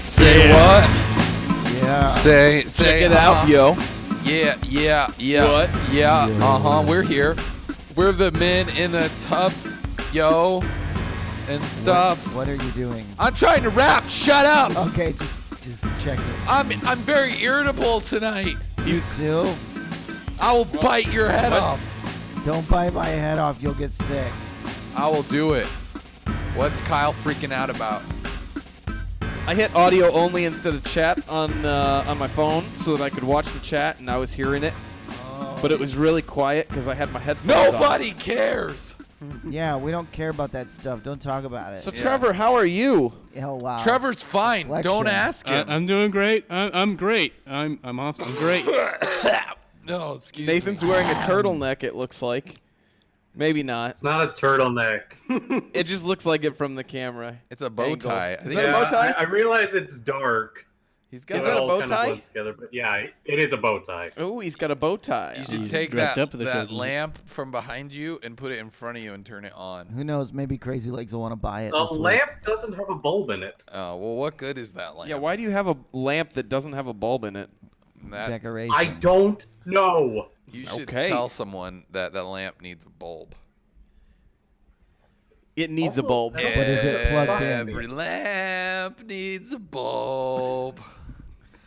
Say what? Yeah. Say Check it out, yo. Yeah. What? Yeah. We're here. We're the men in the tub, yo, and stuff. What are you doing? I'm trying to rap. Shut up. Okay, just check it. I'm very irritable tonight. You too? I will bite your head off. Don't bite my head off. You'll get sick. I will do it. What's Kyle freaking out about? I hit audio only instead of chat on my phone so that I could watch the chat, and I was hearing it. But it was really quiet because I had my headphones on. Nobody cares. Yeah, we don't care about that stuff. Don't talk about it. So Trevor, how are you? Oh, wow. Trevor's fine. Flexion. Don't ask him. I'm doing great. I'm great. I'm awesome. I'm great. No, excuse Nathan's me. wearing a turtleneck, it looks like. Maybe not. It's not a turtleneck. It just looks like it from the camera. It's a bow Angle. tie. I Is think that a bow tie? I realize it's dark. he's Is got that a all bow kind tie? of blends together, but yeah, it is a bow tie. Oh, he's got a bow tie. You should He's take dressed that, up for the that show. lamp from behind you and put it in front of you and turn it on. Who knows? Maybe Crazy Legs will want to buy it. The this week. lamp doesn't have a bulb in it. Oh, well, what good is that lamp? Yeah, why do you have a lamp that doesn't have a bulb in it? That, Decoration. I don't know. you should Okay. tell someone that that lamp needs a bulb. It needs a Also, bulb. I don't- But is it plugged in? Every lamp needs a bulb.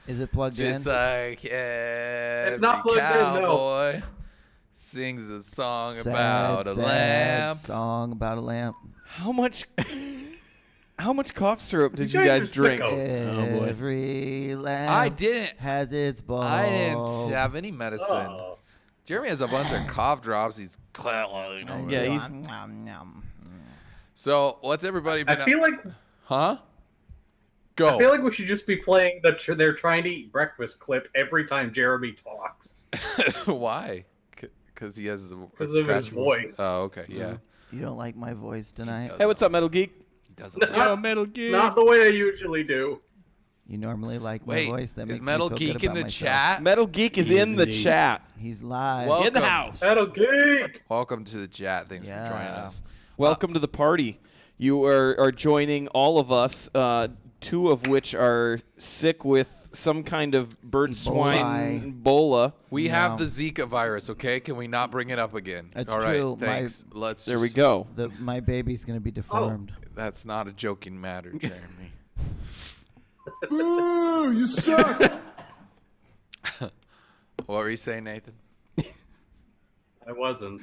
Is it plugged in? Just like every not plugged in, no. cowboy sings a song Sad, about a sad lamp. Song about a lamp. How much cough syrup did You you guys guys are drink? sickos. Oh, boy. Every lamp I didn't. has its bulb. I didn't have any medicine. Oh. Jeremy has a bunch of cough drops. He's Yeah, he's- Nom, nom. So what's everybody been? I feel like Huh? I feel Go. like we should just be playing the "They're Trying to Eat Breakfast" clip every time Jeremy talks. Why? Because he has a Because of his scratch- voice. Oh, okay. Yeah. You don't like my voice tonight? does. Hey, what's up, Metal Geek? He doesn't. Yo, Metal Gear. Not the way I usually do. You normally like my Wait, voice. That is makes Metal me feel Geek good in the about myself. chat? Metal Geek is He is in the indeed. chat. He's live. Well- In the Welcome. house. Metal Geek! Welcome to the chat. Thanks for joining Yeah. us. Welcome to the party. You are joining all of us, two of which are sick with some kind of bird Ebola. swine Ebola. We No. have the Zika virus, okay? Can we not bring it up again? That's All right, true. thanks. Let's. There we just- go. My baby's gonna be deformed. That's not a joking matter, Jeremy. Ooh, you suck. What were you saying, Nathan? I wasn't.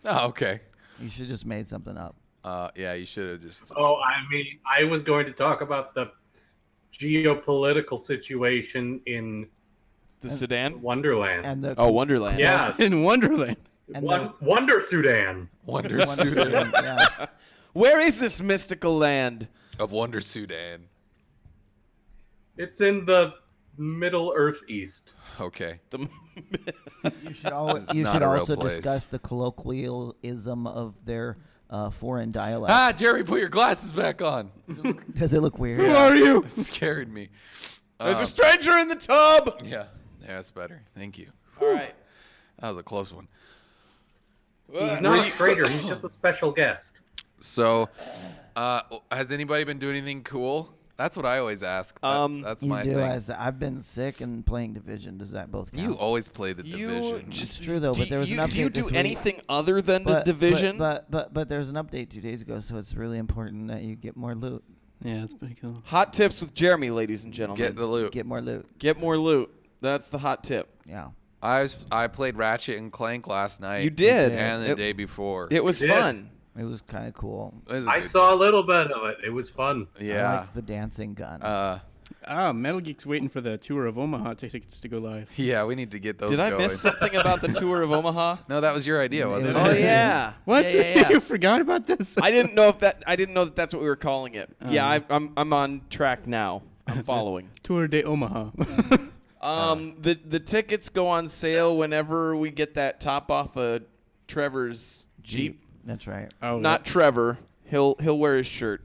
Oh, okay. You should just made something up. Yeah, you should have just. Oh, I mean, I was going to talk about the geopolitical situation in The Sudan? Wonderland. And the Oh, Wonderland. Yeah, In Wonderland. and Wonder Sudan. Wonder the Sudan. yeah. Where is this mystical land? Of Wonder Sudan. It's in the Middle Earth East. Okay. The You should, always, It's you not should a real also place. discuss the colloquialism of their foreign dialect. Ah, Jerry, put your glasses back on. Does it look weird? Who are you? It scared me. There's a stranger in the tub. Yeah, that's better. Thank you. All right. That was a close one. He's not a stranger. He's just a special guest. So, has anybody been doing anything cool That's what I always ask. That's You my do. thing. I've been sick and playing Division. Does that both count? You always play the Division. It's true though, but there was an update Do you do this week. anything other than the Division? But there's an update 2 days ago, so it's really important that you get more loot. Yeah, that's pretty cool. Hot tips with Jeremy, ladies and gentlemen. Get the loot. Get more loot. Get more loot. That's the hot tip. Yeah. I played Ratchet and Clank last night. You did. And the day before. It was did. fun. It was kind of cool. I saw a little bit of it. It was fun. I Yeah. like the dancing gun. Metal Geek's waiting for the tour of Omaha tickets to go live. Yeah, we need to get those Did I going. miss something about the tour of Omaha? No, that was your idea, wasn't Oh it? yeah. What? Yeah. You forgot about this? I didn't know that that's what we were calling it. Yeah, I'm on track now. I'm following. Tour de Omaha. The tickets go on sale whenever we get that top off of Trevor's Jeep. That's right. Oh, Not Trevor. He'll wear his shirt.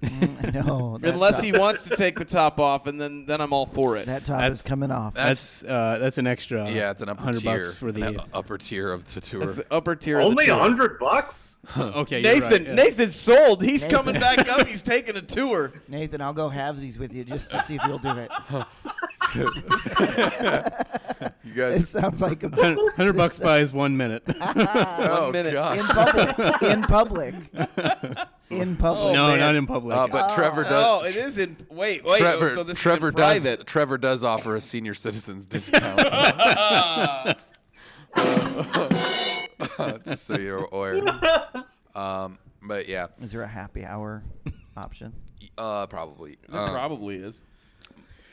No. that Unless top, he wants to take the top off, and then I'm all for it. that top That's- is coming off. that's an extra. Yeah, it's an upper $100 tier. for the. An upper tier of the tour. That's the upper tier. of the Only tour. $100? Okay, you're Nathan, right, yeah. Nathan's sold. He's Nathan. coming back up. He's taking a tour. Nathan, I'll go halvesies with you just to see if you'll do it. You It guys. sounds like a $100 buys 1 minute. Oh, minute. God. in public. In public. In public. No, man. not in public. But Trevor does. Oh, it is in. Wait. Trevor, so this Trevor is in does. private. Trevor does offer a senior citizens discount. Just so you're aware. But yeah, Is there a happy hour option? probably. It probably is.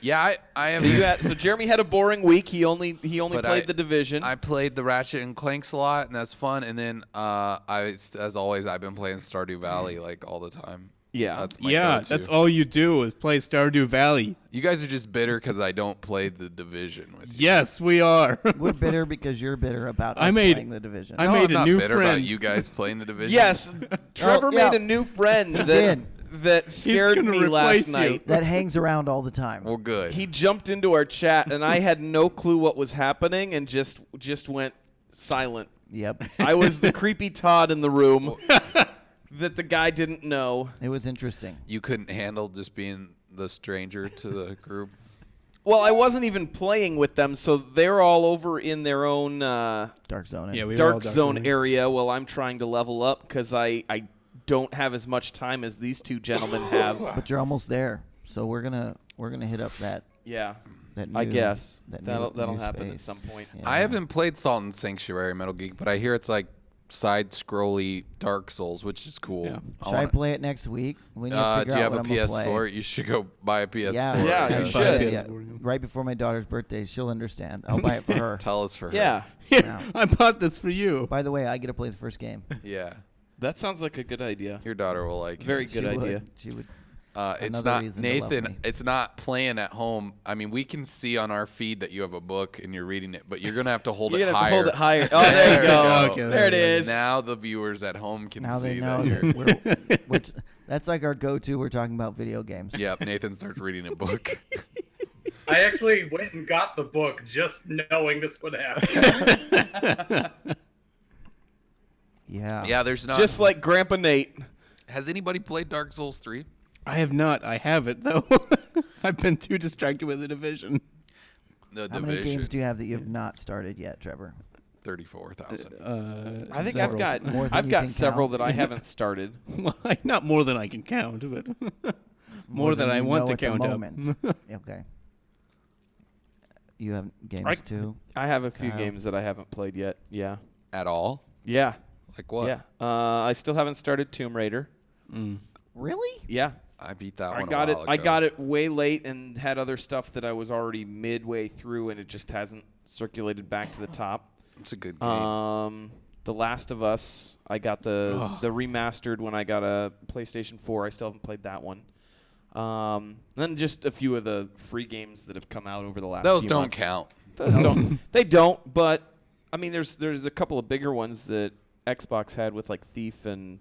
Yeah, I have. So Jeremy had a boring week. He only But played the Division. I played the Ratchet and Clanks a lot, and that's fun. And then, as always, I've been playing Stardew Valley like all the time. Yeah. That's my Yeah, go-to. that's all you do is play Stardew Valley. You guys are just bitter because I don't play the Division with you. Yes, we are. We're bitter because you're bitter about us I made- playing the Division. I No, made I'm a not new bitter about friend. you guys playing the Division. Yes, Trevor yeah. made a new friend did. that scared gonna me last replace you. night. that hangs around all the time. Well, good. He jumped into our chat, and I had no clue what was happening, and just went silent. Yep. I was the creepy Todd in the room that the guy didn't know. It was interesting. You couldn't handle just being the stranger to the group. Well, I wasn't even playing with them, so they're all over in their own Dark Zone. Yeah, we were all dark zone area while I'm trying to level up because I don't have as much time as these two gentlemen have. But you're almost there. So we're gonna hit up that Yeah, that. I new- guess that that'll new happen at space. some point. Yeah. I haven't played Salt and Sanctuary Metal Geek, but I hear it's like side-scrolly Dark Souls, which is cool. Yeah. Should I play it next week? We need to figure Do you out have a what I'm gonna PS4? play. You should go buy a PS4. Yeah, you I'll should. buy it, PS4, yeah. Right before my daughter's birthday, she'll understand. I'll buy it for her. Tell us for her. Yeah, Yeah. I bought this for you. By the way, I get to play the first game. Yeah. that sounds like a good idea. Your daughter will like it. Very She good would. idea. She would. It's Another not reason to love Nathan. me. It's not playing at home. I mean, we can see on our feed that you have a book and you're reading it, but you're gonna have to hold You're it gonna higher. have to hold it higher. Oh, there you go. Okay, there it there is. Now the viewers at home can Now they see know that you're. that that's like our go-to. We're talking about video games. Yep. Nathan starts reading a book. I actually went and got the book just knowing this would happen. Yeah. Yeah. There's not. Just like Grandpa Nate. Has anybody played Dark Souls 3? I have not. I have it though. I've been too distracted with the Division. The How many Division. games do you have that you have not started yet, Trevor? 34,000. I think several. I've got More than I've you got can several count. that I haven't started. Well, not more than I can count, but more than I you want know to at the count moment. up. Okay. You have games I- too. I have a few Kyle. games that I haven't played yet. Yeah. At all? Yeah. Like what? Yeah. I still haven't started Tomb Raider. Really? Yeah. I beat that I one. got a it. while I ago. got it way late and had other stuff that I was already midway through, and it just hasn't circulated back to the top. It's a good game. The Last of Us. I got the remastered when I got a PlayStation 4. I still haven't played that one. Then just a few of the free games that have come out over the last. Those few don't months. count. Those don't. They don't. But I mean, there's a couple of bigger ones that Xbox had with like Thief and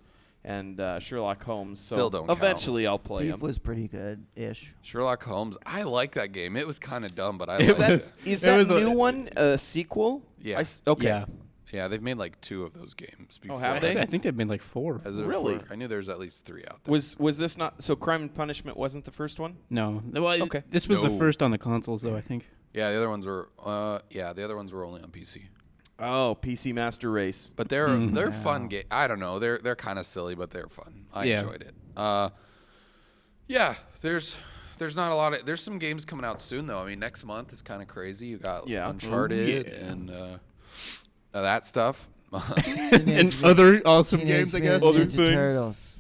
Sherlock Holmes. So Still don't count. eventually I'll play Thief them. was pretty good-ish. Sherlock Holmes. I like that game. It was kind of dumb, but I Is liked that, it. is It that was a- new one a sequel? Yeah. Okay. Yeah. Yeah, they've made like 2 of those games before. have they? I think they've been like 4. As of Really? before. I knew there was at least 3 out there. Was this not so? Crime and Punishment wasn't the first one. No. Well, Okay. This was the No. first on the consoles, though, I think. Yeah, the other ones were. The other ones were only on PC. Oh, PC Master Race. But they're fun game. I don't know. They're kind of silly, but they're fun. I Yeah. enjoyed it. Yeah. There's not a lot of. There's some games coming out soon though. I mean, next month is kind of crazy. You got Uncharted and that stuff. And other awesome Teenage games, I guess. Mutant Ninja Turtles.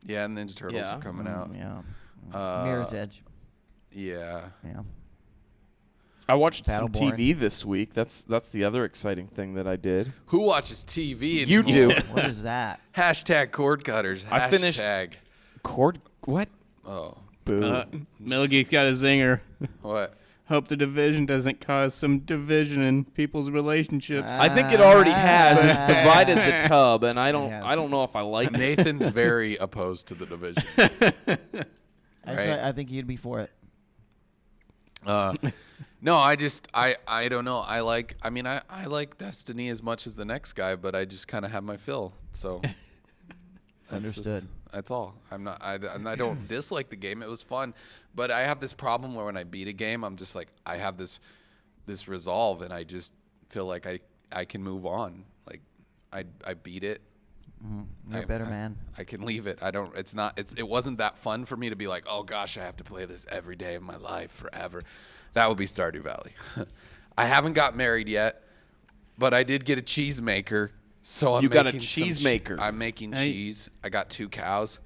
Yeah, and Ninja Turtles are coming out. Yeah. Uh, Mirror's Edge. Yeah. Yeah. I watched some Battleborn. TV this week. That's the other exciting thing that I did. Who watches TV You anymore? do. What is that? Hashtag cord cutters. I finished- Hashtag. Cord? What? Oh. Boo. Metal Geek's got a zinger. What? Hope the Division doesn't cause some division in people's relationships. I think it already has. It's divided the tub, and I don't. It has. I don't know if I like it. Nathan's very opposed to the division. Right. I think you'd be for it. No, I don't know. I like Destiny as much as the next guy, but I just kind of have my fill. So Understood. That's all. I don't dislike the game. It was fun, but I have this problem where when I beat a game, I'm just like I have this resolve, and I just feel like I can move on. Like I beat it. You're a better man. I can leave it. It wasn't that fun for me to be like, oh gosh, I have to play this every day of my life forever. That would be Stardew Valley. I haven't got married yet, but I did get a cheese maker. So I'm You got a making cheese some maker. I'm making cheese. I got 2 cows.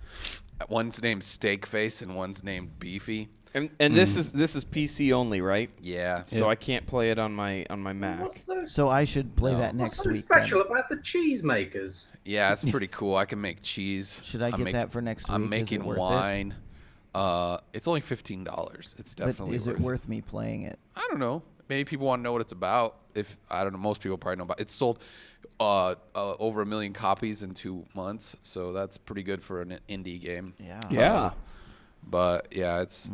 One's named Steakface and one's named Beefy. And this is PC only, right? Yeah. So I can't play it on my Mac. What's so, So I should play No. that what's next so week. special Then. about the cheesemakers? Yeah, it's pretty cool. I can make cheese. Should I get that for next week? I'm Is it making worth it? wine. It's only $15. It's But definitely is worth it worth me playing it? I don't know. Maybe people want to know what it's about. If I don't know, most people probably know about. It's sold over 1 million copies in 2 months, so that's pretty good for an indie game. Yeah. Yeah. But yeah, it's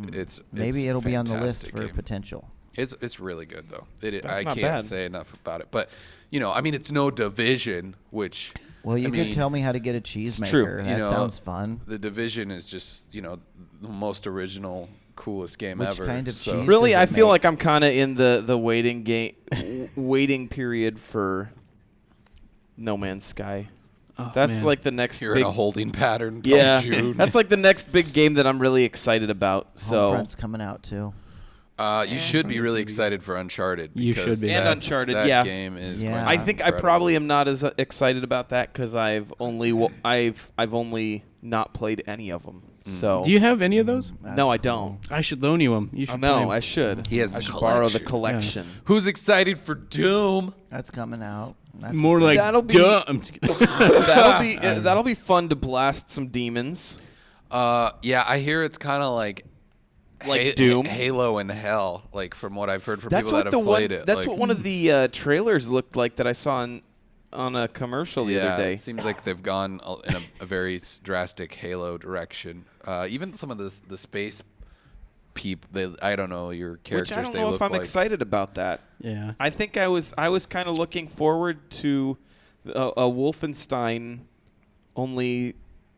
Maybe it'll be on the list fantastic for game. potential. It's really good though. That's I not can't bad. say enough about it. But I mean, it's no Division, which Well, you I mean, could tell me how to get a cheese it's true. maker. You That know, sounds fun. The Division is just the most original, coolest game Which ever. kind of so. cheese? Really, does I it feel make? like I'm kind of in the waiting period for No Man's Sky. Oh, That's man. like the next You're big. in a holding pattern until Yeah, June. that's like the next big game that I'm really excited about. So Homefront's coming out too. You should be really excited for Uncharted. You because should be. And that- Uncharted, that yeah. game is. Yeah. going to I be think I incredible. probably am not as excited about that because I've only not played any of them. So Do you have any of those? no, I That's don't. I should loan you them. You should play 'em. No, I should. He has I the should borrow the collection. collection. Who's excited for Doom? That's coming out. That's More like That'll be- duh. I'm just kidding. That'll be fun to blast some demons. Yeah, I hear it's kind of like Doom. Halo in Hell. Like from what I've heard from That's people that what have the one. played it. That's like, what one of the trailers looked like that I saw on a commercial the yeah, other day. it seems like they've gone in a very drastic Halo direction. Even some of the space people, I don't know your Which characters. I don't they know look if I'm like. excited about that. Yeah. I think I was kind of looking forward to a Wolfenstein only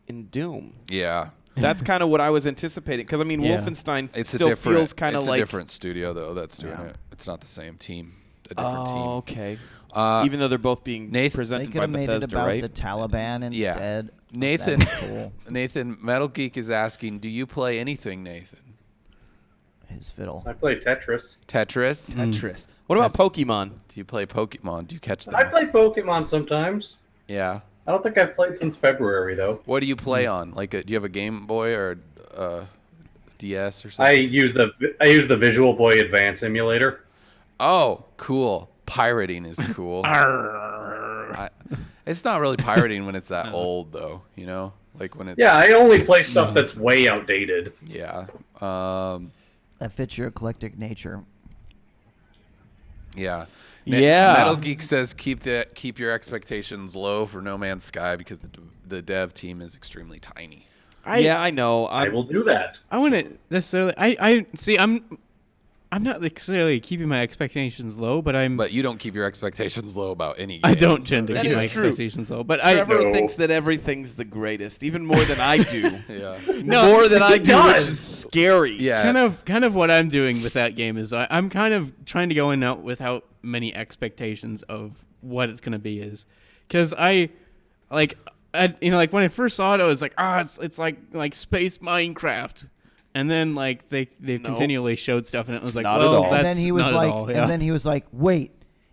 in Doom. Yeah, That's kind of what I was anticipating because I mean Yeah. Wolfenstein it's still a different. feels kind of it's like a different studio though that's doing Yeah. it. It's not the same team. A different team. okay. Uh, Even though they're both being Nathan- They presented could by have made Bethesda, it about right? the Taliban instead. Nathan, That'd be cool. Nathan, Metal Geek is asking, do you play anything, Nathan? His fiddle. I play Tetris. Tetris? Tetris. What about Pokemon? Do you play Pokemon? Do you catch them? I play Pokemon sometimes. Yeah. I don't think I've played since February though. What do you play on? Like, do you have a Game Boy or a DS or I something? use the Visual Boy Advance emulator. Oh, cool. Pirating is cool. It's not really pirating when it's that old, though. Like when it's Yeah, I only play stuff that's way outdated. yeah. That fits your eclectic nature. Yeah. Yeah. Metal Geek says keep your expectations low for No Man's Sky because the dev team is extremely tiny. Yeah, I know. I will do that. I wouldn't necessarily. I see. I'm not necessarily keeping my expectations low, but I'm. But you don't keep your expectations low about any game. I don't tend to That keep is my true. expectations low, but Trevor No. thinks that everything's the greatest, even more than I do. Yeah. No, More than I he do, which does. is scary. Yeah. kind of what I'm doing with that game is I'm kind of trying to go in out without many expectations of what it's gonna be because like when I first saw it I was like it's like space Minecraft, and then like they continually showed stuff and it was like Not at well all. that's And then he was not like, at all, yeah. and then he was like, wait,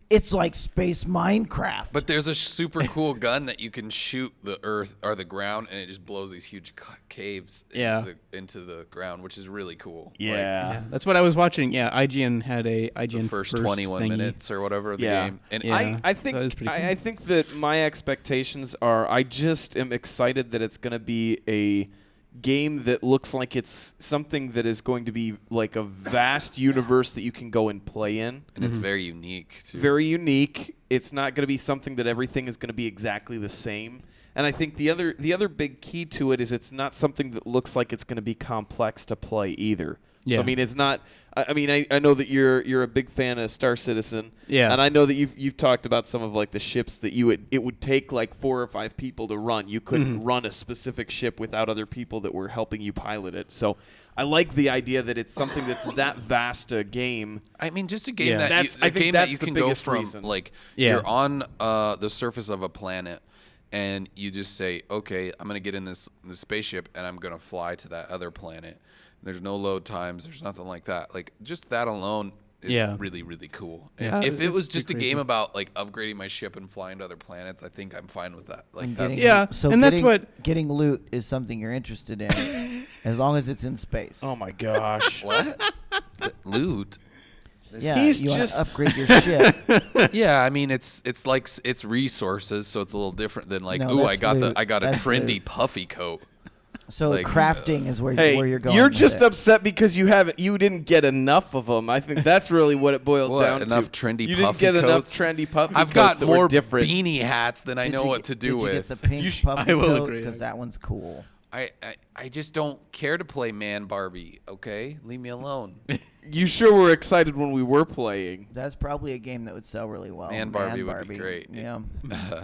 it's like space Minecraft. But there's a super cool gun that you can shoot the earth or the ground, and it just blows these huge caves into the ground, which is really cool. Yeah. That's what I was watching. Yeah, IGN had a IGN Like the first 21 thingy. minutes or whatever of the Yeah. game. And Yeah. I that think was pretty I think that my expectations are I just am excited that it's going to be a game that looks like it's something that is going to be like a vast universe that you can go and play in. and it's very unique, too. Very unique. It's not going to be something that everything is going to be exactly the same. And I think the other big key to it is it's not something that looks like it's going to be complex to play either. Yeah. So I mean, it's not. I mean, I know that you're a big fan of Star Citizen. Yeah. And I know that you've talked about some of like the ships that it would take like 4 or 5 people to run. You couldn't run a specific ship without other people that were helping you pilot it. So I like the idea that it's something that's that vast a game. I mean, just a game Yeah. that you, I a think game that's that you the can go biggest from reason. like Yeah. you're on the surface of a planet, and you just say, okay, I'm gonna get in this spaceship and I'm gonna fly to that other planet. There's no load times. There's nothing like that. Like just that alone is Yeah. really, really cool. Yeah, if it it's was just a pretty game crazy. about like upgrading my ship and flying to other planets, I think I'm fine with that. Like And that's getting- Yeah, so and that's getting- what- getting loot is something you're interested in, as long as it's in space. Oh my gosh. what loot. yeah, He's you want just- to upgrade your ship. Yeah, I mean it's like it's resources, so it's a little different than like, No, ooh, that's loot. I got a That's trendy loot. puffy coat. So Like, crafting is where Hey, you're going. you're with just it. upset because you didn't get enough of them. I think that's really what it boiled What, down enough to. trendy you didn't puffy get enough coats? trendy puffy I've coats got that more were different. beanie hats than I Did know you what get- to do did you with. get the pink puffy I will coat? agree. Because that one's cool. I just don't care to play Man Barbie. Okay, leave me alone. You sure were excited when we were playing. That's probably a game that would sell really well. Man Barbie would be great. Yeah.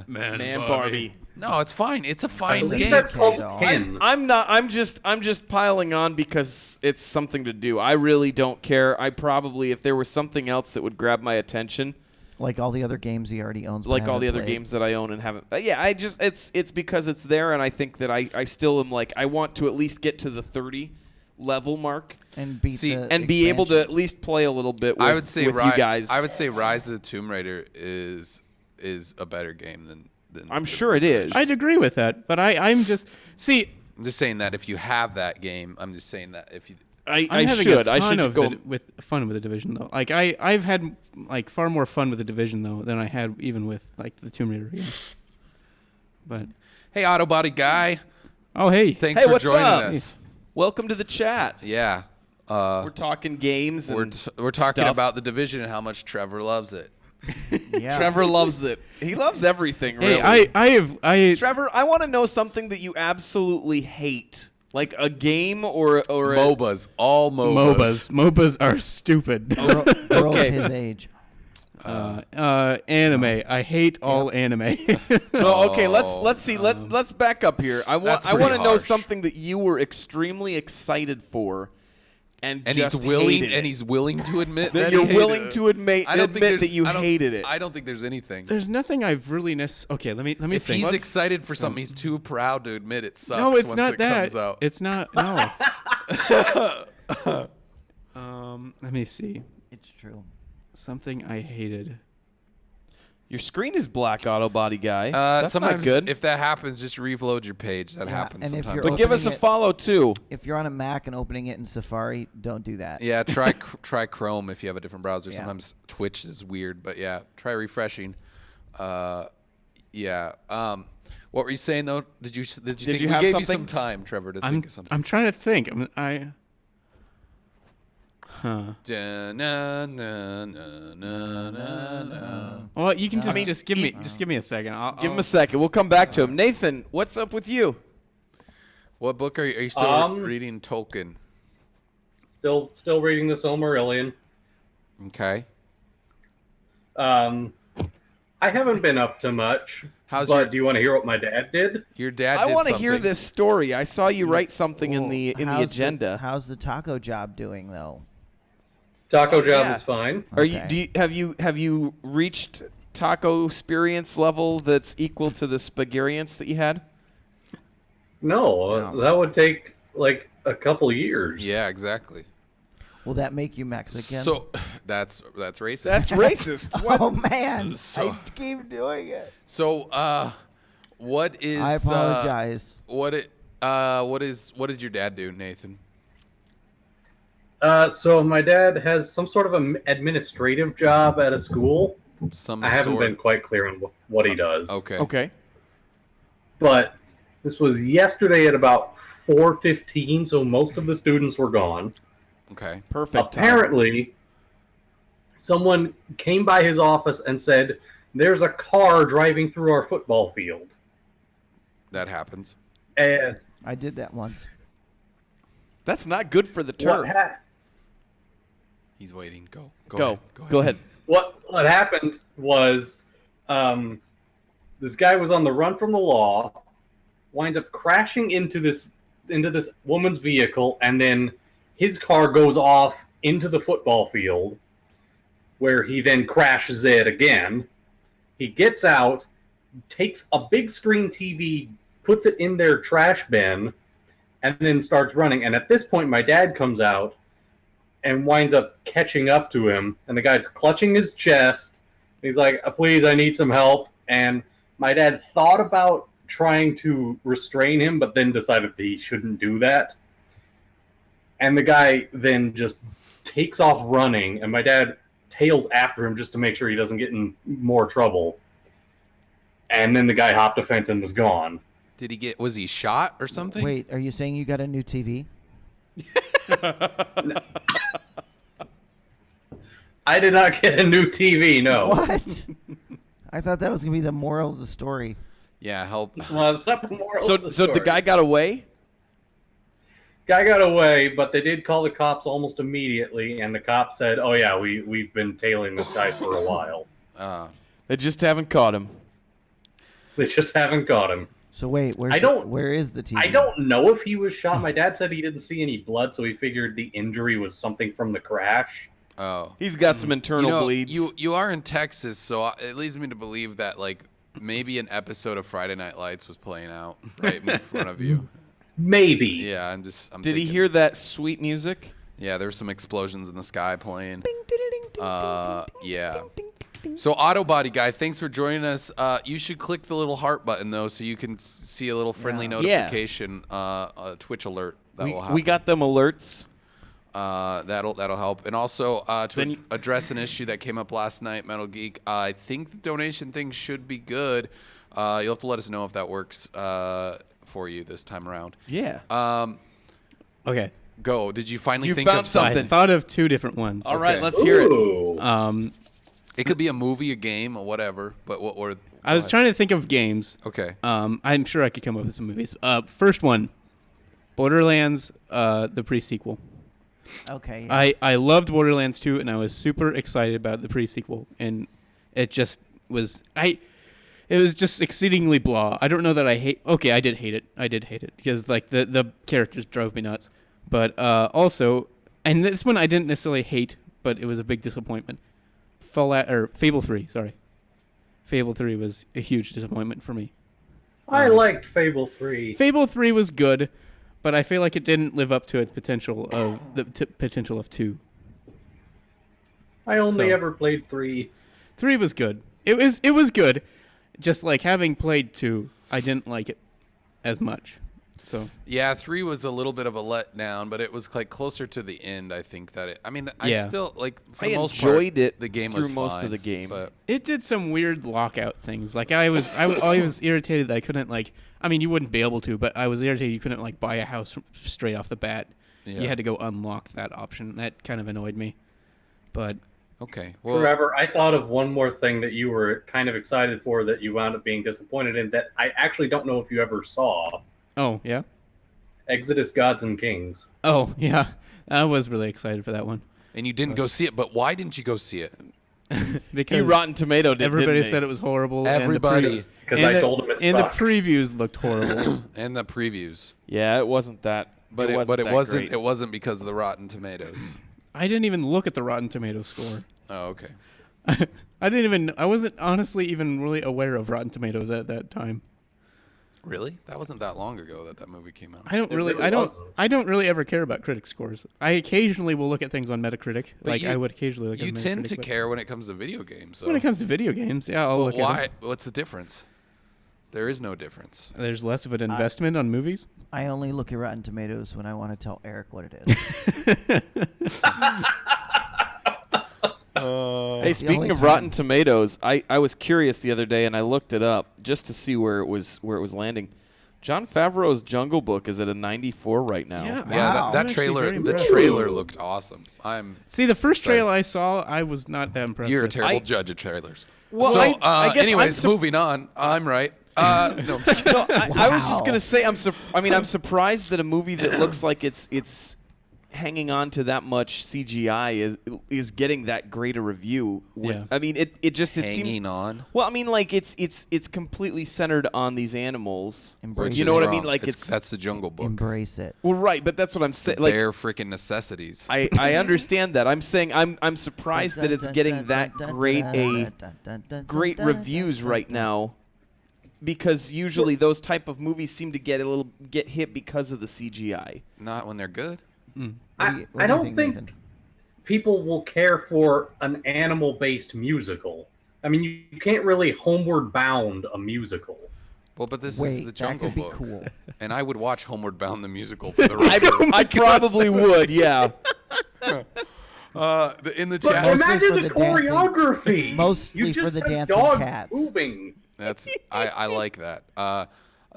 Man, Barbie. No, it's fine. It's a I fine believe game. that's called Doll. Kin. I'm not. I'm just piling on because it's something to do. I really don't care. I probably, if there was something else that would grab my attention, Like all the other games he already owns. but like all the hasn't other played. games that I own and haven't. Yeah, it's because it's there, and I think that I still am like I want to at least get to the 30 level mark And beat See, the and be able to expansion. at least play a little bit with, I would say with you guys. I would say Rise of the Tomb Raider is a better game than I'm sure it is. I'd agree with that, but I'm just I'm just saying that if you have that game, I'm just saying that if you I'm I having should. a I ton should of go. with fun with the Division though. Like I've had like far more fun with the Division though than I had even with like the Tomb Raider game. But Hey, Auto Body Guy, oh hey, thanks Hey, for what's joining up? us. Welcome to the chat. Yeah. We're talking games We're, and we're talking stuff. about the Division and how much Trevor loves it. Yeah. Trevor loves it. He loves everything. Really. hey, I Trevor, I want to know something that you absolutely hate, like a game or a MOBAs, all MOBAs. MOBAs are stupid. Girl Okay. of his age. Anime. I hate all anime. No, okay, let's see. Um, Let's back up here. I want that's to pretty know harsh. something that you were extremely excited for, and And just hated it. he's willing to admit That that you're he hated willing it. to admit I don't think that there's- you I don't- hated it. I don't think there's anything. There's nothing I've really Okay, let me If think. he's excited for something, he's too proud to admit it sucks. No, it's once not it that. comes out. It's not. No. Let me see. It's true. Something I hated. Your screen is black, auto body guy. That's sometimes not good. if that happens, just reload your page. That Yeah, happens and if sometimes. you're But give us a opening it- follow too. If you're on a Mac and opening it in Safari, don't do that. Yeah, try Chrome if you have a different browser. Yeah. Sometimes Twitch is weird, but yeah, try refreshing. Yeah. What were you saying though? Did you think you we have gave you something? some time, Trevor, to I'm think of something? I'm trying to think. Well, you can just give me a second. Give him a second. We'll come back to him. Nathan, what's up with you? What book are you still reading? Tolkien. Still reading the Silmarillion. Okay. I haven't been up to much. How's but your- do you want to hear what my dad did? Your dad I did want to something. hear this story. I saw you write something in the how's agenda. How's the taco job doing though? Taco job yeah. is fine. Are you? Okay. Have you reached taco experience level that's equal to the spagurience that you had? No, that would take like a couple years. Yeah, exactly. Will that make you Mexican? So that's racist. That's racist. What? Oh man, So- I keep doing it. So what is? I apologize. What did your dad do, Nathan? So my dad has some sort of an administrative job at a school. Some I haven't sort. been quite clear on what he does. Okay. Okay. But this was yesterday at about 4:15, so most of the students were gone. Okay. Perfect. time. Apparently, someone came by his office and said, "There's a car driving through our football field." That happens. And I did that once. That's not good for the what, turf. He's waiting. Go. Go. Ahead. Go ahead. what happened was this guy was on the run from the law, winds up crashing into this woman's vehicle, and then his car goes off into the football field, where he then crashes it again. He gets out, takes a big screen TV, puts it in their trash bin, and then starts running. And at this point, my dad comes out and winds up catching up to him, and the guy's clutching his chest. He's like, "Please, I need some help." And my dad thought about trying to restrain him, but then decided that he shouldn't do that. And the guy then just takes off running, and my dad tails after him just to make sure he doesn't get in more trouble. And then the guy hopped a fence and was gone. Was he shot or something? Wait, are you saying you got a new TV? I did not get a new TV, no. What? I thought that was gonna be the moral of the story. Yeah, help. Well, it's not the moral So of the so the story. guy got away? Guy got away, but they did call the cops almost immediately, and the cops said, "Oh yeah, we've been tailing this guy for a while. They just haven't caught him. They just haven't got him." So wait, I don't- where is the TV? I don't know if he was shot. My dad said he didn't see any blood, so he figured the injury was something from the crash. Oh. He's got some internal bleeds. You are in Texas, so it leads me to believe that like maybe an episode of Friday Night Lights was playing out right in front of you. Maybe. Yeah, I'm Did he thinking- hear that sweet music? Yeah, there's some explosions in the sky playing. Yeah. So Autobody guy, thanks for joining us. You should click the little heart button though, so you can see a little friendly Yeah. notification, a Twitch alert that will happen. We got them alerts. That'll help. And also Then to you- address an issue that came up last night, Metal Geek. I think the donation thing should be good. You'll have to let us know if that works for you this time around. Yeah. Okay. Go. Did you finally You think found of something? something. I thought of two different ones. All right, okay. let's hear it. Ooh. It could be a movie, a game, or whatever. But what? Or I was trying to think of games. Okay. I'm sure I could come up with some movies. First one, Borderlands, the pre-sequel. Okay. I loved Borderlands 2, and I was super excited about the pre-sequel, and it just was it was just exceedingly blah. I don't know that I hate. Okay, I did hate it because like the characters drove me nuts. But also, and this one I didn't necessarily hate, but it was a big disappointment. Fable 3, sorry. Fable 3 was a huge disappointment for me. I liked Fable 3. Fable 3 was good, but I feel like it didn't live up to its potential of potential of 2. I only So- ever played 3. 3 was good. It was good. Just like having played 2, I didn't like it as much. So Yeah, 3 was a little bit of a letdown, but it was like closer to the end. I think that I Yeah. still like for I the most enjoyed part, it The game through was most fine, of the game. but it did some weird lockout things. Like I was irritated that I couldn't like. I mean, you wouldn't be able to, but I was irritated you couldn't like buy a house straight off the bat. Yeah. You had to go unlock that option. That kind of annoyed me. But okay. Well, Forever, I thought of one more thing that you were kind of excited for that you wound up being disappointed in that I actually don't know if you ever saw. oh yeah. Exodus Gods and Kings. Oh yeah. I was really excited for that one. And you didn't go see it, but why didn't you go see it? Because He Rotten Tomato did, everybody didn't he? said it was horrible. Everybody. Because I told him it and the sucked. previews looked horrible. And the previews. Yeah, it wasn't that. But it that wasn't great. it wasn't because of the Rotten Tomatoes. I didn't even look at the Rotten Tomato score. Oh, okay. I wasn't honestly even really aware of Rotten Tomatoes at that time. Really? That wasn't that long ago that movie came out. I don't It really, really I don't, wasn't. I don't really ever care about critic scores. I occasionally will look at things on Metacritic. But I would occasionally look at You Metacritic. tend to but care when it comes to video games. So. when it comes to video games. Yeah, I'll But look why? at it. What's the difference? There is no difference. There's less of an investment on movies. I only look at Rotten Tomatoes when I want to tell Eric what it is. Hey, speaking only of time. Rotten Tomatoes, I was curious the other day and I looked it up just to see where it was landing. Jon Favreau's Jungle Book is at a 94 right now. Yeah. Yeah, Wow. that I'm actually trailer. very The impressed. trailer looked awesome. See, the first Sorry. trailer I saw, I was not that impressed. You're a with. terrible I- judge of trailers. Well, so, I guess I'm anyways, moving on. I'm right. No, I'm just kidding. No, I was just Wow. gonna say I'm surprised that a movie that looks like it's hanging on to that much CGI is getting that great a review. Yeah. I mean it seems Hanging on. well. I mean, like it's completely centered on these animals. Embrace You it. know what I Wrong. mean? Like that's the Jungle Book. Embrace it. well, right, but that's what I'm saying. The Like bare freaking necessities. I understand that. I'm saying I'm surprised that it's getting that great reviews right now, because usually those type of movies seem to get hit because of the CGI. Not when they're good. What I do you don't think Nathan? people will care for an animal-based musical. I mean, you can't really Homeward Bound a musical. Well, but this is Wait, the that Jungle could be Book. cool. And I would watch Homeward Bound the musical for the record. I probably would, yeah. In the But chat, Mostly imagine for the the dancing- choreography. mostly You for just the have dancing dogs cats. moving. I like that.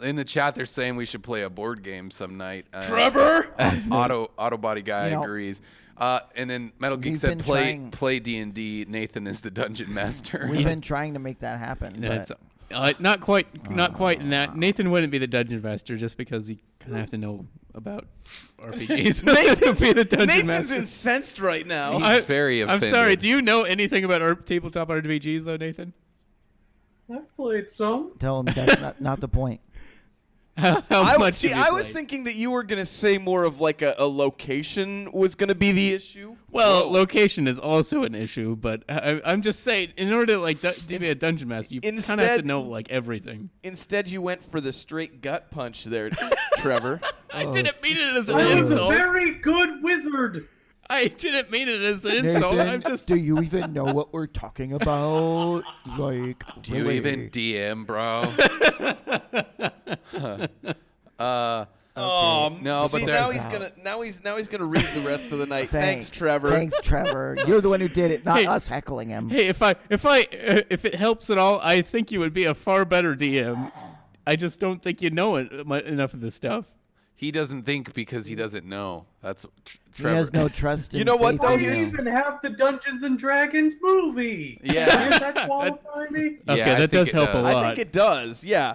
In the chat, they're saying we should play a board game some night. Trevor? Auto Body Guy You know, agrees. And then Metal Geek we've said been play trying- play D&D. Nathan is the dungeon master. We've been trying to make that happen. Yeah, But it's not quite in that. Nathan wouldn't be the dungeon master just because he kind of have to know about RPGs. to be the dungeon Nathan's master. incensed right now. He's very I'm offended. sorry. Do you know anything about tabletop RPGs though, Nathan? I've played some. tell him that's not the point. How I much? Have you I was played? thinking that you were gonna say more of like a location was gonna be the issue. Well, location is also an issue, but I'm just saying, in order to like to be a dungeon master, you kind of have to Instead- know like everything. Instead, you went for the straight gut punch there, Trevor. I didn't mean it as an I was a insult. very good wizard. I didn't mean it as an insult. Nathan, I'm just. do you even know what we're talking about? Like, Do you really? even DM, bro? No, but See, there- now he's gonna read the rest of the night. Thanks, Trevor. Thanks, Trevor. You're the one who did it, not Hey. us heckling him. Hey, if it helps at all, I think you would be a far better DM. I just don't think you know enough of this stuff. He doesn't think because he doesn't know. That's he Trevor. has no trust in You know what, faith though? Why in do you Here's- him. even have the Dungeons and Dragons movie? Yeah. Does that qualify me? Okay, Yeah, I that think does it help a does. lot. I think it does. Yeah.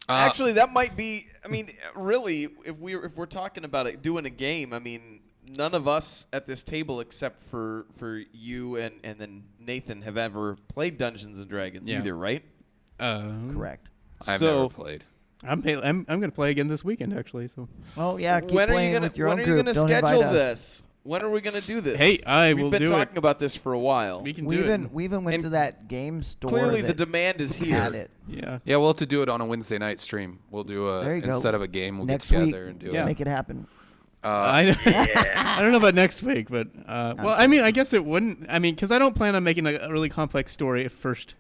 Uh, Actually, that might be. I mean, really, if we're talking about it, doing a game. I mean, none of us at this table, except for you and then Nathan, have ever played Dungeons and Dragons Yeah. either, right? Correct. I've so, never played. I'm gonna play again this weekend actually. So Oh yeah, keep when are playing you gonna with your when own are you group. gonna Don't invite schedule us. this? When are we gonna do this? Hey, I We've will been do talking it. about this for a while. We can We do even it. we even went And to that game store. Clearly, the that demand is here. had it. Yeah. Yeah, we'll have to do it on a Wednesday night stream. We'll do There you go. instead of a game, we'll Next get week, together and do Yeah. it. Make it happen. I don't know about next week, but well, I mean, I guess it wouldn't. I mean, because I don't plan on making a really complex story at first.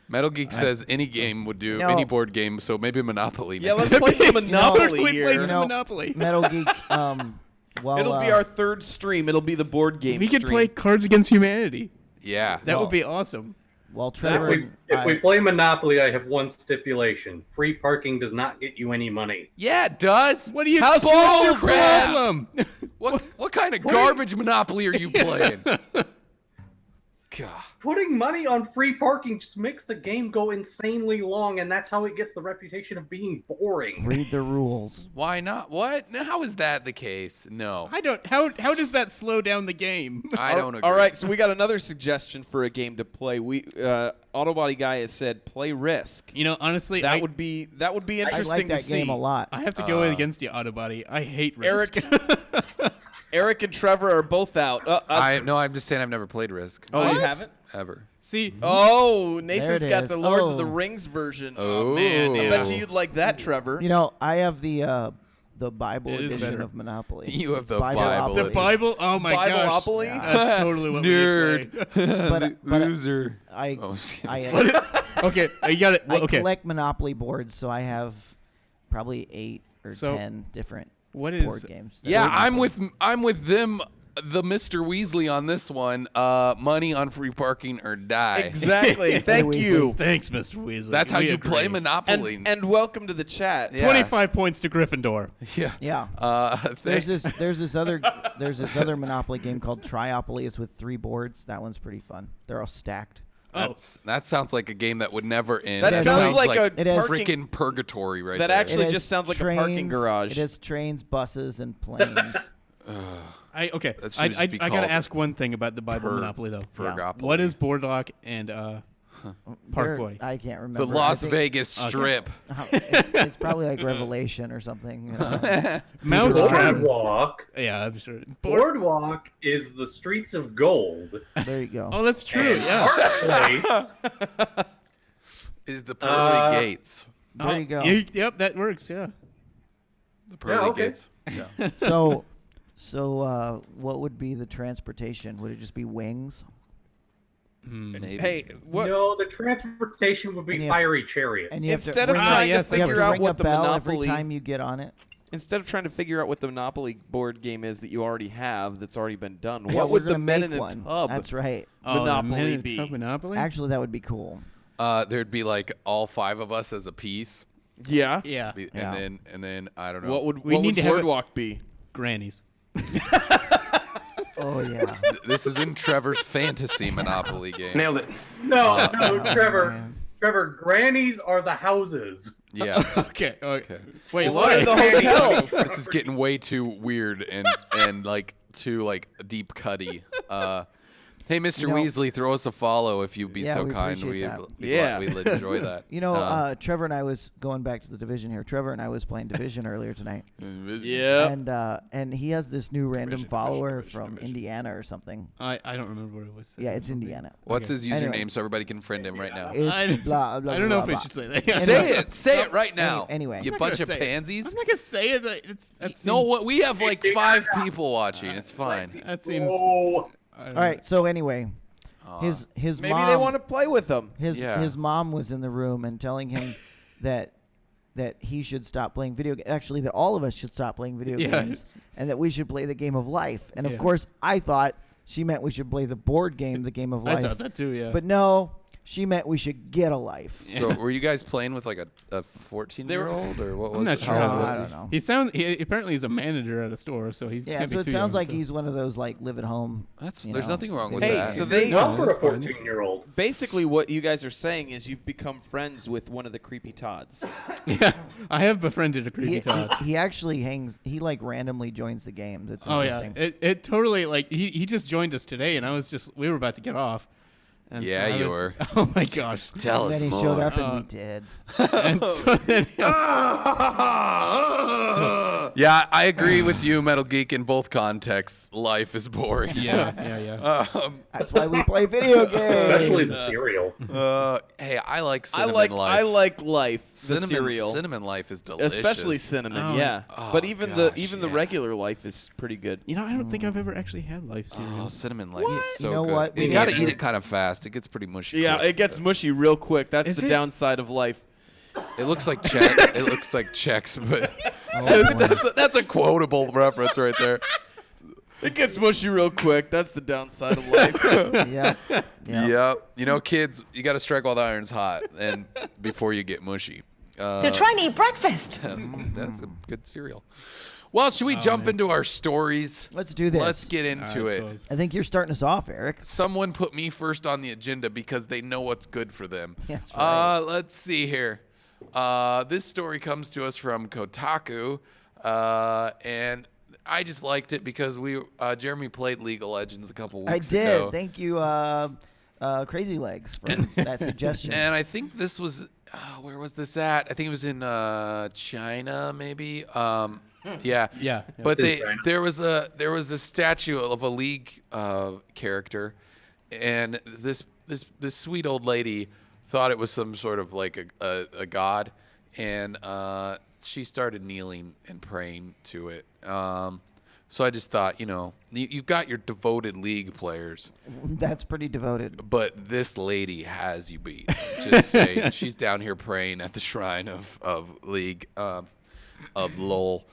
Metal Geek says any game would do, No. any board game, so maybe Monopoly. Yeah, next let's play some We Monopoly play here. some know, Monopoly. Metal Geek. Well, It'll be our third stream. It'll be the board game. We could stream. play Cards Against Humanity. Yeah. That No. would be awesome. Well, Trevor. If we play Monopoly, I have one stipulation: free parking does not get you any money. Yeah, it does. What do you? How's what's your bull crap? problem? What kind of garbage Monopoly are you playing? God. Putting money on free parking just makes the game go insanely long, and that's how it gets the reputation of being boring. Read the rules. Why not? What? How is that the case? No. I don't. How does that slow down the game? I don't agree. All right, so we got another suggestion for a game to play. We Autobody guy has said play Risk. You know, honestly, That would be interesting I like that to see. game a lot. I have to go against you, Autobody. I hate Risk. Eric and Trevor are both out. I'm just saying I've never played Risk. Oh, you What? haven't? Ever. See, Oh, There Nathan's it got is. the Lord of Oh. the Rings version. Oh, man, I yeah. bet you'd like that, Trevor. You know, I have the Bible It is edition better. of Monopoly. You have It's the Bible Bibleopoly. the Bible. Oh my gosh, Bibleopoly? that's totally what we Nerd. play. But Loser. I, Oh, excuse I, Okay, you got it. I Okay, collect Monopoly boards, so I have probably 8 or So, 10 different what is? board games. Yeah, Board games. I'm with them, the Mr. Weasley on this one. Money on free parking or die. Exactly. Thank Weasley. you. Thanks, Mr. Weasley. That's how We you agree. play Monopoly. And welcome to the chat. Yeah. 25 points to Gryffindor. Yeah. Yeah. There's Thank- this other Monopoly game called Triopoly. It's with 3 boards. That one's pretty fun. They're all stacked. that sounds like a game that would never end. That sounds like a It has- freaking purgatory right That there. actually It just has sounds like a parking trains- garage. It has trains, buses, and planes. Okay, That should I just be gotta called ask one thing about the Bible Monopoly though. Purgopoly. What is Boardwalk and Parkway? I can't remember. the I Las think- Vegas Strip? It's probably like Revelation or something. You know? Mousetrap. Boardwalk. Yeah, I'm sure. Boardwalk is the streets of gold. There you go. Oh, that's true. Yeah. Place Is the pearly gates? There you go. Yep, that works. Yeah. The pearly okay. gates. Yeah. So, what would be the transportation? Would it just be wings? Maybe. Hey, what? No, the transportation would And be you have- fiery chariots. And you have Instead to of ring, trying yes, to you have figure to out ring a what the bell Monopoly, every time you get on it. instead of trying to figure out what the Monopoly board game is that you already have that's already been done, Yeah, what we're would the gonna men make in a one. tub That's right. Monopoly the be? Tub Monopoly. Actually, that would be cool. There'd be like all 5 of us as a piece, Yeah. Yeah. Yeah. and then I don't know. What would We what need would to have it- Boardwalk be? Grannies. Oh yeah. This is in Trevor's fantasy Monopoly game. Nailed it. No, Trevor. man. Trevor, grannies are the houses. Yeah. Okay. Wait, What are why? the hotels? This is getting way too weird and like too like deep cutty. Hey, Mr. You know- Weasley, throw us a follow if you'd be Yeah, so we kind. appreciate that. We'd enjoy that. You know, Trevor and I was going back to the Division here. Trevor and I was playing Division earlier tonight, Yeah. and he has this new random Division, follower Division, from Division. Indiana or something. I don't remember what it was. Yeah, it's Indiana. What's his username Anyway. so everybody can friend him right now? It's I- blah blah. I don't know blah, if we blah. should say that. Say it right now. Anyway. you I'm not bunch gonna of say it. pansies. I'm not gonna say it. That No, seems- what we have like 5 people watching. It's fine. That seems. Oh, I don't All right. So anyway, his Maybe mom, they want to play with them. his mom was in the room and telling him that he should stop playing video games. Actually, that all of us should stop playing video Yeah. games, and that we should play the game of life. And of Yeah. course, I thought she meant we should play the board game, the game of I life. thought that too. Yeah. But no, she meant we should get a life. So were you guys playing with like a 14-year-old or what was I'm not it? sure. How how old it was I he? don't know. He sounds. Apparently, he's a manager at a store, so he's Yeah, can't so be it too sounds young, like so- he's one of those like live at home. There's you know, nothing wrong with Hey, that. so they not for a that's fine. 14-year-old. basically what you guys are saying is you've become friends with one of the creepy Todds. Yeah, I have befriended a creepy He, Todd. he actually hangs. He like randomly joins the games. It's Oh yeah, interesting. it totally like he just joined us today, and we were about to get off. And Yeah, I you was- were. Oh my gosh! Tell And us then he more. showed up and we did. And so then he was- Yeah, I agree with you, Metal Geek. In both contexts, life is boring. yeah. That's why we play video Especially games. the cereal. Hey, I like I cinnamon like life. I like life. The cereal. Cinnamon life is delicious. Especially cinnamon, Oh. yeah. Oh, but even gosh, the yeah. regular life is pretty good. You know, I don't think I've ever actually had life cereal. Oh, cinnamon life is so You know good. what? You We gotta need- eat it kind of fast. It gets pretty mushy. Yeah, quick. it gets mushy real quick. That's Is the it? downside of life. It looks like check. It looks like checks, but Oh, boy. that's a quotable reference right there. It gets mushy real quick. That's the downside of life. Yeah. Yeah. Yep. You know, kids, you got to strike while the iron's hot, and before you get mushy. They're trying to eat breakfast. That's a good cereal. Well, should we jump man. into our stories? Let's do this. Let's get into I it. suppose. I think you're starting us off, Eric. Someone put me first on the agenda because they know what's good for them. That's right. Let's see here. This story comes to us from Kotaku, and I just liked it because Jeremy played League of Legends a couple I weeks did. ago. Thank you, Crazy Legs, for that suggestion. And I think this was where was this at? I think it was in China, maybe. Yeah. Yeah. But It's in China. there was a statue of a League character, and this sweet old lady thought it was some sort of like a god, and she started kneeling and praying to it. So I just thought, you've got your devoted League players, That's pretty devoted. but this lady has you beat. Just saying, she's down here praying at the shrine of League, of LOL.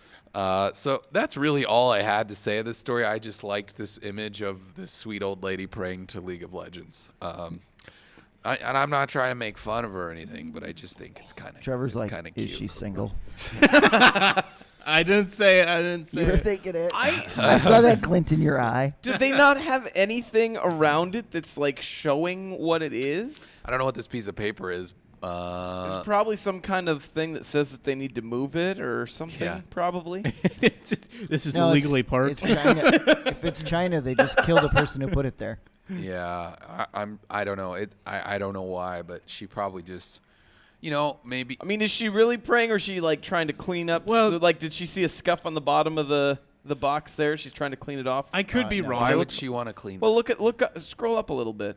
So that's really all I had to say of this story. I just liked this image of this sweet old lady praying to League of Legends. And I'm not trying to make fun of her or anything, but I just think it's kind of Trevor's like, kind of is cute. she single? I didn't say it. You were thinking it. I I saw that glint in your eye. Did they not have anything around it that's like showing what it is? I don't know what this piece of paper is. There's probably some kind of thing that says that they need to move it or something. Yeah. Probably. This is No, illegally it's parked. China. If it's China, they just kill the person who put it there. Yeah, I don't know. I don't know why, but she probably just, maybe. I mean, is she really praying, or is she like trying to clean up? Well- like, did she see a scuff on the bottom of the box there? She's trying to clean it off. I could be no. wrong. Why It would looks- she want to clean? Well, look up, scroll up a little bit.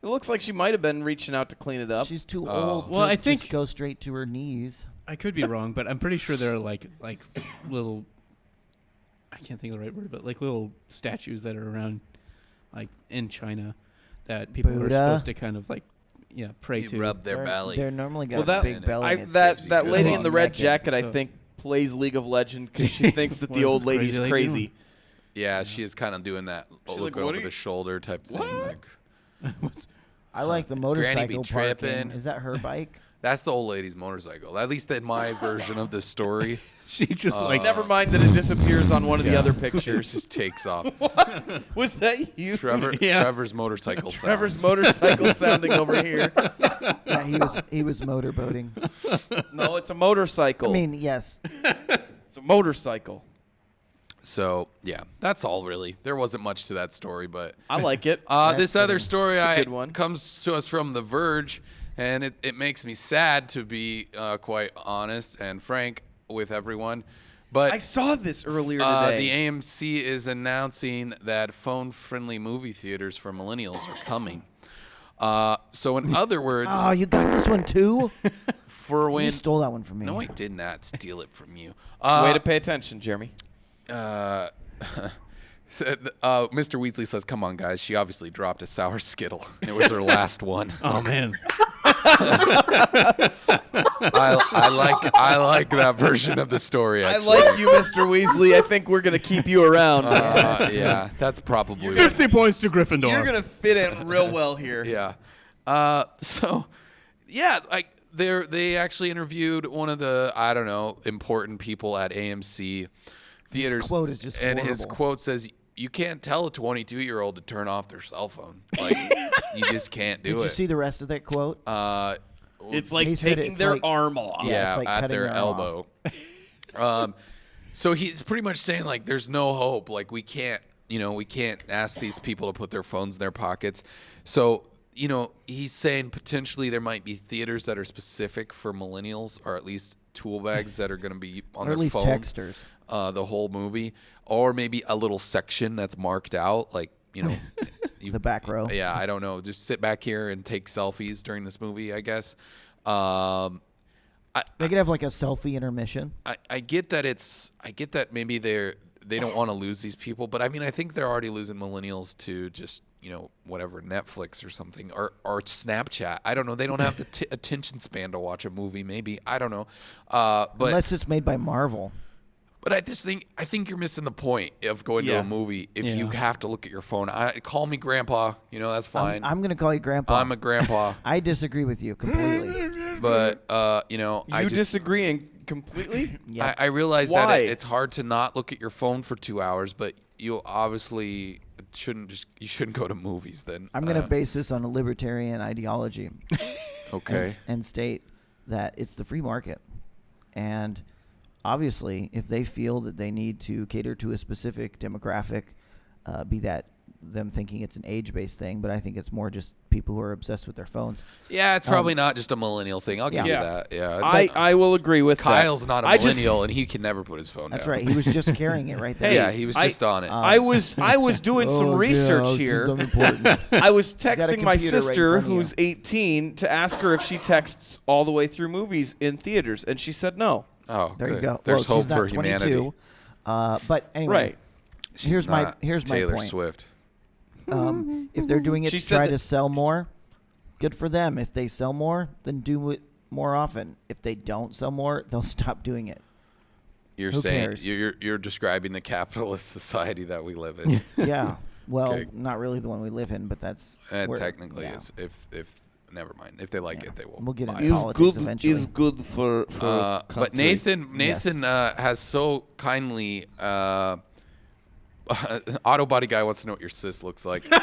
It looks like she might have been reaching out to clean it up. She's too Oh. old Well, to I think- just go straight to her knees. I could be wrong, but I'm pretty sure there are like little. I can't think of the right word, but like little statues that are around, like in China, that people Buddha? are supposed to kind of like, pray You to. rub their belly. They're normally got Well, that- a big belly. I, and it's that gives you that good lady luck. in the red Naked. jacket, I So- think, plays League of Legends because she thinks that What the is old this lady's crazy lady crazy. doing? Yeah, she is kind of doing that She's look like, "What over are you-" the shoulder type thing. Like, What's- I like the Granny be motorcycle tripping. parking. Is that her bike? that's the old lady's motorcycle. At least in my version of the story. she just like Never mind that it disappears on one of the other pictures. Yours just takes off. Was that you? Yeah. Trevor's motorcycle Trevor's sounds. motorcycle sounding over here. Yeah, he was motorboating. No, it's a motorcycle. I mean, yes. it's a motorcycle. So yeah, that's all really. There wasn't much to that story, but I like it. this other story a good one. comes to us from The Verge, and it makes me sad to be quite honest and frank with everyone. But I saw this earlier the today. AMC is announcing that phone-friendly movie theaters for millennials are coming. So in other words, Oh, you got this one too? for You when stole that one from me. no, I did not steal it from you. Way to pay attention, Jeremy. Mr. Weasley says, "Come on, guys. She obviously dropped a sour Skittle. It was her last one." oh man, I like that version of the story. I Actually. like you, Mr. Weasley. I think we're gonna keep you around. Yeah, that's probably 50 points to Gryffindor. You're gonna fit in real well here. yeah. So yeah, like they actually interviewed one of the important people at AMC theaters. quote is just and his horrible. quote says, "You can't tell a 22-year-old to turn off their cell phone. Like you just can't do Did you it." see the rest of that quote? It's like He said taking it's their like- arm off. Yeah, Yeah, it's like at cutting their their elbow. So he's pretty much saying like, there's no hope. Like we can't ask these people to put their phones in their pockets. So he's saying potentially there might be theaters that are specific for millennials, or at least tool bags that are going to be on Or their at least phones texters. the whole movie, or maybe a little section that's marked out, like The back row. Yeah, I don't know. Just sit back here and take selfies during this movie, I guess. They could have like a selfie intermission. I get that maybe they don't want to lose these people, but I mean, I think they're already losing millennials to just whatever, Netflix or something, or Snapchat. I don't know. They don't have the attention span to watch a movie. Maybe, I don't know. But Unless it's made by Marvel. I just think you're missing the point of going to Yeah. a movie if you Yeah. have to look at your phone. Call me grandpa. That's fine. I'm going to call you Grandpa. I'm a grandpa. I disagree with you completely. But I You just disagree, and completely? Yeah. I realize Why? that it's hard to not look at your phone for 2 hours, but you obviously shouldn't go to movies then. I'm going to base this on a libertarian ideology. Okay. And state that it's the free market. And obviously, if they feel that they need to cater to a specific demographic, be that them thinking it's an age-based thing, but I think it's more just people who are obsessed with their phones. Yeah, it's probably not just a millennial thing. I'll give you Yeah. that. Yeah, it's I will agree with Kyle's that. not a I just- millennial, and he can never put his phone That's down. right. He was just carrying it right there. Hey, Yeah, he was just on it. I was doing some research here. I was got a texting my computer right in sister, front of you. who's 18, to ask her if she texts all the way through movies in theaters, and she said no. Oh, There good. you go. There's well, hope she's not for 22, humanity. But anyway, Right. She's here's my not point. Swift. If they're doing it She to said try that- to sell more, good for them. If they sell more, then do it more often. If they don't sell more, they'll stop doing it. You're Who saying cares? you're describing the capitalist society that we live in. Yeah. Well, Okay. not really the one we live in, but that's where- Technically, yeah. is if never mind. If they like it, they will. We'll get buy into it. politics eventually. good for But Nathan has so kindly. Auto Body Guy wants to know what your sis looks like. a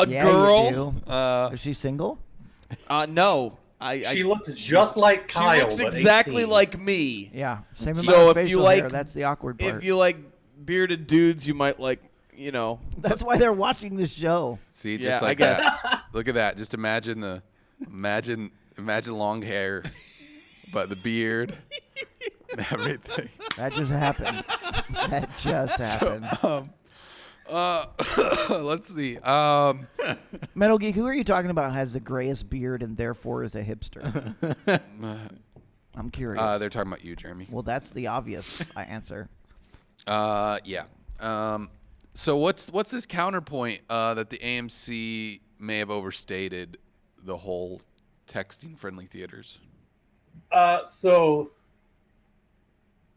Yeah, girl. You do. Is she single? No, She looked just like Kyle. She looks but exactly 18. like me. Yeah. Same amount So of if you facial like- hair. That's the awkward part. If you like bearded dudes, you might like, That's why they're watching this show. See, Yeah, just I like guess. that. Look at that. Just imagine long hair, but the beard, and everything. That just happened. That just happened. Let's see. Metal Geek, who are you talking about has the grayest beard and therefore is a hipster? I'm curious. They're talking about you, Jeremy. Well, that's the obvious answer. Yeah. So what's this counterpoint that the AMC may have overstated the whole texting friendly theaters? So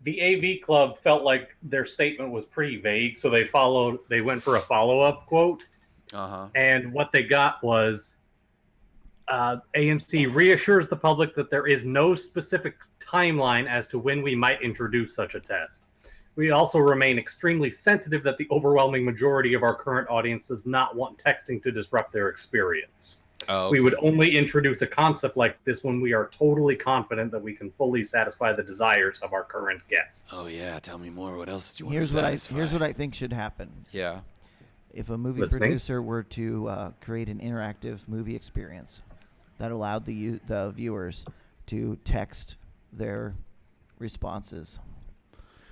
the AV Club felt like their statement was pretty vague, so they went for a follow-up quote. Uh-huh. And what they got was AMC reassures the public that there is no specific timeline as to when we might introduce such a test. We also remain extremely sensitive that the overwhelming majority of our current audience does not want texting to disrupt their experience. Oh, We okay. would only introduce a concept like this when we are totally confident that we can fully satisfy the desires of our current guests. Oh yeah, tell me more. What else do you want Here's to what satisfy? here's what I think should happen. Yeah. If a movie Listening. producer were to create an interactive movie experience that allowed the viewers to text their responses,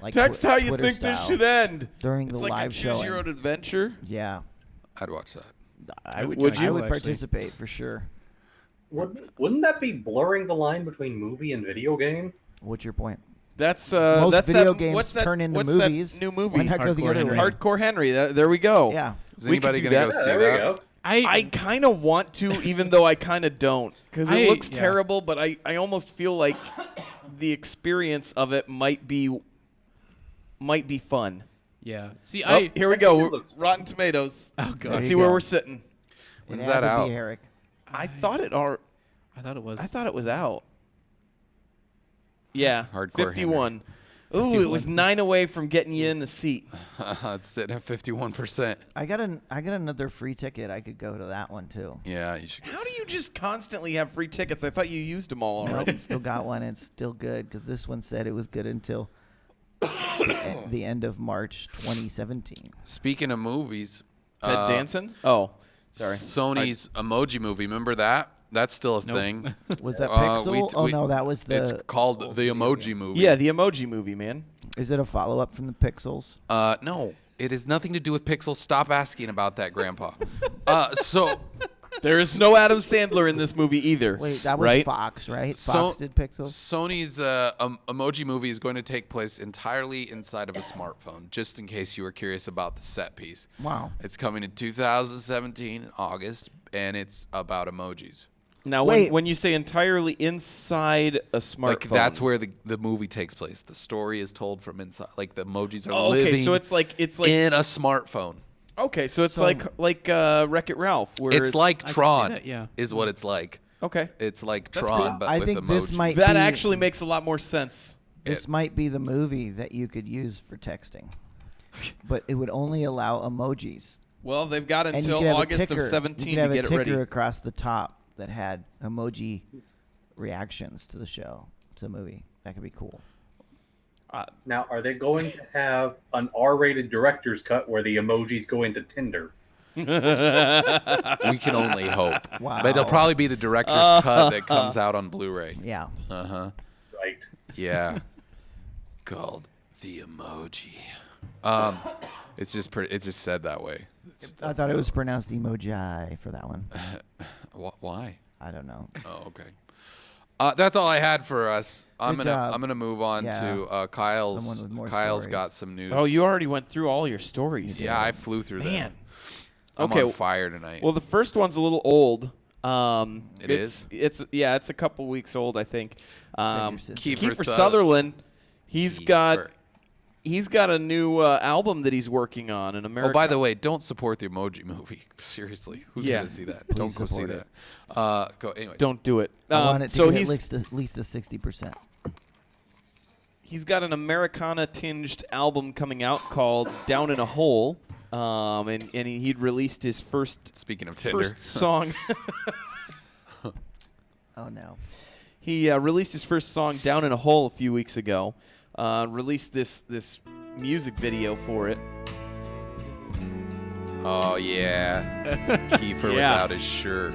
like Text how you Twitter think this style, should end. during It's the like a live choose show. your own adventure. Yeah, I'd watch that. I would. Would I you? would Actually. participate for sure. Wouldn't that be blurring the line between movie and video game? What's your point? That's Most that's video that, games what's that, turn into what's movies. That new movie? Why not go the Hardcore other way? Henry. Hardcore Henry. There we go. Yeah. Is We could anybody do gonna that. go see there we that? go. I kind of want to, even though I kind of don't, because it looks yeah. terrible. But I almost feel like the experience of it might be fun. Yeah. See, Oh, here we go. It looks fun. Rotten Tomatoes. Oh god. Let's you see where go. we're sitting. When's It had that to out? be Eric. I thought it I thought it was out. Yeah, Hardcore 51. Ooh, it was 9 away from getting you in the seat. It's sitting at 51%. I got another free ticket. I could go to that one too. Yeah, you should. How do you just constantly have free tickets? I thought you used them all already. Nope, still got one. It's still good because this one said it was good until the end of March 2017. Speaking of movies, Ted Danson? Oh, sorry. Sony's Emoji Movie. Remember that? That's still a thing. Was that Uh, Pixel? we- No, that was the. It's called the Emoji Movie. Yeah, the Emoji Movie, man. Is it a follow up from the Pixels? No, it has nothing to do with Pixels. Stop asking about that, Grandpa. So There is no Adam Sandler in this movie either. Wait, that was right? Fox, right? So- Fox did Pixels. Sony's Emoji Movie is going to take place entirely inside of a smartphone, just in case you were curious about the set piece. Wow. It's coming in 2017 in August, and it's about emojis. Now, Wait. when you say entirely inside a smartphone, Like that's where the movie takes place. The story is told from inside. Like the emojis are Oh, okay, living so it's like in a smartphone. okay, so it's So- like Wreck-It Ralph, where It's like I can see Tron, that, yeah. is what it's like. Okay. It's like That's Tron, cool. but I with think emojis. this might That be- actually makes a lot more sense. This might be the movie that you could use for texting, but it would only allow emojis. Well, they've got And you until could have a August ticker. of 17 you could have to a get it ticker ready. across the top that had emoji reactions to the show, to the movie. That could be cool. Now, are they going to have an R-rated director's cut where the emojis go into Tinder? We can only hope. Wow. But it'll probably be the director's cut that comes out on Blu-ray. Yeah. Uh-huh. Right. Yeah. Called the emoji. It's just it's just said that way. I thought it was pronounced emoji for that one. Why? I don't know. Oh, okay. That's all I had for us. I'm Good gonna job. I'm gonna move on Yeah. to Kyle's. Someone with more Kyle's stories. got some news. Oh, you already went through all your stories. Yeah, I flew through Man. them. I'm Okay, on fire tonight. Well, the first one's a little old. It's It's a couple weeks old, I think. your sister. Kiefer Sutherland, he's got a new album that he's working on in America. Oh, by the way, don't support the Emoji Movie. Seriously, who's Yeah. gonna see that? Please Don't go see support that. Go anyway. Don't do it. I want it to so get he's at least a 60%. he's got an Americana tinged album coming out called Down in a Hole. And he'd released his first Speaking of Tinder, first song. Oh, no. He released his first song Down in a Hole a few weeks ago. Released this music video for it. oh yeah, Kiefer Yeah. without his shirt.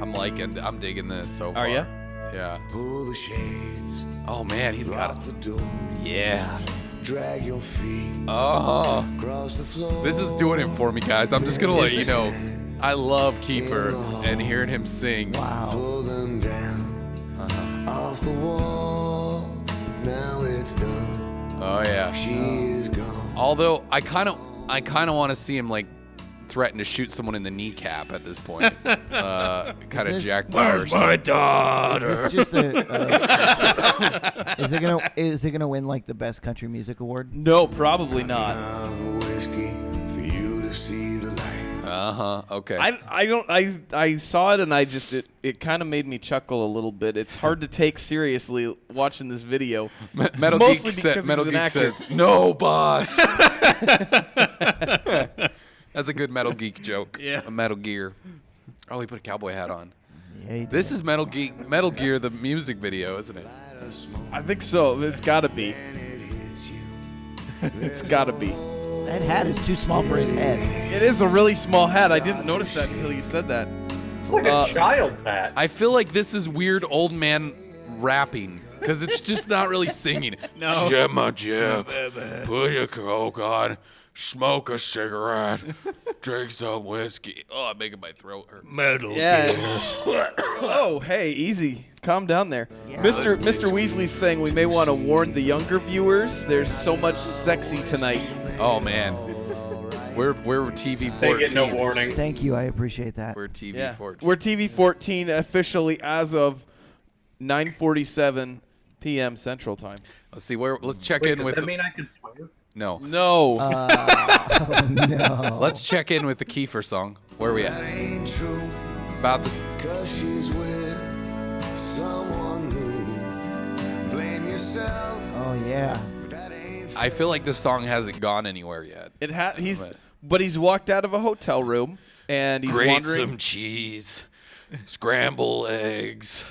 I'm digging this so far. Are ya? Yeah. Pull the shades, Oh man, he's got lock a the door, yeah. drag your feet Oh, across the floor. this is doing it for me, guys. I'm just gonna let you know. I love Kiefer and hearing him sing. Wow. Pull them down off the wall. Now it's done. Oh yeah. She is gone. Although I kind of want to see him like threaten to shoot someone in the kneecap at this point. Kind of this- Jack Bauer. my daughter? Is this just is it gonna win like the best country music award? No, probably not. Of whiskey for you to see the light. Okay. I saw it and it kind of made me chuckle a little bit. It's hard to take seriously watching this video. Metal Mostly Geek, because Metal he's an Geek actor. says, "No, boss." That's a good Metal Geek joke. Yeah. A Metal Gear. Oh, he put a cowboy hat on. Yeah, you This did. is Metal Gear, the music video, isn't it? I think so. It's got to be. It's got to be. That hat is too small for his head. It is a really small hat. I didn't notice that until you said that. It's like a child's hat. I feel like this is weird old man rapping because it's just not really singing. No. Jim, my Jim, put your coke on, smoke a cigarette, drink some whiskey. Oh, I'm making my throat hurt. Metal. Yeah. Oh, hey, easy. Calm down there. Mr. Weasley's saying we may want to warn the younger viewers. There's so much sexy tonight. Oh man, we're TV 14. They get no warning. Thank you. I appreciate that. We're TV Yeah. 14. We're TV 14 officially as of 9:47 p.m. Central Time. Let's see where. Let's check Wait, in does with. that mean I can swear? No. No. Oh, no. Let's check in with the Kiefer song. Where are we at? Ain't true, It's about this. 'cause she's with someone new. Blame yourself, Oh, yeah. that ain't I feel like this song hasn't gone anywhere yet. But he's walked out of a hotel room and he's Grate wandering. some cheese, scramble eggs,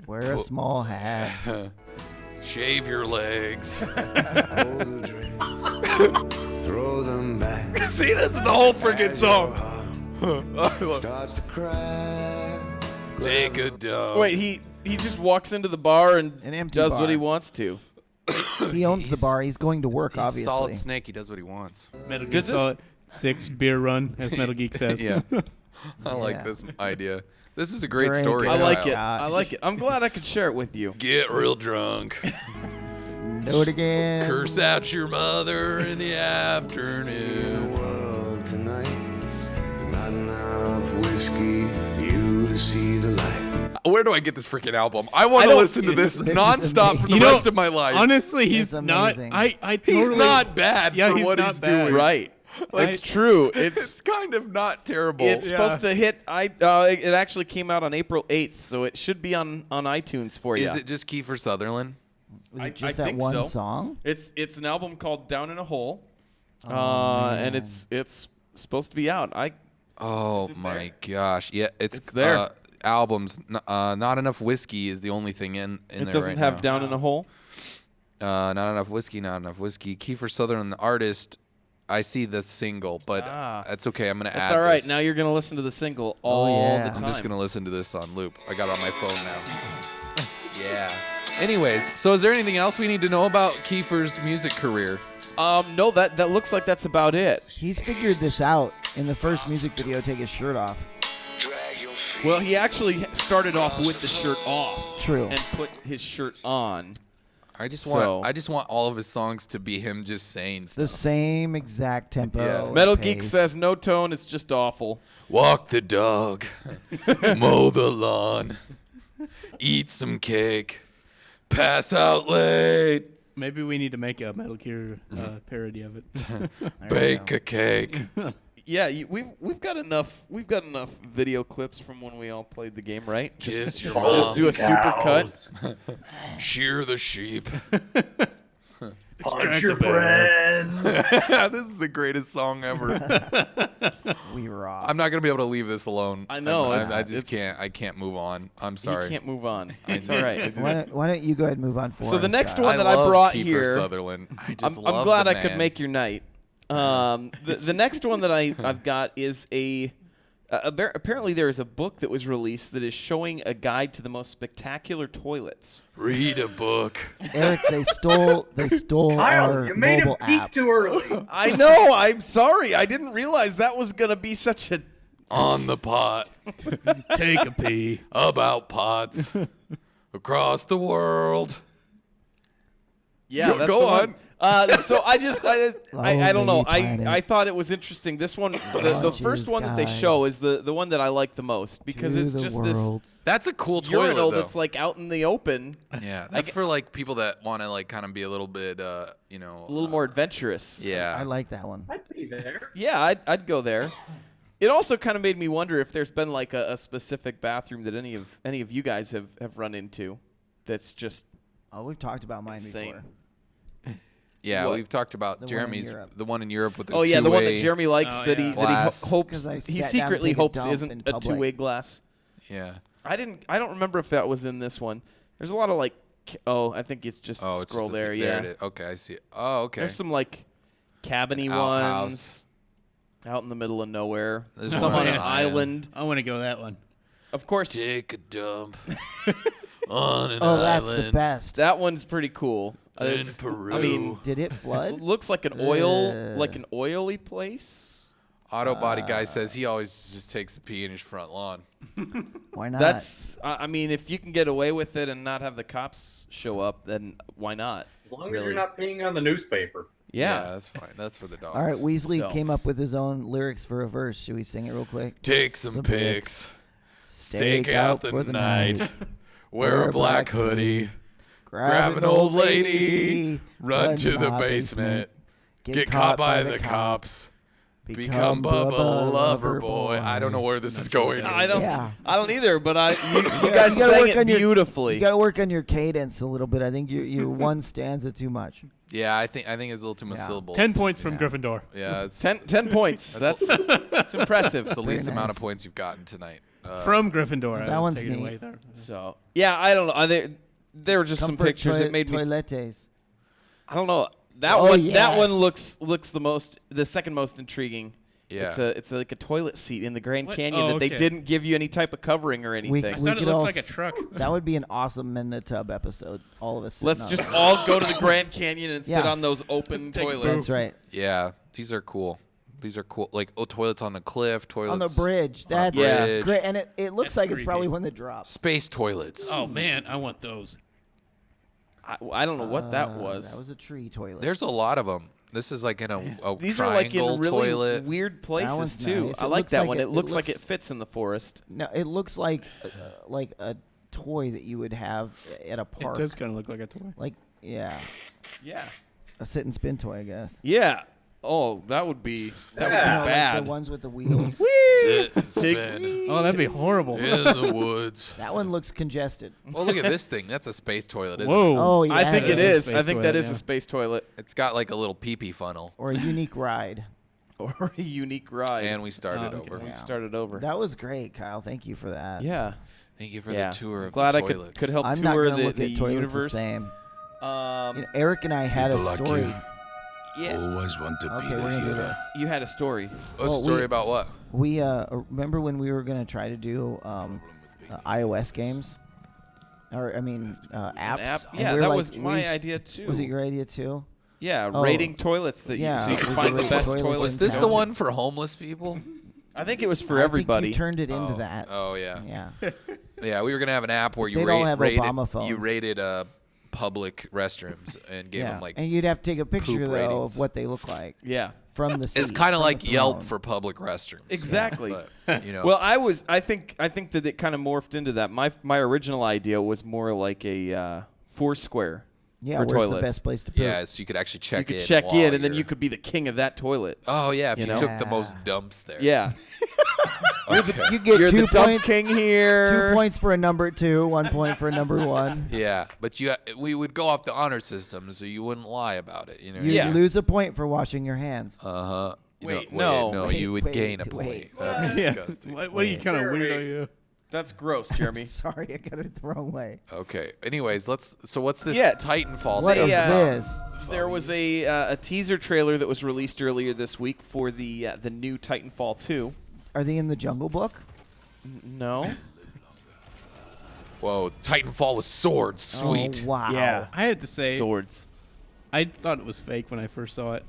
Wear a small hat. shave your legs. hold the drink. Throw them back. See, that's the whole freaking song. Starts to cry. Take a dump. Wait, he just walks into the bar and An empty does bar. what he wants to. He owns the bar. He's going to work, He's obviously. Solid Snake. He does what he wants. Metal Did Geek this- Solid 6 beer run, as Metal Geek says. Yeah. I like Yeah. this idea. This is a great Very story. good. I like Kyle. it. Gosh. I like it. I'm glad I could share it with you. Get real drunk. Do it again. Curse out your mother in the The afternoon. world tonight. There's not enough whiskey for you to see the light. Where do I get this freaking album? I want to don't- listen to this This is nonstop for the You know, rest of my life. Honestly, he's It's not. amazing. I totally. He's not bad Yeah, for he's what not he's bad. doing. Right. It's true. It's kind of not terrible. It's supposed to hit. It actually came out on April 8th, so it should be on iTunes for you. Is it just Kiefer Sutherland? Was I- it just I that think one so. song? It's an album called Down in a Hole, man. and it's supposed to be out. Oh my gosh! Yeah, it's there. Albums. Not enough whiskey is the only thing in It there doesn't right have now. Down in a Hole. Not enough whiskey. Not enough whiskey. Kiefer Sutherland, the artist. I see the single, but that's okay. I'm gonna add. That's all right. this. Now you're gonna listen to the single Oh, all yeah. the I'm time. I'm just gonna listen to this on loop. I got it on my phone now. Yeah. Anyways, so is there anything else we need to know about Kiefer's music career? No, that looks like that's about it. He's figured this out in the first music video. Take his shirt off. Drag your feet. Well, he actually started off with the shirt off. True. And put his shirt on. I just So- want all of his songs to be him just saying The stuff. same exact tempo. Yeah. and Metal Geek pace. says no tone. It's just awful. Walk the dog, mow the lawn, eat some cake, pass out late, Maybe we need to make a Metal Gear parody of it. There we bake go. a cake. Yeah, we've got enough video clips from when we all played the game, right? Kiss your Just mom. do a super cut. Shear the sheep. Punch your friends. This is the greatest song ever. We rock. I'm not gonna be able to leave this alone. I know, I just it's- can't. I can't move on. I'm sorry. You can't move on. It's all right. Why don't you go ahead and move on for So the us, next guys? one that I love brought Kiefer here- Sutherland. I just I'm love glad the I could man. make your night. The next one that I've got is apparently there is a book that was released that is showing a guide to the most spectacular toilets. Read a book. Eric, they stole Kyle, our you made him mobile peak app. too early. I know. I'm sorry. I didn't realize that was gonna be such a. On the pot. Take a pee. About pots. Across the world. Yeah, Go- that's go the on. one. So I don't know. Lonely Planet. I thought it was interesting. This one, the Launches first one that they guide show is the one that I like the most because to it's the just world. That's a cool this toilet, urinal though. that's like out in the open, Yeah, that's for like people that want to like kind of be a little bit, a little more adventurous. Yeah. I like that one. I'd be there. Yeah, I'd go there. It also kind of made me wonder if there's been like a specific bathroom that any of you guys have run into that's just Oh, we've talked about mine insane. before. Yeah, What? we've talked about The one in Jeremy's, Europe. the one in Europe with the Oh yeah, the one that two-way- Jeremy likes Oh, that yeah. he Glass. hopes 'Cause I he sat down to secretly take a hopes dump isn't in a public. two-way glass. Yeah. I don't remember if that was in this one. There's a lot of like I think it's just Oh, it's scroll just a there, thing. yeah. There it is. Okay, I see it. Oh, okay. There's some like cabiny An outhouse. ones out in the middle of nowhere. There's Some one on an on an island. I want to go that one. Of course, Take a dump on an Oh, that's island the best. that one's pretty cool. in It's- Peru. I mean, Did it it flood? looks like an oily place. Auto body guy says he always just takes a pee in his front lawn. Why not? That's I mean, if you can get away with it and not have the cops show up, then why not? As long as Really? you're not peeing on the newspaper. Yeah. that's fine. That's for the dogs. All right, Weasley So- came up with his own lyrics for a verse. Should we sing it real quick? Take some Some pics. Stake Stake out the for night. Wear a black hoodie. Grab an old lady. Run to the basement. Get caught by the cops. Become Bubba Lover Boy. I don't know where this is going. I don't Yeah. either, but you guys You gotta sang work it on your- beautifully. You got to work on your cadence a little bit. I think your one stanza too much. Yeah, I think it's a little too much Yeah. syllable. 10 points from Gryffindor. Yeah, it's 10 points. That's impressive. it's the least Very amount of nice. points you've gotten tonight. From Gryffindor. That I was one's taking neat. away there. So yeah, I don't know. There were just some Comfort pictures that made me. toilettes. I don't know. That Oh, one. That one yes. looks the second most intriguing. Yeah. It's like a toilet seat in the Grand What? Canyon Oh, that they okay. didn't give you any type of covering or anything. I We thought it could looked all like a s- truck. That would be an awesome Men in the Tub episode. All of us. sitting Let's on just it. all go to the Grand Canyon and sit Yeah. on those open Take a toilets. That's right. Yeah, these are cool. These are cool. Like toilets on the cliff, toilets On the bridge. on a That's Yeah. great. And it looks That's like it's creepy. probably one that drops. space toilets. Oh, man. I want those. I don't know what that was. That was a tree toilet. There's a lot of them. This is like in a These are like triangle in really toilet. weird places one's too. nice. I It like looks that like one. it- It looks it like looks- it fits in the forest. No, it looks like a toy that you would have at a It park. does kind of look like a toy. Like, yeah, Yeah. a sit and spin toy, I guess. Yeah. Oh, that would be Yeah. Like bad. the ones with the wheels. Sit and spin Oh, that'd be horrible. in the woods. That one looks congested. Well, look at this thing. That's a space toilet, isn't it? Whoa. Oh, yeah. I think it It is a is. space I think that toilet, is yeah. a space toilet It's got like a little pee-pee funnel. Or a unique ride. or a unique ride. And we started Oh, okay. over. We've Yeah. started over. That was great, Kyle. Thank you for that. Yeah. Thank you for Yeah. the tour of Glad the I toilets. could help I'm not tour going to the, look the at toilets universe. the same. Um, Eric and I had a People like story. you. yeah. Always want to Okay, be we're the going to do hero. this. You had a story. A Well, story we- about what? We remember when we were going to try to do iOS games? Or, I mean, apps? App? And Yeah, we were that like- was my idea too. Was it your idea too? Yeah, Oh. rating toilets that Yeah, so you can we find could the rate best toilets toilets. Was in this town. the one for homeless people? I think it was for I everybody. think you turned it into Oh. that. Oh, yeah. Yeah. Yeah, we were going to have an app where you They'd all have Obama phones. you rated public restrooms and gave Yeah. them like and you'd have to take a picture, poop though, ratings. of what they look like Yeah. from the seat. It's kind of from like the Yelp throne. for public restrooms. Exactly. But, you know. Well, I think that it kind of morphed into that. My original idea was more like a Foursquare Yeah, for where's toilets. the best place to poop? yeah, so you could actually check You in. could check while in, and then you're- you could be the king of that toilet. Oh yeah, if you you, know? took the Yeah. most dumps there. Yeah. Okay. You get You're 2 the dump points. king here. 2 points for a number 2, 1 point for a number 1. Yeah, but we would go off the honor system, so you wouldn't lie about it. You know. You Yeah. lose a point for washing your hands. Uh huh. Wait, no. no, Wait, you would wait, gain a wait. point. That's Yeah. disgusting. What are you kind of weirdo? You? That's gross, Jeremy. Sorry, I got it the wrong way. Okay. Anyways, so what's this Yeah. Titanfall What stuff is Yeah. about? this? There was a teaser trailer that was released earlier this week for the new Titanfall 2. Are they in the Jungle Book? No. Whoa, Titanfall with swords, sweet. Oh, wow. Yeah. I had to say, Swords. I thought it was fake when I first saw it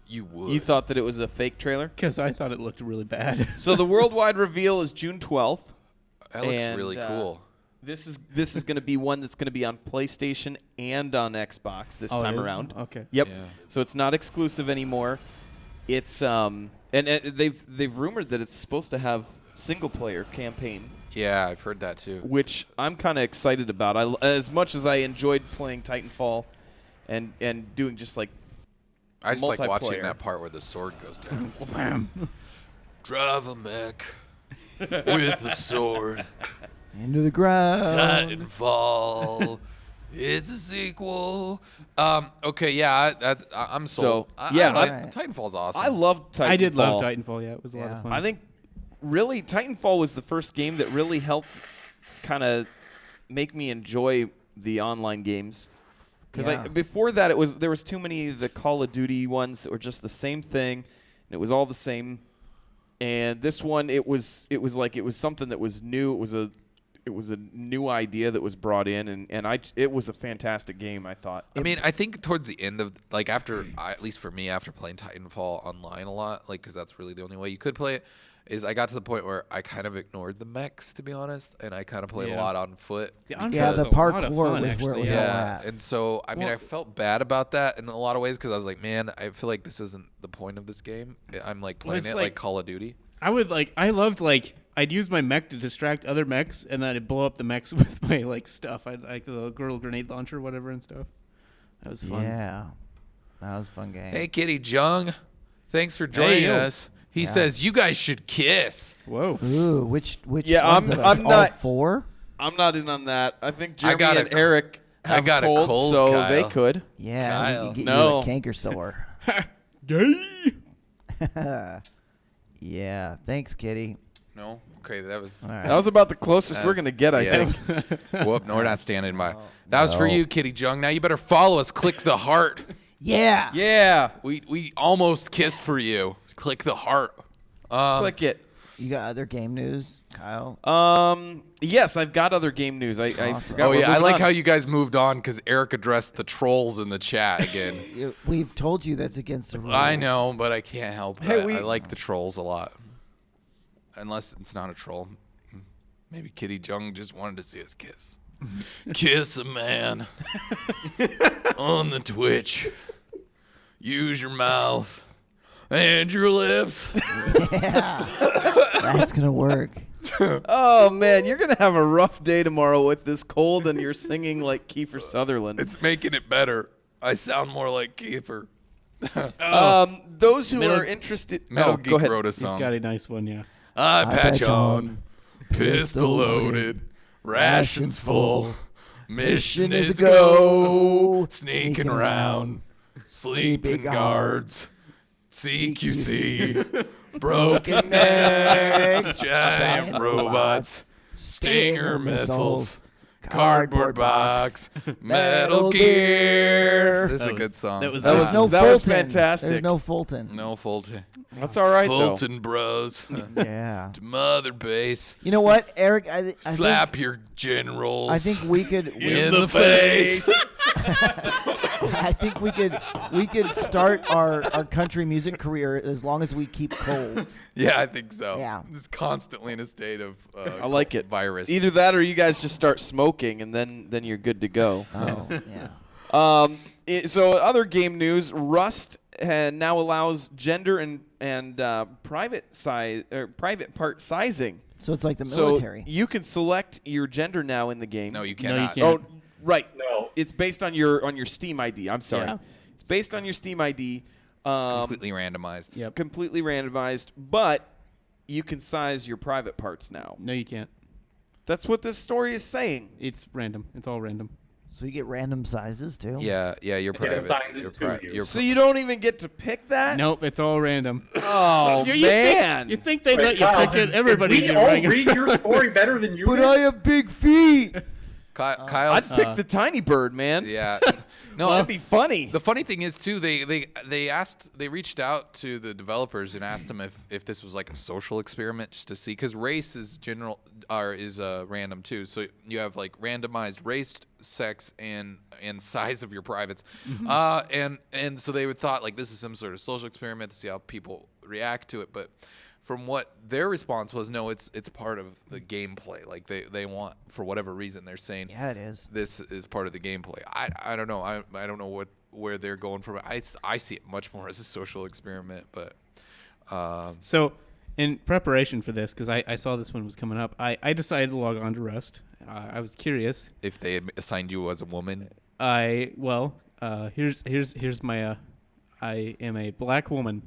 You would. You thought that it was a fake trailer? because I thought it looked really bad. So the worldwide reveal is June 12th. that looks and, really cool. This is going to be one that's going to be on PlayStation and on Xbox this Oh, it time is? around. Okay. Yep. Yeah. So it's not exclusive anymore. It's and they've rumored that it's supposed to have single player campaign, Yeah, I've heard that too. which I'm kind of excited about. As much as I enjoyed playing Titanfall and doing just like I just like watching multiplayer. that part where the sword goes down. Bam. Drive a mech with the sword. Into the ground. Titanfall. It's a sequel. Okay, yeah, I'm sold. So, yeah, Alright. Titanfall's awesome. I loved Titanfall. I did love Titanfall. Yeah, it was a lot Yeah. of fun. I think really Titanfall was the first game that really helped kind of make me enjoy the online games. Because Yeah. before that there was too many of the Call of Duty ones that were just the same thing, and it was all the same. And this one, it was something that was new. It was a new idea that was brought in, and it was a fantastic game, I thought. I mean, I think towards the end of like at least for me, after playing Titanfall online a lot, like because that's really the only way you could play it, is I got to the point where I kind of ignored the mechs, to be honest, and I kind of played a Yeah. lot on foot. Yeah, on Yeah, foot the was a lot parkour of fun, was where it actually, was yeah. all Yeah, at. and so I mean, Well- I felt bad about that in a lot of ways because I was like, man, I feel like this isn't the point of this game. I'm like Well, playing it's it like Call of Duty. I loved I'd use my mech to distract other mechs, and then I'd blow up the mechs with my stuff. I'd like the girl grenade launcher, whatever, and stuff. That was fun. Yeah. That was a fun game. Hey, Kitty Jung, thanks for joining yo. us. He Yeah. says you guys should kiss. Whoa. Ooh, which Yeah, ones I'm- of us? I'm All not- 4? I'm not in on that. I think I Jeremy got and a- Eric I have got a cold, cold, so Kyle. they could. Yeah, Kyle. we can get No. you a canker sore. Gay. Yeah, thanks, Kitty. No, okay, that was. All right. That was about the closest we're That's- gonna get, I yeah. think. Whoop, no, we're not standing by. That was for No. you, Kitty Jung. Now you better follow us. Click the heart. Yeah. Yeah, We almost kissed for you. Click the heart. click it. You got other game news, Kyle? Yes, I've got other game news. I Awesome. forgot. Oh we're yeah, I moving like on. how you guys moved on because Eric addressed the trolls in the chat again. We've told you that's against the rules. I know, but I can't help it. Hey, I we- like the trolls a lot. Unless it's not a troll. Maybe Kitty Jung just wanted to see us kiss. Kiss a man on the Twitch. Use your mouth and your lips. Yeah. That's going to work. Oh man, you're gonna have a rough day tomorrow with this cold, and you're singing like Kiefer Sutherland. It's making it better. I sound more like Kiefer. Those who Metal- are interested. Metal go Geek ahead. wrote a He's song. got a nice one, yeah. Eye patch on, pistol loaded, rations full. Mission is go, sneaking around, sleeping guards, CQC, broken necks, giant robots, stinger missiles, cardboard box, Metal Gear. This is a was- good song. that was- There's no that was Fulton. fantastic. There's no Fulton. no Fulton. That's all right, though. Fulton Bros. Yeah. To Mother Base. You know what, Eric? I Slap your generals. I think we could. in the face. I think we could start our country music career as long as we keep colds. Yeah, I think so. Yeah. Just constantly in a state of I like it. virus. Either that or you guys just start smoking, and then you're good to go. Oh, yeah. So other game news: Rust now allows gender and private part sizing. So it's like the So military. you can select your gender now in the game. No, you No, you cannot. can't. Oh, right. No. It's based on your Steam ID. I'm sorry. Yeah. It's based on your Steam ID. It's completely randomized. Yep. Completely randomized, but you can size your private parts now. No, you can't. That's what this story is saying. It's random. It's all random. So you get random sizes too. Yeah, you're It private. assigns it You're to you. you're So you don't even get to pick that? Nope, it's all random. Oh, You man. think they'd let Wait, you Kyle, pick it? did Everybody we did, all right? read your story better than you But did? I have big feet. I'd Kyle's. pick the tiny bird, man. Yeah. No, That'd be funny. the funny thing is too, they reached out to the developers and asked them if this was like a social experiment just to see, because race is random too. So you have like randomized race, sex, and size of your privates, and so they would thought like this is some sort of social experiment to see how people react to it, but. From what their response was, no, it's part of the gameplay. Like they want, for whatever reason, they're saying Yeah, it is. this is part of the gameplay. I don't know. I don't know where they're going from it. I see it much more as a social experiment, but So, in preparation for this, because I saw this one was coming up, I decided to log on to Rust. I was curious. if they assigned you as a woman, Here's my I am a black woman.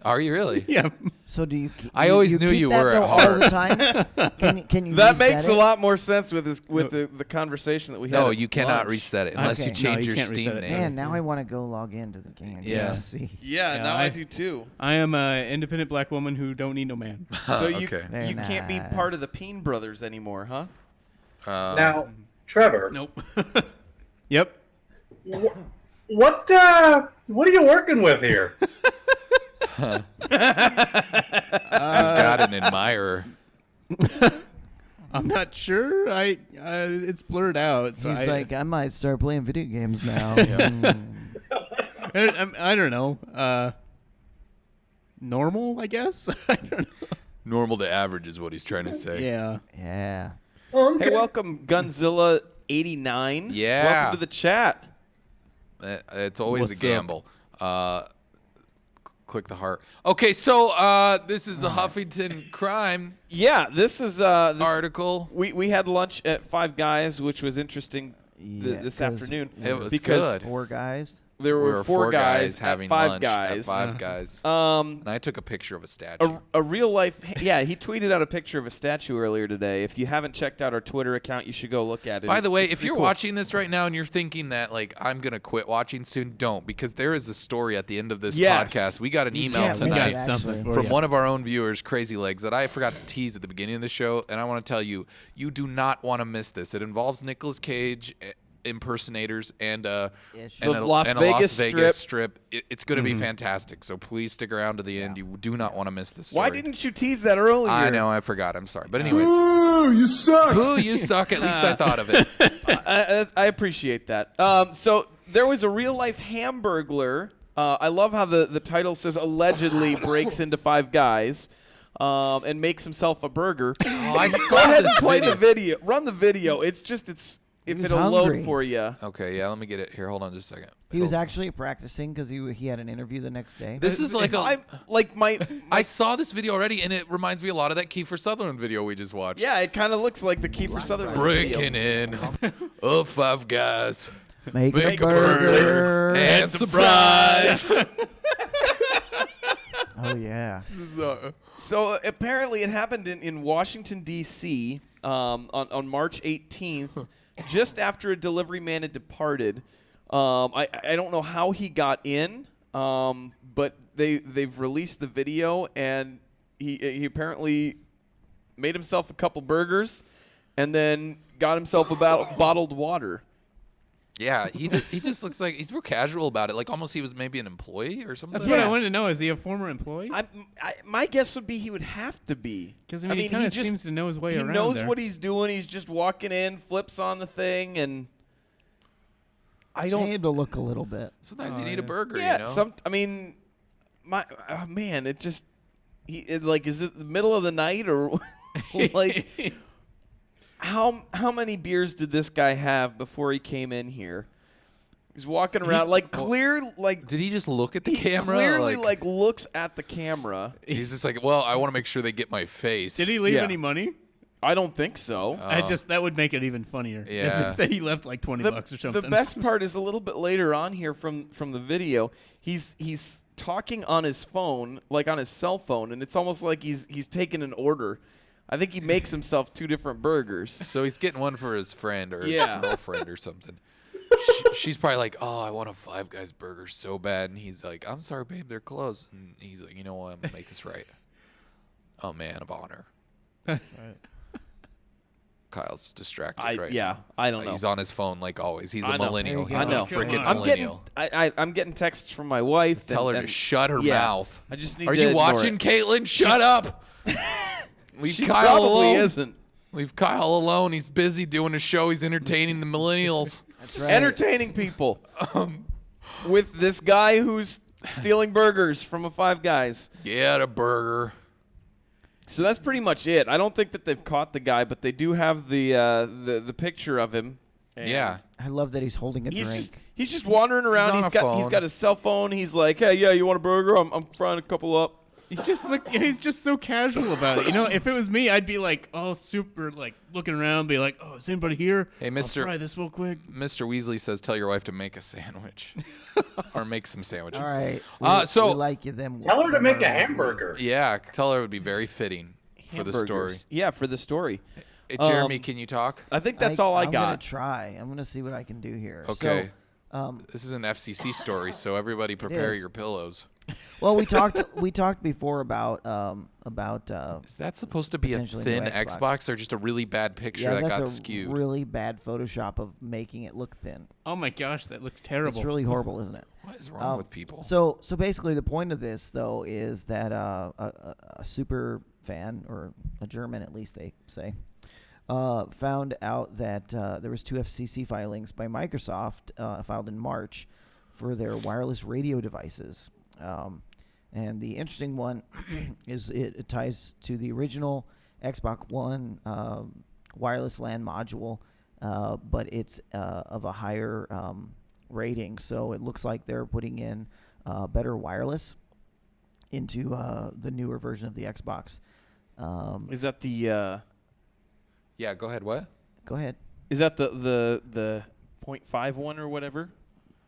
are you really? Yeah. So do you? I always knew keep you that were though at all the heart. time. Can you? That reset makes it? a lot more sense with the conversation that we had. No, at you cannot lunch. reset it unless Okay. you No, change you your can't Steam reset it. name. Man, now I want to go log into the game. Yeah. Just to see. Yeah, Yeah, now I- I do too. I am an independent black woman who don't need no man. So you Okay. Very you can't be part of the nice. Peen Brothers anymore, huh? Now, Trevor, Nope. Yep. what are you working with here? I've got an admirer. I'm not sure. It's blurred out. So He's like, I might start playing video games now. I don't know. Normal, I guess. I don't know. Normal to average is what he's trying to say. Yeah. Yeah. Oh, okay. Hey, welcome Gunzilla 89. Yeah. Welcome to the chat. It's always What's a up? gamble. Click the heart. Okay, so this is the Huffington Crime Yeah, this is this article. We had lunch at Five Guys, which was interesting Yeah, this 'cause afternoon. It was because good. 4 guys. There We were four guys having at Five lunch Guys. at Five Guys. Um, And I took a picture of a statue. a real life. Yeah, he tweeted out a picture of a statue earlier today. If you haven't checked out our Twitter account, you should go look at it. By the It's- way, it's if pretty you're cool. watching this right now and you're thinking that like I'm gonna quit watching soon, don't, because there is a story at the end of this Yes. podcast. We got an email can't miss tonight it, actually. something for from you. one of our own viewers, Crazy Legs, that I forgot to tease at the beginning of the show, and I want to tell you, you do not want to miss this. It involves Nicolas Cage impersonators and Ish. The a Las Las Vegas Vegas strip. It's going to be fantastic. So please stick around to the end. Yeah. You do not want to miss this story. Why didn't you tease that earlier? I know, I forgot. I'm sorry. But anyways, Boo, you suck. boo, you suck. At least I thought of it. I appreciate that. So there was a real life Hamburglar. I love how the title says allegedly breaks into Five Guys and makes himself a burger. Oh, I Go saw ahead this and play video. the video. Run the video. It's if was it'll hungry. load for you. Okay, yeah, let me get it here. Hold on just a second. He was actually practicing because he had an interview the next day. This is like I'm like I saw this video already, and it reminds me a lot of that Kiefer Sutherland video we just watched. yeah, it kind of looks like the Kiefer Sutherland video. Breaking in, oh, Five Guys. Make Make a burger. and surprise. Oh yeah. So apparently it happened in Washington, D.C. On March 18th, just after a delivery man had departed. I don't know how he got in, but they've released the video, and he apparently made himself a couple burgers and then got himself a bottled water. Yeah, he just looks like he's real casual about it. Like almost he was maybe an employee or something. That's Yeah. what I wanted to know. Is he a former employee? My guess would be he would have to be. Because he kind of seems to know his way he around knows there. what he's doing. He's just walking in, flips on the thing, and I You don't. need to look a little bit. Sometimes you Oh, need yeah. a burger, Yeah, you know. my man, it just like is it the middle of the night or like how many beers did this guy have before he came in here? He's walking around like Did he just look at the he camera? clearly like looks at the camera. He's just like, well, I want to make sure they get my face. Did he leave Yeah. any money? I don't think so. That would make it even funnier. As Yeah. if he left like 20 bucks or something. The best part is a little bit later on here from the video. He's talking on his phone, like on his cell phone, and it's almost like he's taking an order. I think he makes himself two different burgers. So he's getting one for his friend or his Yeah. girlfriend or something. She's probably like, oh, I want a Five Guys burger so bad. And he's like, I'm sorry, babe, they're closed. And he's like, you know what? I'm going to make this right. Oh, man of honor. Kyle's distracted right now. I don't know. He's on his phone like always. He's I a know. millennial. There you He's go. a I know. freaking I'm millennial. I'm getting texts from my wife. Tell her to and shut her yeah. mouth. I just need Are to you ignore watching, it. Caitlin? Shut up. Leave She Kyle probably alone. isn't. Leave Kyle alone. He's busy doing a show. He's entertaining the millennials. That's right. Entertaining people with this guy who's stealing burgers from a Five Guys. Get a burger. So that's pretty much it. I don't think that they've caught the guy, but they do have the picture of him. And Yeah. I love that he's holding a drink. He's just wandering around. on a He's phone. got his cell phone. He's like, hey, yeah, you want a burger? I'm frying a couple up. He's just so casual about it. You know, if it was me, I'd be like, oh, super, like looking around, be like, oh, is anybody here? Hey, I'll Mr. try this real quick. Mr. Weasley says, tell your wife to make a sandwich. Or make some sandwiches. All right. So- we like you them. Tell her to them make a burgers. hamburger. Yeah, tell her it would be very fitting for the story. Hamburgers. Yeah, for the story. Hey, Jeremy, Um, can you talk? I think that's all I I'm gonna got. try. I'm gonna see what I can do here. Okay. So, This is an FCC story, so everybody prepare is. your pillows. well, we talked before about Is that supposed to be a Potentially thin new Xbox. Xbox. or just a really bad picture yeah, that that's got a skewed? really bad Photoshop of making it look thin. Oh my gosh, that looks terrible. It's really horrible, isn't it? What is wrong with people? So basically, the point of this though is that a super fan, or a German at least they say, found out that there was two FCC filings by Microsoft filed in March for their wireless radio devices. And the interesting one is it ties to the original Xbox One wireless LAN module, but it's of a higher rating. So it looks like they're putting in better wireless into the newer version of the Xbox. Is that the Yeah, go ahead. What? Go ahead. is that the 0.51 or whatever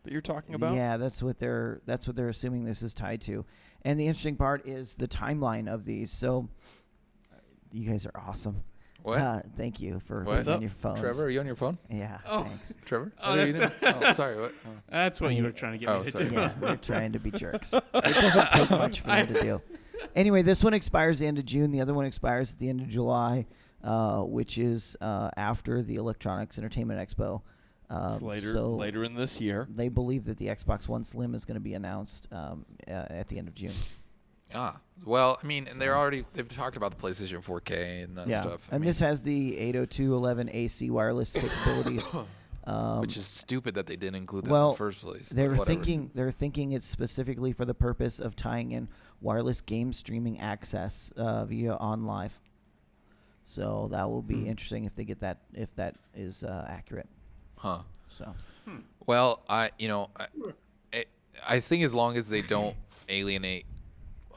that you're talking about? Yeah, that's what they're assuming this is tied to. And the interesting part is the timeline of these. So you guys are awesome. What? Thank you for What? being on your phones. Trevor, are you on your phone? Yeah. Oh. Thanks. Trevor? Oh, you that's- didn't- oh, sorry. What? Oh. That's what you were trying to get Oh, me to sorry. do. Yeah, we're trying to be jerks. It doesn't take much for you to do. Anyway, this one expires the end of June. The other one expires at the end of July, which is after the Electronics Entertainment Expo. It's later so later in this year. they believe that the Xbox One Slim is going to be announced at the end of June. Ah, well, I mean, and they've talked about the PlayStation 4K and that stuff. I And mean, this has the 802.11 AC wireless capabilities. which is stupid that they didn't include that in well, the first place. but They're whatever. thinking it's specifically for the purpose of tying in wireless game streaming access via OnLive. So that will be interesting if they get that, if that is accurate. Huh. So Well, I think as long as they don't alienate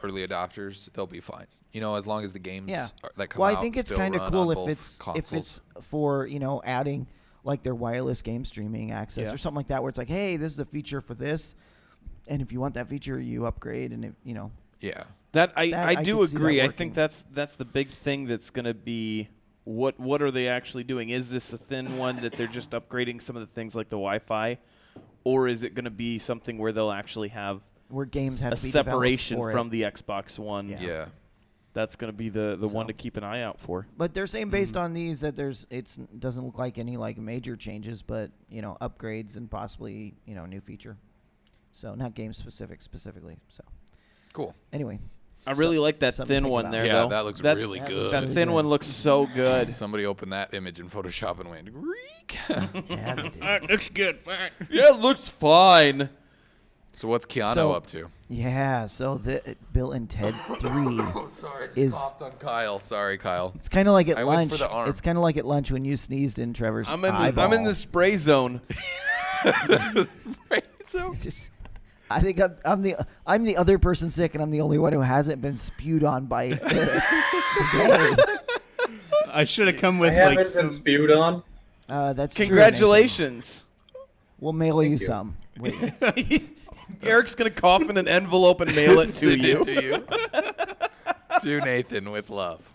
early adopters, they'll be fine. You know, as long as the games yeah. that come Well, out I think it's still kind of run cool on if both it's consoles. for adding like their wireless game streaming access or something like that, where it's like, hey, this is a feature for this, and if you want that feature, you upgrade, and Yeah. That I do could see that agree. I working. think that's the big thing that's going to be what are they actually doing? Is this a thin one that they're just upgrading some of the things like the Wi-Fi, or is it going to be something where they'll actually have where games have a to be developed separation for from it. the Xbox One? Yeah. That's going to be the one to keep an eye out for. But they're saying based on these that it doesn't look like any like major changes, but upgrades and possibly new feature. So not game specifically. So Cool. anyway, I really like that something to thin think one about. there, Yeah, though. that looks really that good. looks That really thin good. one looks so good. Somebody opened that image in Photoshop and went, Reek. yeah, they did. Looks good. Fine. Yeah, it looks fine. So what's Keanu So- up to? Yeah, so the Bill and Ted 3 Sorry, I just is coughed on Kyle. Sorry, Kyle. it's kind of like at I went lunch. for the arm. It's kind of like at lunch when you sneezed in Trevor's I'm in eyeball. the spray zone. Right, so It's just, I think I'm the other person sick, and I'm the only one who hasn't been spewed on by it today. I should have come I with haven't like been some. spewed on. That's true, Congratulations. Nathan. We'll mail you you. some. Wait. Eric's going to cough in an envelope and mail it to send you. it to you. To Nathan with love.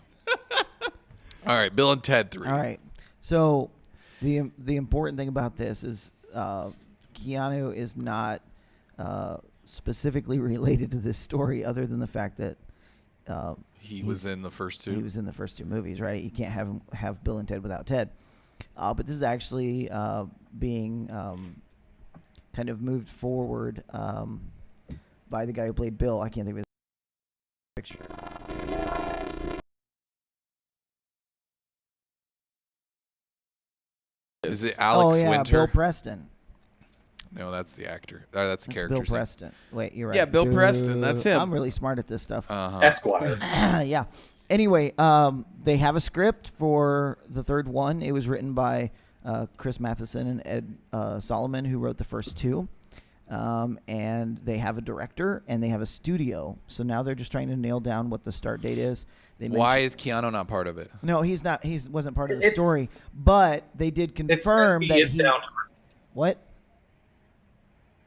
All right, Bill and Ted 3. All right. So the important thing about this is Keanu is not specifically related to this story, other than the fact that He was in the first two. he was in the first two movies, right? You can't have Bill and Ted without Ted. But this is actually being kind of moved forward by the guy who played Bill. I can't think of his picture. Is it Alex oh yeah, Winter? Bill Preston. No, that's the actor. That's the That's character's Bill name. Preston. Wait, you're right. Yeah, Bill Preston, that's him. I'm really smart at this stuff. Uh-huh. Esquire. Yeah. Anyway, they have a script for the third one. It was written by Chris Matheson and Ed Solomon, who wrote the first two. And they have a director and they have a studio. So now they're just trying to nail down what the start date is. They Why mentioned- is Keanu not part of it? No, he's not. He wasn't part of the It's- story. But they did It confirm says that is he. down to, What?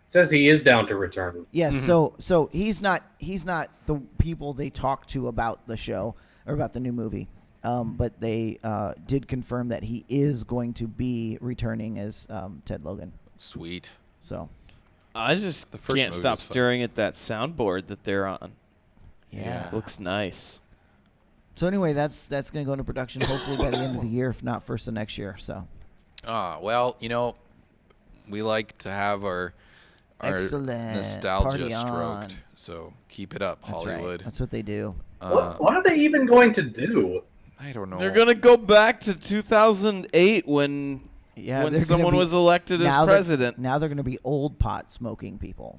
it says he is down to return. Yes. So he's not the people they talked to about the show or about the new movie. But they did confirm that he is going to be returning as Ted Logan. Sweet. So I just The first can't movie stop was fun. staring at that soundboard that they're on. yeah. Looks nice. So anyway, that's going to go into production hopefully by the end of the year, if not first of next year. So Well, we like to have our Excellent. nostalgia Party on. stroked. So keep it up, that's Hollywood. right. That's what they do. What are they even going to do? I don't know. They're going to go back to 2008 when Yeah, they're gonna someone be- was elected as now they're- president. Now they're going to be old pot smoking people.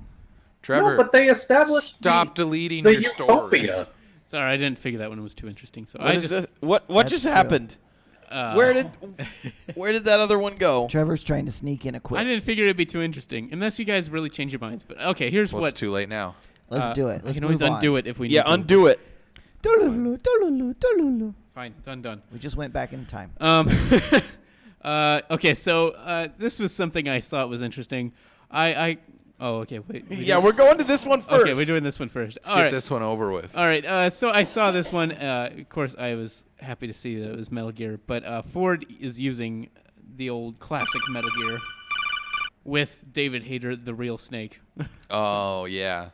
Trevor, No, but they established stop deleting the your utopia. stories. Sorry, I didn't figure that one was too interesting. So What I is just this? What That's just true. happened? Where did that other one go? Trevor's trying to sneak in a quick. I didn't figure it'd be too interesting unless you guys really change your minds. But okay, here's Well, what. it's too late now. Let's do it. We Let's can always move on. undo it if we Yeah, need to. undo it. Fine, it's undone. We just went back in time. Okay, so this was something I thought was interesting. Oh, okay. Wait. Yeah, we're going to this one first. Okay, we're doing this one first. Let's All get right. this one over with. All right. So I saw this one. Of course, I was happy to see that it was Metal Gear, but Ford is using the old classic Metal Gear with David Hayter, the real Snake. Oh, yeah.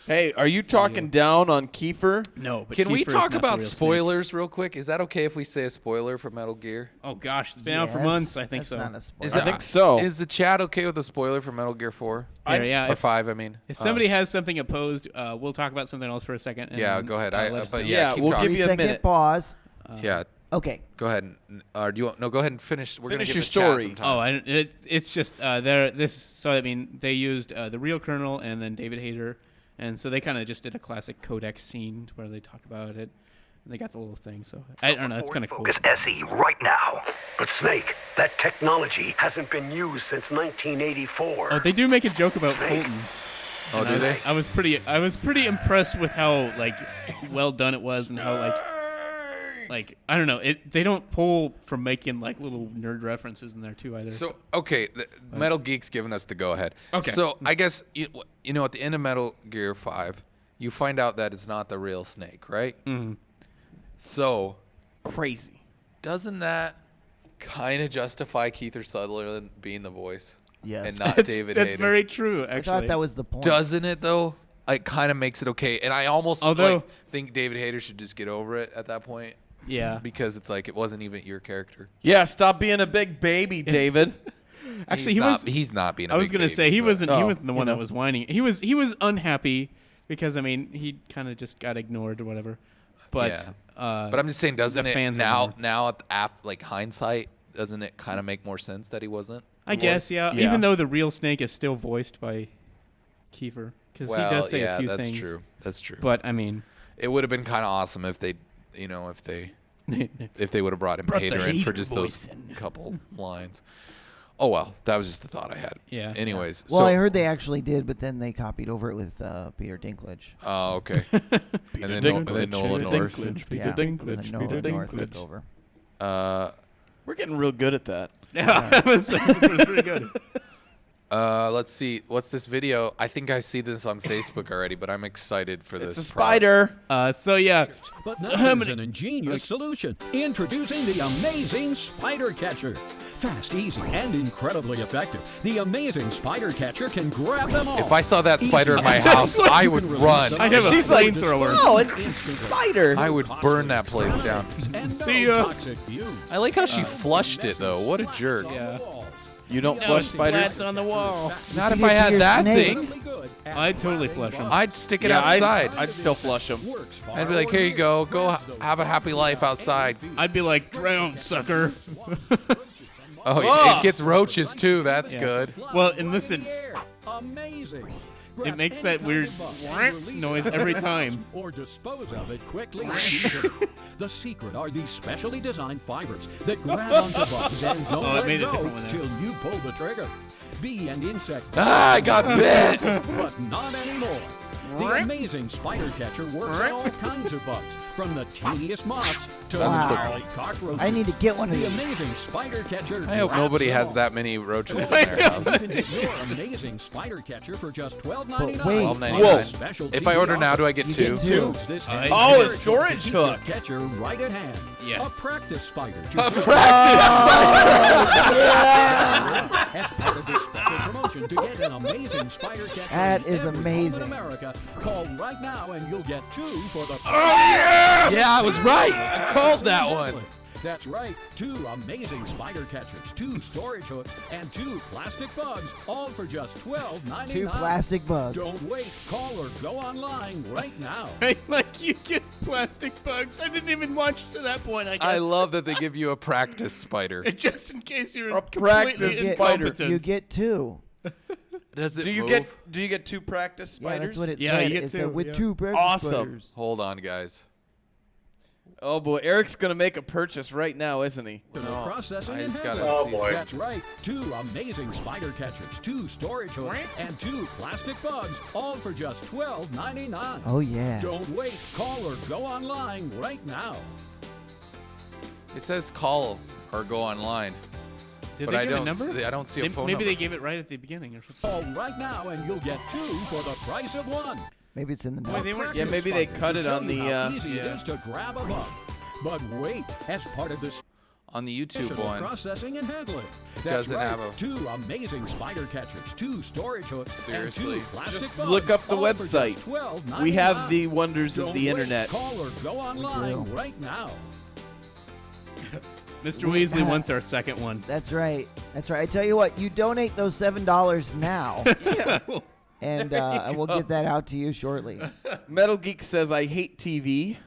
Hey, are you talking down on Kiefer? No, but Can we Kiefer is talk not the about real Snake. spoilers real quick? Is that okay if we say a spoiler for Metal Gear? Oh gosh, it's been out for Yes, months. I think that's so. Not a spoiler. Is I it- think so. Is the chat okay with a spoiler for Metal Gear 4? Yeah, Or if, 5, I mean. if somebody has something opposed, we'll talk about something else for a second. And Yeah, then, go ahead. let us But know. yeah, keep we'll talking. give you a 3-second minute. pause. Yeah, Okay. go ahead. Do you want? No, go ahead and finish. We're Finish gonna your give the chat story. some time. It's just this. So I mean, they used the real Colonel and then David Hayter, and so they kind of just did a classic Codex scene where they talk about it. And they got the little thing, so I don't know. It's kind of cool. Focus SE right now. But Snake, that technology hasn't been used since 1984. Oh, they do make a joke about Fulton. Oh, do they? I was pretty impressed with how well done it was and how like I don't know. They don't pull from making like little nerd references in there too either. So okay, Metal Geek's giving us the go ahead. Okay. So I guess you know at the end of Metal Gear 5, you find out that it's not the real Snake, right? Mhm. So Crazy. doesn't that kind of justify Keith Sutherland being the voice Yes. and not that's, David that's Hayter? very true. Actually, I thought that was the point. Doesn't it though? It kind of makes it okay, and I almost Although- think David Hayter should just get over it at that point yeah. because it's like it wasn't even your character. Yeah, stop being a big baby, David. Actually, He's not being. I was going gonna to say he wasn't. He Oh, wasn't the one you know. that was whining. He was unhappy because I mean he kind of just got ignored or whatever. But Yeah. But I'm just saying, doesn't the it fans now? were Now, like hindsight, doesn't it kind of make more sense that he wasn't? I the guess voice? yeah. Yeah. Even though the real Snake is still voiced by Kiefer because Well, he does say yeah, a few that's things. true. That's true. But I mean, It would have been kind of awesome if they, if they would have brought him Brought the Hader in for Hader just voice those in. couple lines. Oh well, that was just the thought I had. Yeah. Anyways, Well, so, I heard they actually did, but then they copied over it with Peter Dinklage. Oh, okay. and then Nolan North. Yeah, and then Nolan North took over. We're getting real good at that. yeah, it was pretty good. Let's see. What's this video? I think I see this on Facebook already, but I'm excited for It's this. a spider. So yeah, But So now how there's many- an ingenious solution. Introducing the amazing spider catcher. Fast, easy, and incredibly effective. The amazing spider catcher can grab them all. If I saw that spider in my Easy. house, I would run. I'd have a She's like, flamethrower. no, it's just a spider. I would burn that place down. And no See ya. toxic fumes. I like how she flushed it though. What a jerk. Yeah. You don't flush spiders? on the wall. Not if Feed it I to had your that snake. thing. I'd totally flush them. I'd stick it Yeah, outside. I'd still flush them. I'd be like, here you go. Go have a happy life outside. I'd be like, drown, sucker. Oh, Ah! it gets roaches too. That's Yeah. good. Well, and listen, Amazing. it makes that weird noise every time. Or dispose of it quickly and easily. The secret are these specially designed fibers that grab onto bugs and don't Oh, it let made a go different one there. till you pull the trigger. Bee and insect. Ah, I got bit. But not anymore. The amazing spider catcher works on all kinds of bugs, from the teeniest moths to Wow. gnarly cockroaches. I need to get one of The these. amazing spider catcher. I hope grabs nobody them has all. that many roaches in their house. You can get your amazing spider catcher for just $12.99. But wait. $12.99. Special If I order now, do I get You two? get two. Use this I- Oh, a catcher storage to keep your hook. Catcher right at hand. Yes. A practice spider. A practice As part of this special promotion, to get an amazing spider catcher. That in is every home amazing. In America, call right now and you'll get two for the. Yeah, I was right. I called that one. That's right. 2 amazing spider catchers, 2 storage hooks, and 2 plastic bugs, all for just $12.99. 2 plastic bugs. Don't wait. Call or go online right now. Like you get plastic bugs. I didn't even watch to that point. I guess. I love that they give you a practice spider. Just in case you're A completely practice You spider. get, incompetent. you get 2. Does it Do you move? get 2 practice Yeah, spiders? that's what it Yeah, said. you get It said 2, with yeah. 2 practice Awesome. spiders. Hold on, guys. Oh boy, Eric's gonna make a purchase right now, isn't he? To the No, processing I and just gotta handling. see some- That's right. 2 amazing spider catchers, 2 storage hooks, and 2 plastic bugs, all for just $12.99. Oh, yeah. Don't wait. Call or go online right now. It says call or go online, Did but they I give a don't. number? I don't see a phone Maybe number. they gave it right at the beginning or something. Call right now and you'll get 2 for the price of 1. Maybe it's in the Wait, notes. they weren't. Yeah, maybe they Spider cut to it show on you the, how easy yeah. it is to grab a bug. But wait, as part of this On the YouTube special one, processing and handling. That's doesn't right. have a- 2 amazing spider catchers, 2 storage hooks, Seriously? and 2 plastic Just bugs, look up the all for website. just $12.99. We have the wonders Don't of the wait. internet. Call or go online do. right now. Mr. Weasley wants our second one. That's right. That's right. I tell you what, you donate those $7 now, and we'll get that out to you shortly. Metal Geek says, I hate TV.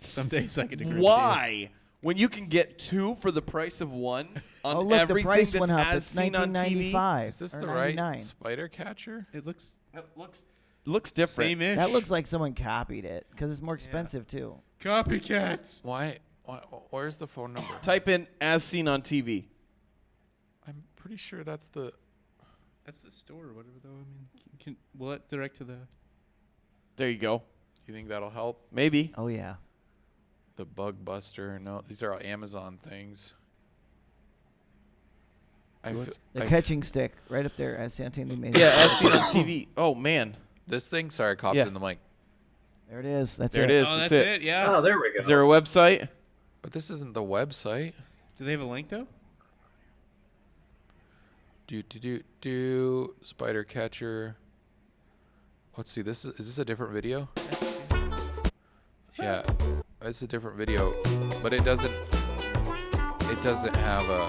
Some days I could agree. Why? When you can get 2 for the price of 1 on Oh, look, the everything price that's went up. as It's seen on TV. $19.95. is this or the $99. right spider catcher? It looks It looks different. same-ish. That looks like someone copied it because it's more expensive too. copycats. Why? Where's the phone number? Type in as seen on TV. I'm pretty sure that's the. That's the store or whatever, though. I mean, will it direct to the? There you go. You think that'll help? Maybe. Oh yeah. The Bug Buster. No, these are all Amazon things. The catching stick right up there as Santini made. Yeah, as seen on TV. Oh man, This thing. Sorry, I coughed Yeah. in the mic. There it is. That's there it. it is. Oh, That's that's it. it. Yeah. Oh, there we go. Is there a website? But this isn't the website. Do they have a link though? Do Spider Catcher. Let's see. Is this a different video? Yeah, it's a different video, but it doesn't have a.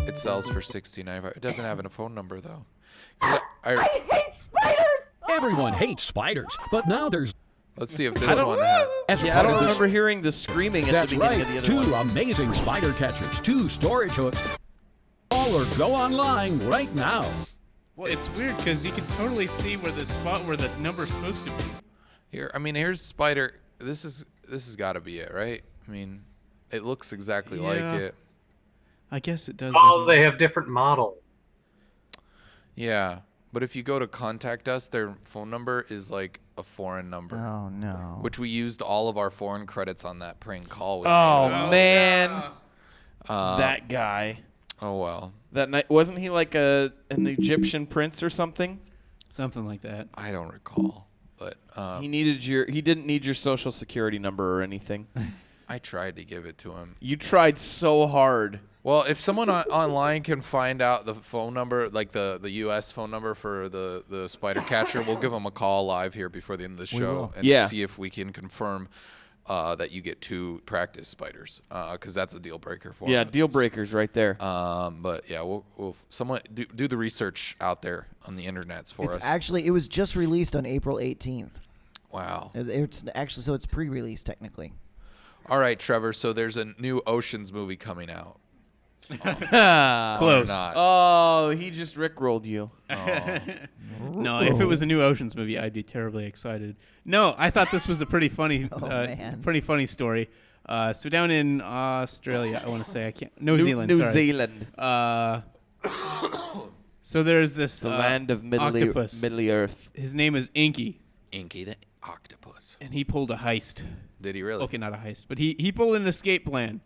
It sells for $16.95. It doesn't have a phone number though. I hate spiders! Everyone hates spiders, but now there's... Let's see if this one has. Yeah, I don't remember hearing the screaming at That's the beginning right. of the other 2 one. amazing spider catchers, 2 storage hooks. Call or go online right now. Well, it's weird because you can totally see where the spot where the number's supposed to be. Here, I mean, here's Spider. This has got to be it, right? I mean, it looks exactly like Yeah. it. I guess it does. Oh, they have different models. Yeah, but if you go to contact us, their phone number is like a foreign number, Oh no. which we used all of our foreign credits on that prank call. We Oh made. man, that guy. Oh well, That night wasn't he like an Egyptian prince or something? Something like that. I don't recall, but He didn't need your social security number or anything. I tried to give it to him. You tried so hard. Well, if someone online can find out the phone number, like the U.S. phone number for the spider catcher, we'll give them a call live here before the end of the show and Yeah. see if we can confirm that you get 2 practice spiders, because that's a deal breaker for Yeah, us. deal breakers right there. But yeah, we'll someone do the research out there on the internets for us. It was just released on April 18th. Wow. It's actually, so it's pre-release technically. All right, Trevor. So there's a new Ocean's movie coming out. Close. Or not. Oh, he just rickrolled you. No, if it was a new Ocean's movie, I'd be terribly excited. No, I thought this was a pretty funny, man. pretty funny story. So down in Australia, I want to say New Zealand. New sorry. Zealand, So there's this the land of octopus. Middle Earth. His name is Inky, Inky the octopus. and he pulled a heist. Did he really? Okay, not a heist, but he pulled an escape plan.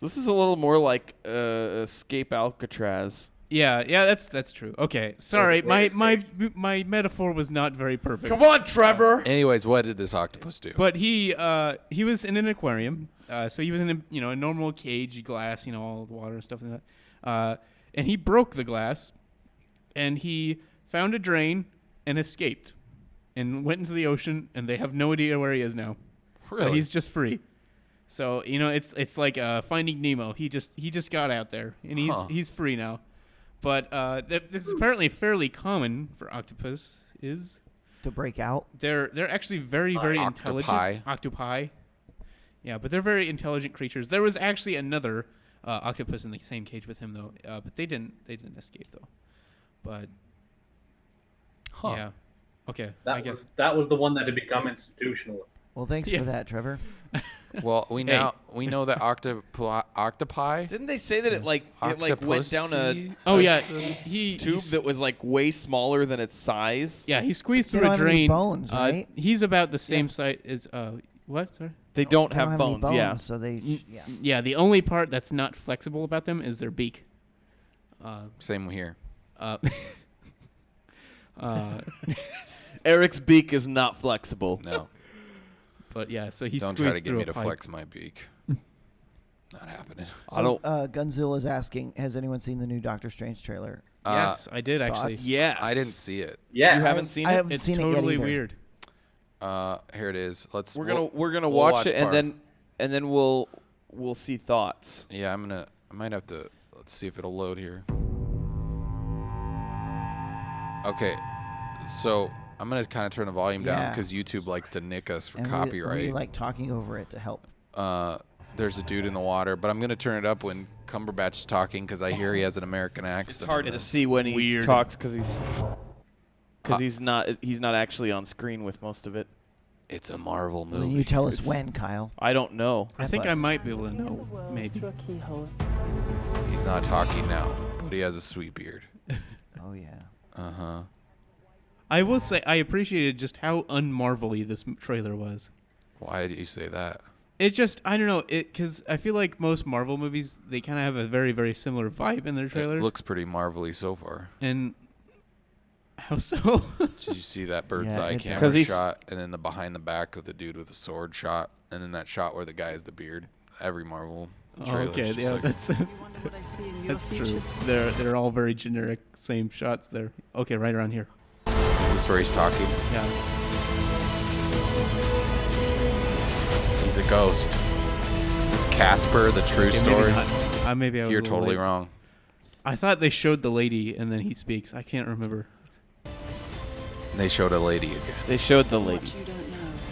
This is a little more like Escape Alcatraz. Yeah, that's true. Okay, sorry, my metaphor was not very perfect. Come on, Trevor. Anyways, what did this octopus do? But he was in an aquarium, so he was in a normal cage, glass, all the water and stuff like that. And he broke the glass, and he found a drain and escaped, and went into the ocean. And they have no idea where he is now. So Really? he's just free. So it's like Finding Nemo. He just got out there, and he's free now. But this is apparently fairly common for octopus. Is To break out. they're actually very intelligent octopi. Yeah, but they're very intelligent creatures. There was actually another octopus in the same cage with him though, but they didn't escape though. But yeah, okay. I guess That was the one that had become institutional. Well, thanks Yeah. for that, Trevor. Well, we know that octopi. Didn't they say that it went down a Oh yeah, Octopuses? he tube that was like way smaller than its size? yeah he squeezed They through don't a have any drain. bones, right? He's about the same size as what? Sorry. They don't They don't have any bones. Yeah. So they. Yeah. Yeah, the only part that's not flexible about them is their beak. Same here. Uh, Eric's beak is not flexible. No, but yeah, so he don't squeezed try to get through me a to pipe. flex my beak. Not happening. I don't. Gunzilla's asking, has anyone seen the new Doctor Strange trailer? Yes, I did actually. thoughts? Yeah. I didn't see it. Yeah. You haven't seen I it? haven't It's seen totally it yet either. weird. Here it is. We're gonna we'll watch it part. and then we'll see thoughts. Yeah, I might have to. Let's see if it'll load here. Okay, so I'm gonna kind of turn the volume down Yeah. because YouTube likes to nick us for And copyright. we like talking over it to help. There's a dude in the water, but I'm gonna turn it up when Cumberbatch is talking because I hear he has an American accent. It's hard to see when he Weird. talks because he's not actually on screen with most of it. It's a Marvel Will movie. you tell us It's- when, Kyle? I don't know. I think I us. might be able to know. Maybe. He's not talking now, but he has a sweet beard. Oh yeah. Uh huh. I will say I appreciated just how unmarvelly this trailer was. Why do you say that? It just, I don't know, because I feel like most Marvel movies, they kind of have a very, very similar vibe in their trailers. It looks pretty marvelly so far. And how so? Did you see that bird's Yeah, eye it camera does. shot, and then the behind the back of the dude with the sword shot, and then that shot where the guy has the beard? Every Marvel trailer. Okay, yeah, that's true. They're all very generic, same shots there. Okay, right around here. Is this where he's talking? Yeah. He's a ghost. Is this Casper, the true Okay, story? Maybe I was You're a little totally late. wrong. I thought they showed the lady and then he speaks. I can't remember. And they showed a lady again. They showed the lady.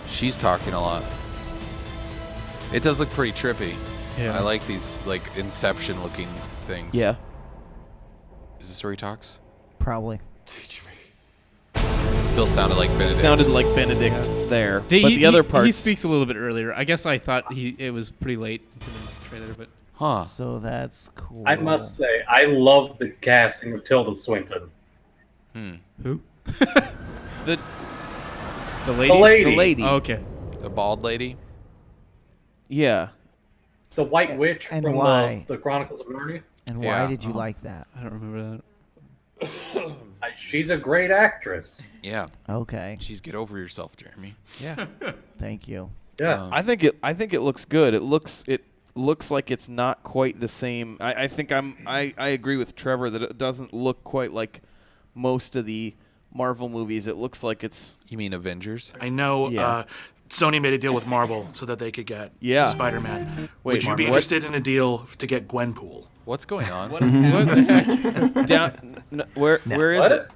She's talking a lot. It does look pretty trippy. Yeah. I like these like Inception looking things. Yeah. Is this where he talks? Probably. Teach me. Still sounded like Benedict. Sounded like Benedict there. The- but he- the other he- parts. He speaks a little bit earlier. I guess I thought it was pretty late into the trailer, but Huh. So that's cool. I must say, I love the casting of Tilda Swinton. who? the The lady? The lady. the lady. Oh, okay. The bald lady? Yeah. The White Witch And from why? the Chronicles of Narnia. And why Yeah. did you like that? I don't remember that. She's a great actress. Yeah. Okay. She's get over yourself, Jeremy. Yeah. Thank you. Yeah. I think it looks good. It looks like it's not quite the same. I think I agree with Trevor that it doesn't look quite like most of the Marvel movies. It looks like it's You mean Avengers? I know Yeah. Sony made a deal with Marvel so that they could get Yeah. Spider-Man. Wait, Would you be what? interested in a deal to get Gwenpool? What's going on? What the heck? down. Where is What? it?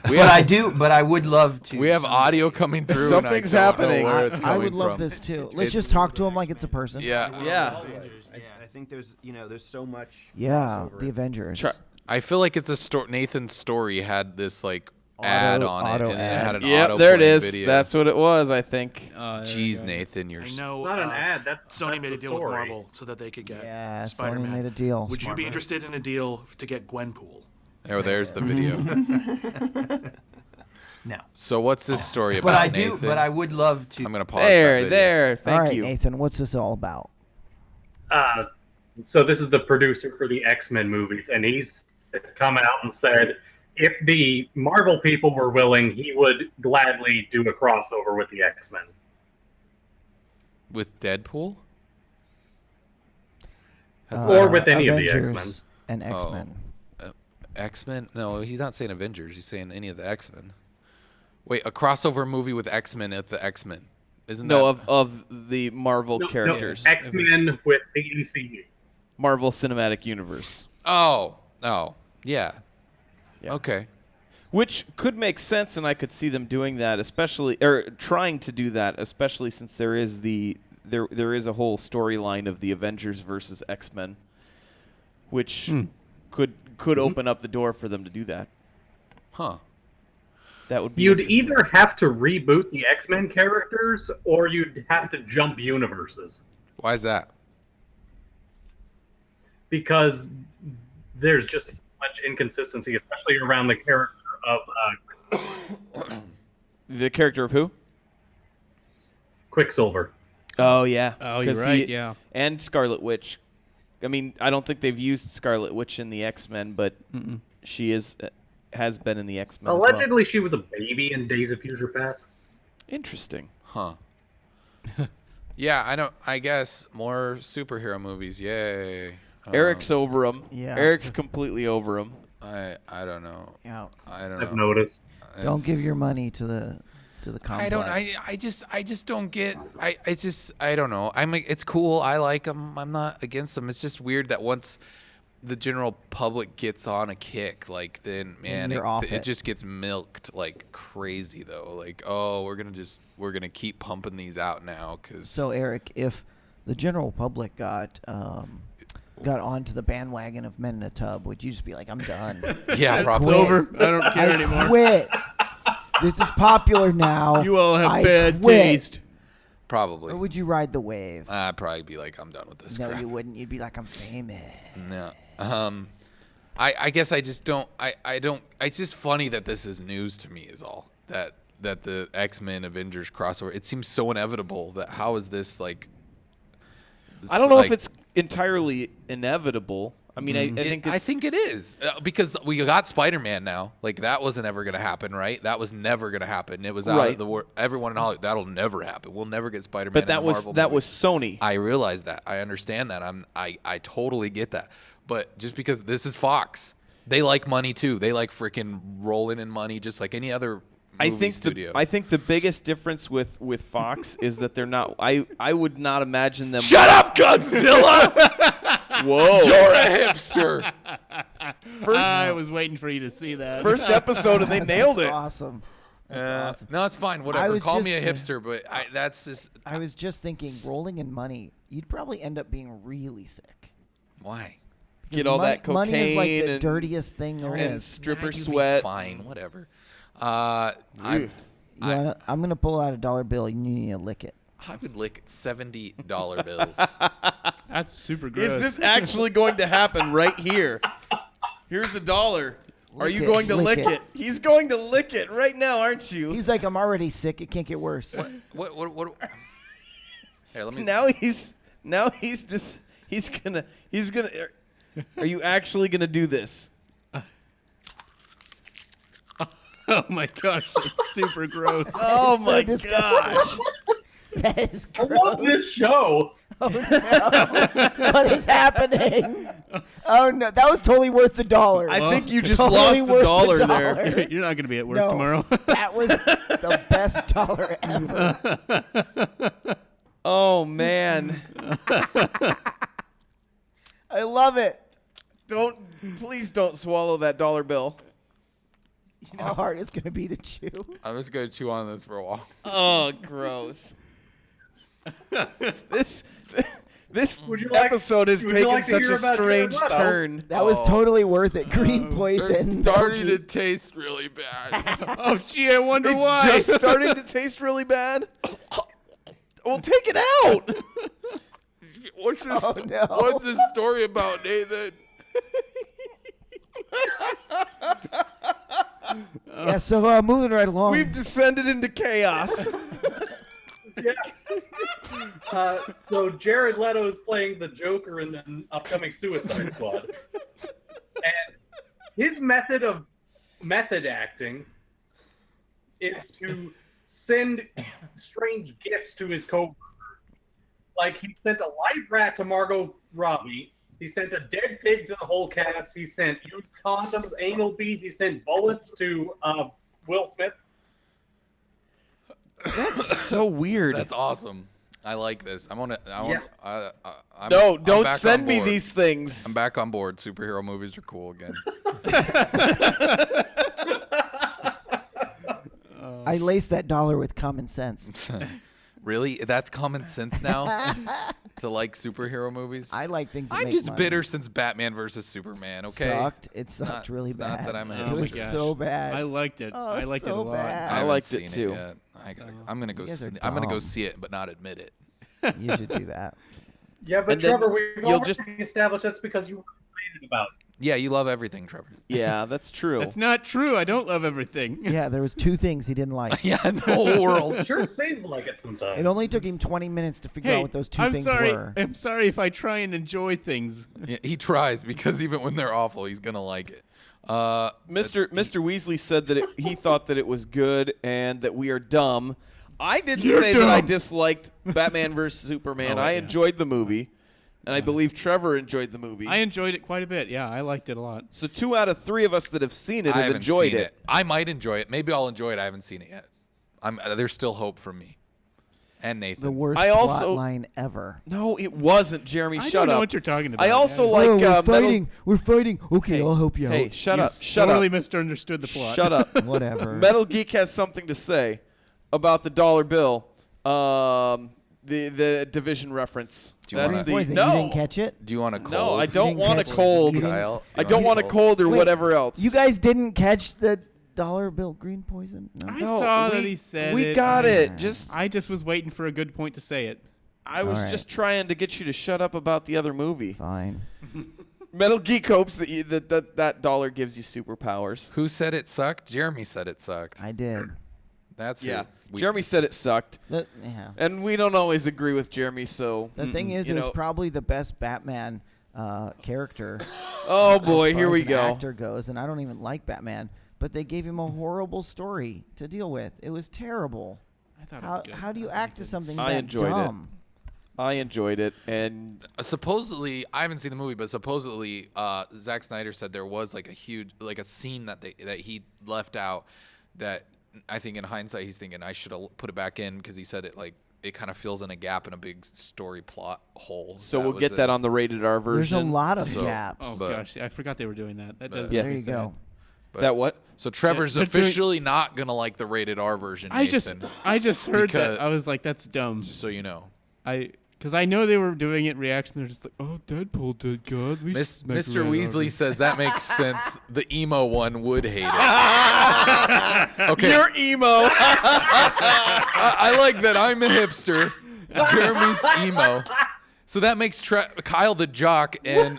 We But have, I would love to. we have audio coming through. Something's and I don't happening. Know where it's I coming would love from. this too. Let's It's- just talk to him like it's a person. Yeah. Yeah. I think there's so much. Yeah, the Avengers. Try- I feel like it's a Nathan's story had this like ad on it, auto and then it had an Yep, auto there it playing is. video. That's what it was, I think. Jeez, Nathan, you're. I know Not an ad. That's Sony made a the deal with story. Marvel so that they could get Yeah, Sony Spider-Man. made a deal. Would you be interested in a deal to get Gwenpool? There's the video. No. So what's this story But about, I do. Nathan? But I would love to. I'm gonna pause that video. There. Thank all right, you. Nathan, what's this all about? So this is the producer for the X-Men movies, and he's come out and said if the Marvel people were willing, he would gladly do a crossover with the X-Men. With Deadpool? Or with any of the Avengers X-Men. and X-Men. X-Men? No, he's not saying Avengers. He's saying any of the X-Men. Wait, a crossover movie with X-Men at the X-Men. Isn't No, that... of the Marvel No, characters. X-Men with the UCU. Marvel Cinematic Universe. Oh, yeah. Yeah. Okay. Which could make sense, and I could see them doing that, especially or trying to do that, especially since there is there is a whole storyline of the Avengers versus X-Men, which could open up the door for them to do that. Huh. That would be. You'd interesting. either have to reboot the X-Men characters, or you'd have to jump universes. Why is that? Because there's just so much inconsistency, especially around the character of The character of who? Quicksilver. Oh yeah. Oh, you're 'Cause right, yeah. And Scarlet Witch. I mean, I don't think they've used Scarlet Witch in the X-Men, but she has been in the X-Men. as well. Allegedly, she was a baby in Days of Future Past. Interesting. Huh. Yeah, I guess more superhero movies. Yay. Eric's over him. Yeah. Eric's completely over him. I don't know. Yeah. I don't I've know. noticed. Don't give your money to the complex. I don't. I just don't get. I don't know. It's cool. I like them. I'm not against them. It's just weird that once the general public gets on a kick, like then man, you're off it it. just gets milked like crazy though. Like oh, we're gonna keep pumping these out now because. So Eric, if the general public got onto the bandwagon of Men in a Tub, would you just be like, I'm done? yeah, It's probably. over. I don't care I anymore. quit. This is popular now. You all have I bad quit. taste. Probably. Or would you ride the wave? I'd probably be like, I'm done with this No, crap. you wouldn't. You'd be like, I'm famous. No. I guess I just don't. I don't. It's just funny that this is news to me. Is all that that the X-Men Avengers crossover, it seems so inevitable that how is this like? I don't know if it's entirely inevitable. I mean, I think it is because we got Spider-Man now. Like that wasn't ever going to happen, right? That was never going to happen. It was out of the world. Everyone in Hollywood, that'll never happen. We'll never get Spider-Man. But that was Sony. I realize that. I understand that. I totally get that. But just because this is Fox, they like money too. They like freaking rolling in money, just like any other movie studio. I think the biggest difference with Fox is that they're not. I would not imagine them. Shut up, Godzilla! Whoa, you're a hipster. I was waiting for you to see that. First episode, and they nailed it. Awesome. That's awesome. No, it's fine. Whatever. Call me a hipster, but that's just. I was just thinking, rolling in money, you'd probably end up being really sick. Why? Because Get all that cocaine money is like the and dirtiest thing there and is. stripper you'd be sweat. Fine, whatever. I'm gonna pull out a dollar bill. You need to lick it. I would lick $70 bills. That's super gross. Is this actually going to happen right here? Here's $1. Are you Lick it, going to lick lick it. it? He's going to lick it right now, aren't you? He's like, I'm already sick. It can't get worse. What? Here, let me. He's gonna. Are you actually gonna do this? Oh my gosh, it's super gross. Oh so my disgusting. gosh! That is I gross. love this show. Oh no! What is happening? Oh no! That was totally worth the $1. I think you just Totally lost worth $1 the there. $1. You're not going to be at work No, tomorrow. That was the best dollar ever. Oh man! I love it. Please don't swallow that $1 bill. You know how hard it's gonna be to chew. I'm just gonna chew on this for a while. Oh, gross. This Would you like- episode is would you taking like to such hear a about strange Jared Leto? turn. That was totally worth it. Green poison. It's starting to taste really bad. Oh, gee, I wonder It's why. just starting to taste really bad. Well, take it out. What's this? Oh, no. What's this story about, Nathan? Yeah. So moving right along. We've descended into chaos. So Jared Leto is playing the Joker in the upcoming Suicide Squad, and his method acting is to send strange gifts to his coworkers. Like he sent a live rat to Margot Robbie. He sent a dead pig to the whole cast. He sent used condoms, anal beads. He sent bullets to Will Smith. That's so weird. That's awesome. I like this. I'm No, don't don't send me these things. I'm back on board. Superhero movies are cool again. I laced that $1 with common sense. Really? That's common sense now? To like superhero movies? I like things that I'm make just money. bitter since Batman versus Superman, okay? It sucked really it's bad. not that I'm a it hipster. was so bad. I liked it. Oh, I it's liked it so a lot. bad. I haven't liked it seen too. Yet. I'm gonna go. You guys are I'm gonna go dumb. see it, but not admit it. You should do that. Yeah, but And then Trevor, we've you'll already just- established that's because you were excited about it. Yeah, you love everything, Trevor. Yeah, that's true. That's not true. I don't love everything. Yeah, there was 2 things he didn't like. Yeah, in the whole world. Sure, it seems like it sometimes. It only took him 20 minutes to figure Hey, out what those 2 I'm things sorry. were. I'm sorry if I try and enjoy things. Yeah, he tries because even when they're awful, he's gonna like it. Mr. Weasley said that he thought that it was good and that we are dumb. I didn't You're say that I dumb. disliked Batman vs Superman. Oh, I yeah. enjoyed the movie, and I believe Trevor enjoyed the movie. I enjoyed it quite a bit. Yeah, I liked it a lot. So 2 out of 3 of us that have seen it I have haven't enjoyed seen it. I might enjoy it. Maybe I'll enjoy it. I haven't seen it yet. There's still hope for me and Nathan. The worst I also- plot line ever. No, it wasn't, Jeremy. I Shut don't know up. what you're talking about. I also Yeah. like we're Metal- fighting. We're fighting. Okay, Hey, I'll help you Hey, out. shut You up. Shut totally up. misunderstood the plot. Shut up. Whatever. Metal Geek has something to say about the $1 bill. The division reference. Do you That's wanna- the- Poison, no. you didn't catch it? Do you want a cold? No, I don't didn't want a catch it. cold. You didn't- Kyle, I don't want a cold or Wait, whatever else. You guys didn't catch the $1 bill green poison? No. I No, saw that we- he said we it. got it. Yeah. Just I just was waiting for a good point to say it. I was All right. just trying to get you to shut up about the other movie. Fine. Metal Geek hopes that that $1 gives you superpowers. Who said it sucked? Jeremy said it sucked. I did. That's Yeah. who Jeremy said it sucked. Yeah. And we don't always agree with Jeremy, so. The thing is, you it was know. probably the best Batman character. Oh, as boy, far here as we an go. Actor goes, and I don't even like Batman, but they gave him a horrible story to deal with. It was terrible. I thought it was good. How do you I act liked to it. something I that enjoyed it. dumb? I enjoyed it, and supposedly, I haven't seen the movie, but supposedly Zack Snyder said there was like a huge, like a scene that he left out that I think in hindsight he's thinking I should have put it back in because he said it kind of fills in a gap in a big story plot hole. so we'll get that on the rated R version. There's a lot of So- gaps. Oh But- gosh, I forgot they were doing that. That does. Yeah. make There me you sad. go. That what? So Trevor's they're doing- officially not gonna like the rated R version. I just heard because- that. I was like, that's dumb. just so you know. Because I know they were doing it reaction. They're just like, oh, Deadpool did good. We Mr. smacked the red Weasley armor." says that makes sense. The emo one would hate it. Okay. You're emo. I like that I'm a hipster. Jeremy's emo. So that makes Kyle the jock and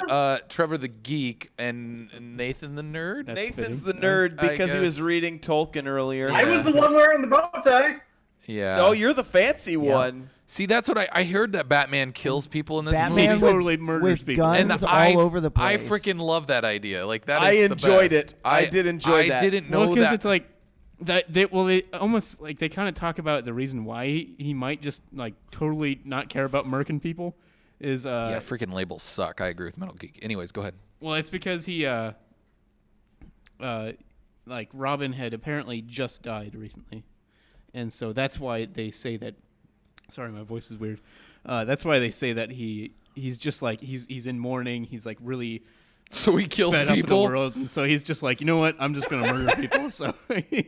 Trevor the geek and Nathan the nerd. That's Nathan's fitting. the nerd I because he was guess. reading Tolkien earlier. Yeah. I was the one wearing the bow tie. Yeah. Oh, you're the fancy one. See, that's what I heard that Batman kills people in this Batman movie. totally murders with people. guns And all over the I place. freaking love that idea. Like that is I the enjoyed best. it. I did enjoy that. I didn't know Well, because that. it's like that. They almost like they kind of talk about the reason why he might just like totally not care about murking people is yeah, freaking labels suck. I agree with Metal Geek. Anyways, go ahead. well, it's because he like Robin had apparently just died recently, and so that's why they say that. Sorry, my voice is weird. That's why they say that he's just like he's in mourning. He's like really So he kills fed up with the people. world, and so he's just like, you know what? I'm just gonna murder people. So yeah,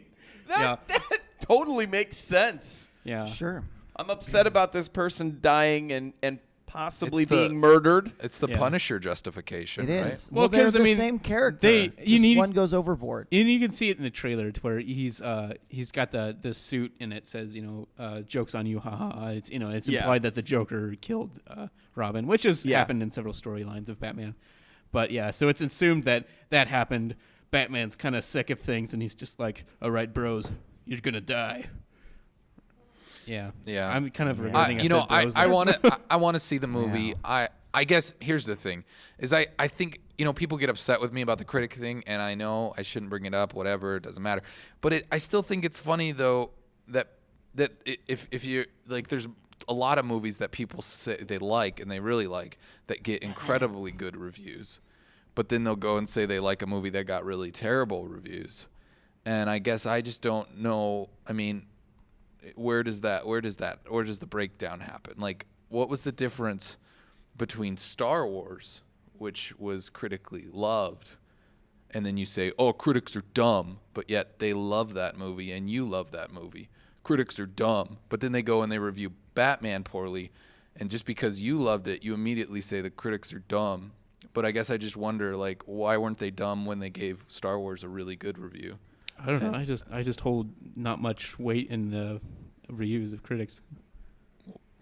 That totally makes sense. yeah. Sure. I'm upset about this person dying and possibly It's the- being murdered. It's the Yeah. Punisher justification, It right? is. Well, Well, they're 'cause, I the mean, same character. you Just need- one goes overboard. And you can see it in the trailer to where he's got the suit and it says jokes on you, haha. It's it's Yeah. implied that the Joker killed Robin, which has Yeah. happened in several storylines of Batman. But yeah, so it's assumed that happened. Batman's kind of sick of things and he's just like, all right, bros, you're gonna die. Yeah, Yeah. I'm kind of regretting. you know, said bros I there. want to I want to see the movie. Yeah. I guess here's the thing, is I think people get upset with me about the critic thing, and I know I shouldn't bring it up. Whatever, it doesn't matter. But I still think it's funny though that if you like, there's a lot of movies that people say they like and they really like that get incredibly good reviews, but then they'll go and say they like a movie that got really terrible reviews, and I guess I just don't know. I mean, where does the breakdown happen? Like, what was the difference between Star Wars, which was critically loved, and then you say, oh, critics are dumb, but yet they love that movie and you love that movie. Critics are dumb, but then they go and they review Batman poorly, and just because you loved it, you immediately say the critics are dumb. But I guess I just wonder, like, why weren't they dumb when they gave Star Wars a really good review? I don't know. I just hold not much weight in the reviews of critics.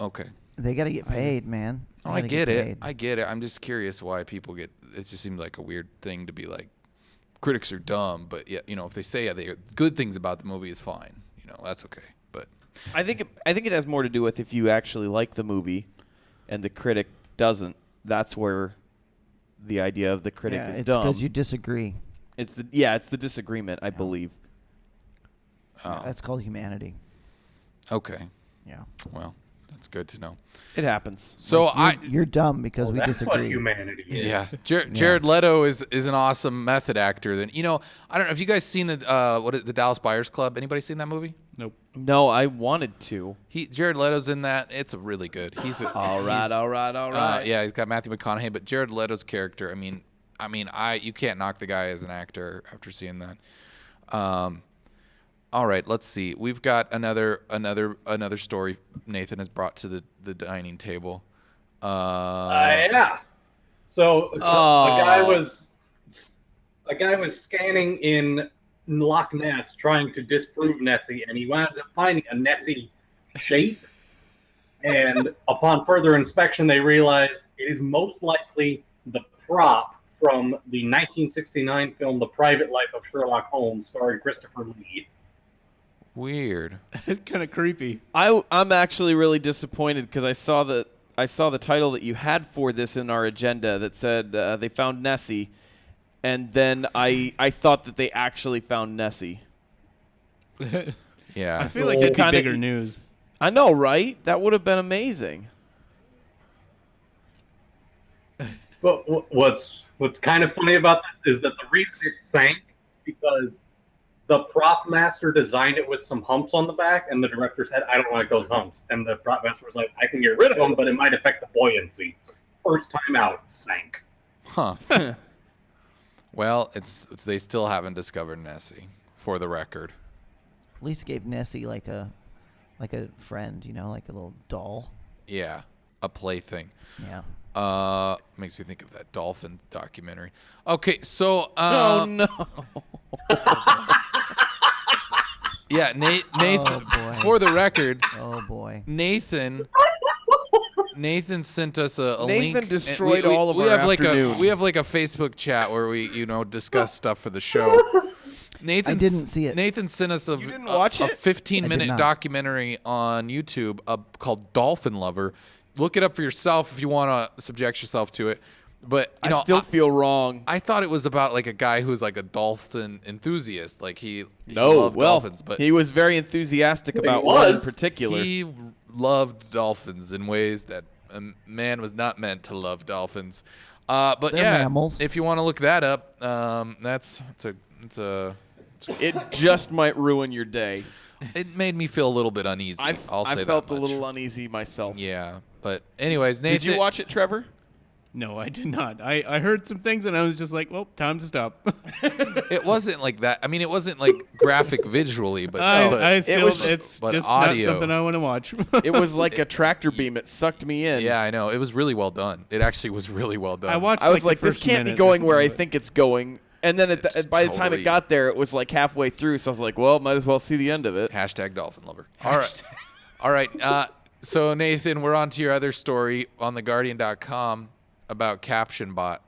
Okay. They got to get paid, man. They Oh, I gotta get it. paid. I get it. I'm just curious why people get. It just seems like a weird thing to be like, critics are dumb, but yeah, if they say they good things about the movie is fine. That's okay. But I think it has more to do with if you actually like the movie, and the critic doesn't. That's where the idea of the critic Yeah, is it's dumb. because you disagree. It's the disagreement, I believe. That's called humanity. okay. Yeah. Well, that's good to know. It happens. So You're dumb because we That's what disagree. humanity is. Yeah, Jared Leto is an awesome method actor. Then I don't know if you guys seen the Dallas Buyers Club. Anybody seen that movie? Nope. No, I wanted to. Jared Leto's in that. It's really good. All right. Yeah, he's got Matthew McConaughey, but Jared Leto's character. You can't knock the guy as an actor after seeing that. All right, let's see. We've got another story Nathan has brought to the dining table. Yeah. So a guy was scanning in Loch Ness trying to disprove Nessie, and he wound up finding a Nessie shape. And upon further inspection, they realized it is most likely the prop from the 1969 film *The Private Life of Sherlock Holmes*, starring Christopher Lee. Weird. It's kind of creepy. I'm actually really disappointed because I saw the title that you had for this in our agenda that said they found Nessie, and then I thought that they actually found Nessie. Yeah. I feel like that'd be Kinda- bigger news. I know, right? That would have been amazing. But what's kind of funny about this is that the reason it sank because the prop master designed it with some humps on the back, and the director said, "I don't like those humps." And the prop master was like, "I can get rid of them, but it might affect the buoyancy." First time out, sank. Huh. Well, it's they still haven't discovered Nessie, for the record. At least gave Nessie like a friend, like a little doll. Yeah, a plaything. Yeah. Makes me think of that dolphin documentary. Okay, so Oh no. yeah, Nathan. boy. For the record, Oh boy. Nathan sent us a link. Nathan destroyed we all of we our have afternoon. we have like a Facebook chat where we discuss stuff for the show. Nathan didn't see it. Nathan sent us a You didn't watch a it? 15-minute not. documentary on YouTube called Dolphin Lover. Look it up for yourself if you want to subject yourself to it. But I still feel wrong. I thought it was about like a guy who's like a dolphin enthusiast. Like he No, loved well, dolphins, but he was very enthusiastic about was. one in particular. he loved dolphins in ways that a man was not meant to love dolphins. But They're yeah, mammals. if you want to look that up, It just might ruin your day. it made me feel a little bit uneasy. I'll say I felt that a much. little uneasy myself. Yeah, but anyways, Nathan, Did you watch it, Trevor? No, I did not. I heard some things and I was just like, well, time to stop. It wasn't like that. I mean, it wasn't like graphic visually, but, I still, was just- it's but just audio. not something I want to watch. It was like a tractor beam. It sucked me in. yeah, I know. It was really well done. It actually was really well done. I watched. I was the like, this first can't be minute going or where I something, think it's going. And then It's by the time totally- it got there, it was like halfway through. So I was like, well, might as well see the end of it. Hashtag dolphin lover. All right. All right. So, Nathan, we're on to your other story on theguardian.com about Caption Bot.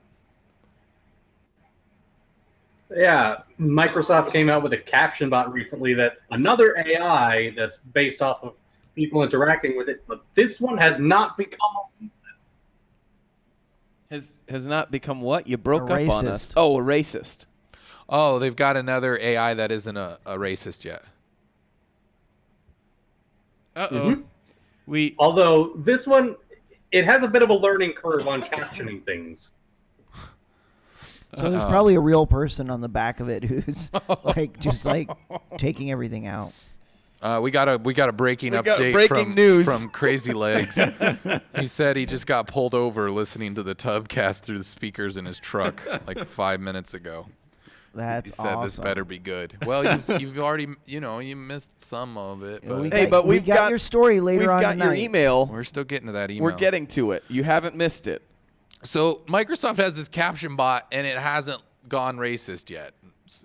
Yeah, Microsoft came out with a caption bot recently that's another AI that's based off of people interacting with it, but this one has not become Has not become what? You broke A up on us. racist. Oh, a racist. Oh, they've got another AI that isn't a racist yet. Uh-oh. We Although this one, it has a bit of a learning curve on captioning things. So there's probably a real person on the back of it who's just taking everything out. We got a breaking We got update breaking news. from Crazy Legs. He said he just got pulled over listening to the Tubcast through the speakers in his truck like 5 minutes ago. That's He said awesome. this better be good. Well, you've already you missed some of it, Yeah, but Hey, but we we've got got your story later We've on got your tonight. email. we're still getting to that email. We're getting to it. You haven't missed it. So Microsoft has this caption bot, and it hasn't gone racist yet,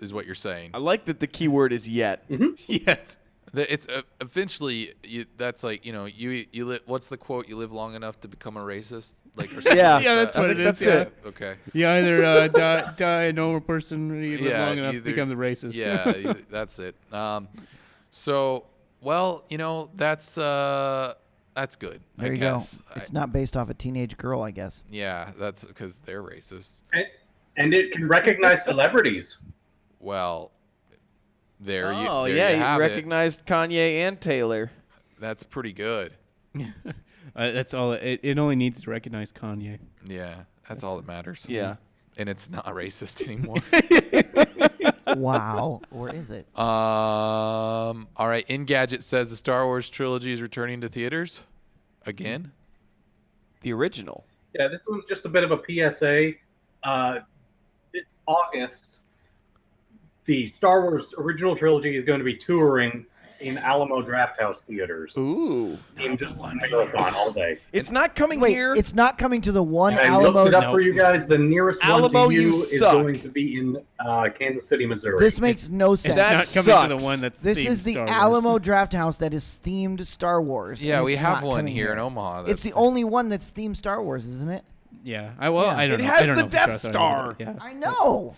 is what you're saying. I like that the keyword is yet. yes. It's eventually that's like you what's the quote? You live long enough to become a racist, like or something Yeah. like Yeah, that. that's what it is. that's it. Okay. You either die a normal person, or you live Yeah, long enough to either- become the racist. Yeah, that's it. So well, that's good. There I you guess. go. It's not based off a teenage girl, I guess. Yeah, that's because they're racist. And it can recognize celebrities. Well, there you. Oh, there yeah. you You have it. recognized Kanye and Taylor. That's pretty good. That's all. It only needs to recognize Kanye. Yeah, that's all that matters. Yeah. And it's not racist anymore. Wow. Or is it? All right. Engadget says the Star Wars trilogy is returning to theaters again. The original. Yeah, this one's just a bit of a PSA. This August, the Star Wars original trilogy is going to be touring in Alamo Drafthouse theaters. Ooh. In just one marathon all day. It's not coming Wait, here. it's not coming to the one I Alamo. looked it up for you guys. The nearest Alamo, one to you you is suck. going to be in Kansas City, Missouri. This makes no sense. That Not coming to the sucks. one that's This themed is the Star Wars. Alamo Draft House that is themed Star Wars. Yeah, and we it's have not one coming here in Omaha. It's the only one that's themed Star Wars, isn't it? Yeah. Yeah. I don't It know. has I don't the know for Death trust, I don't Star. know. Yeah. I know.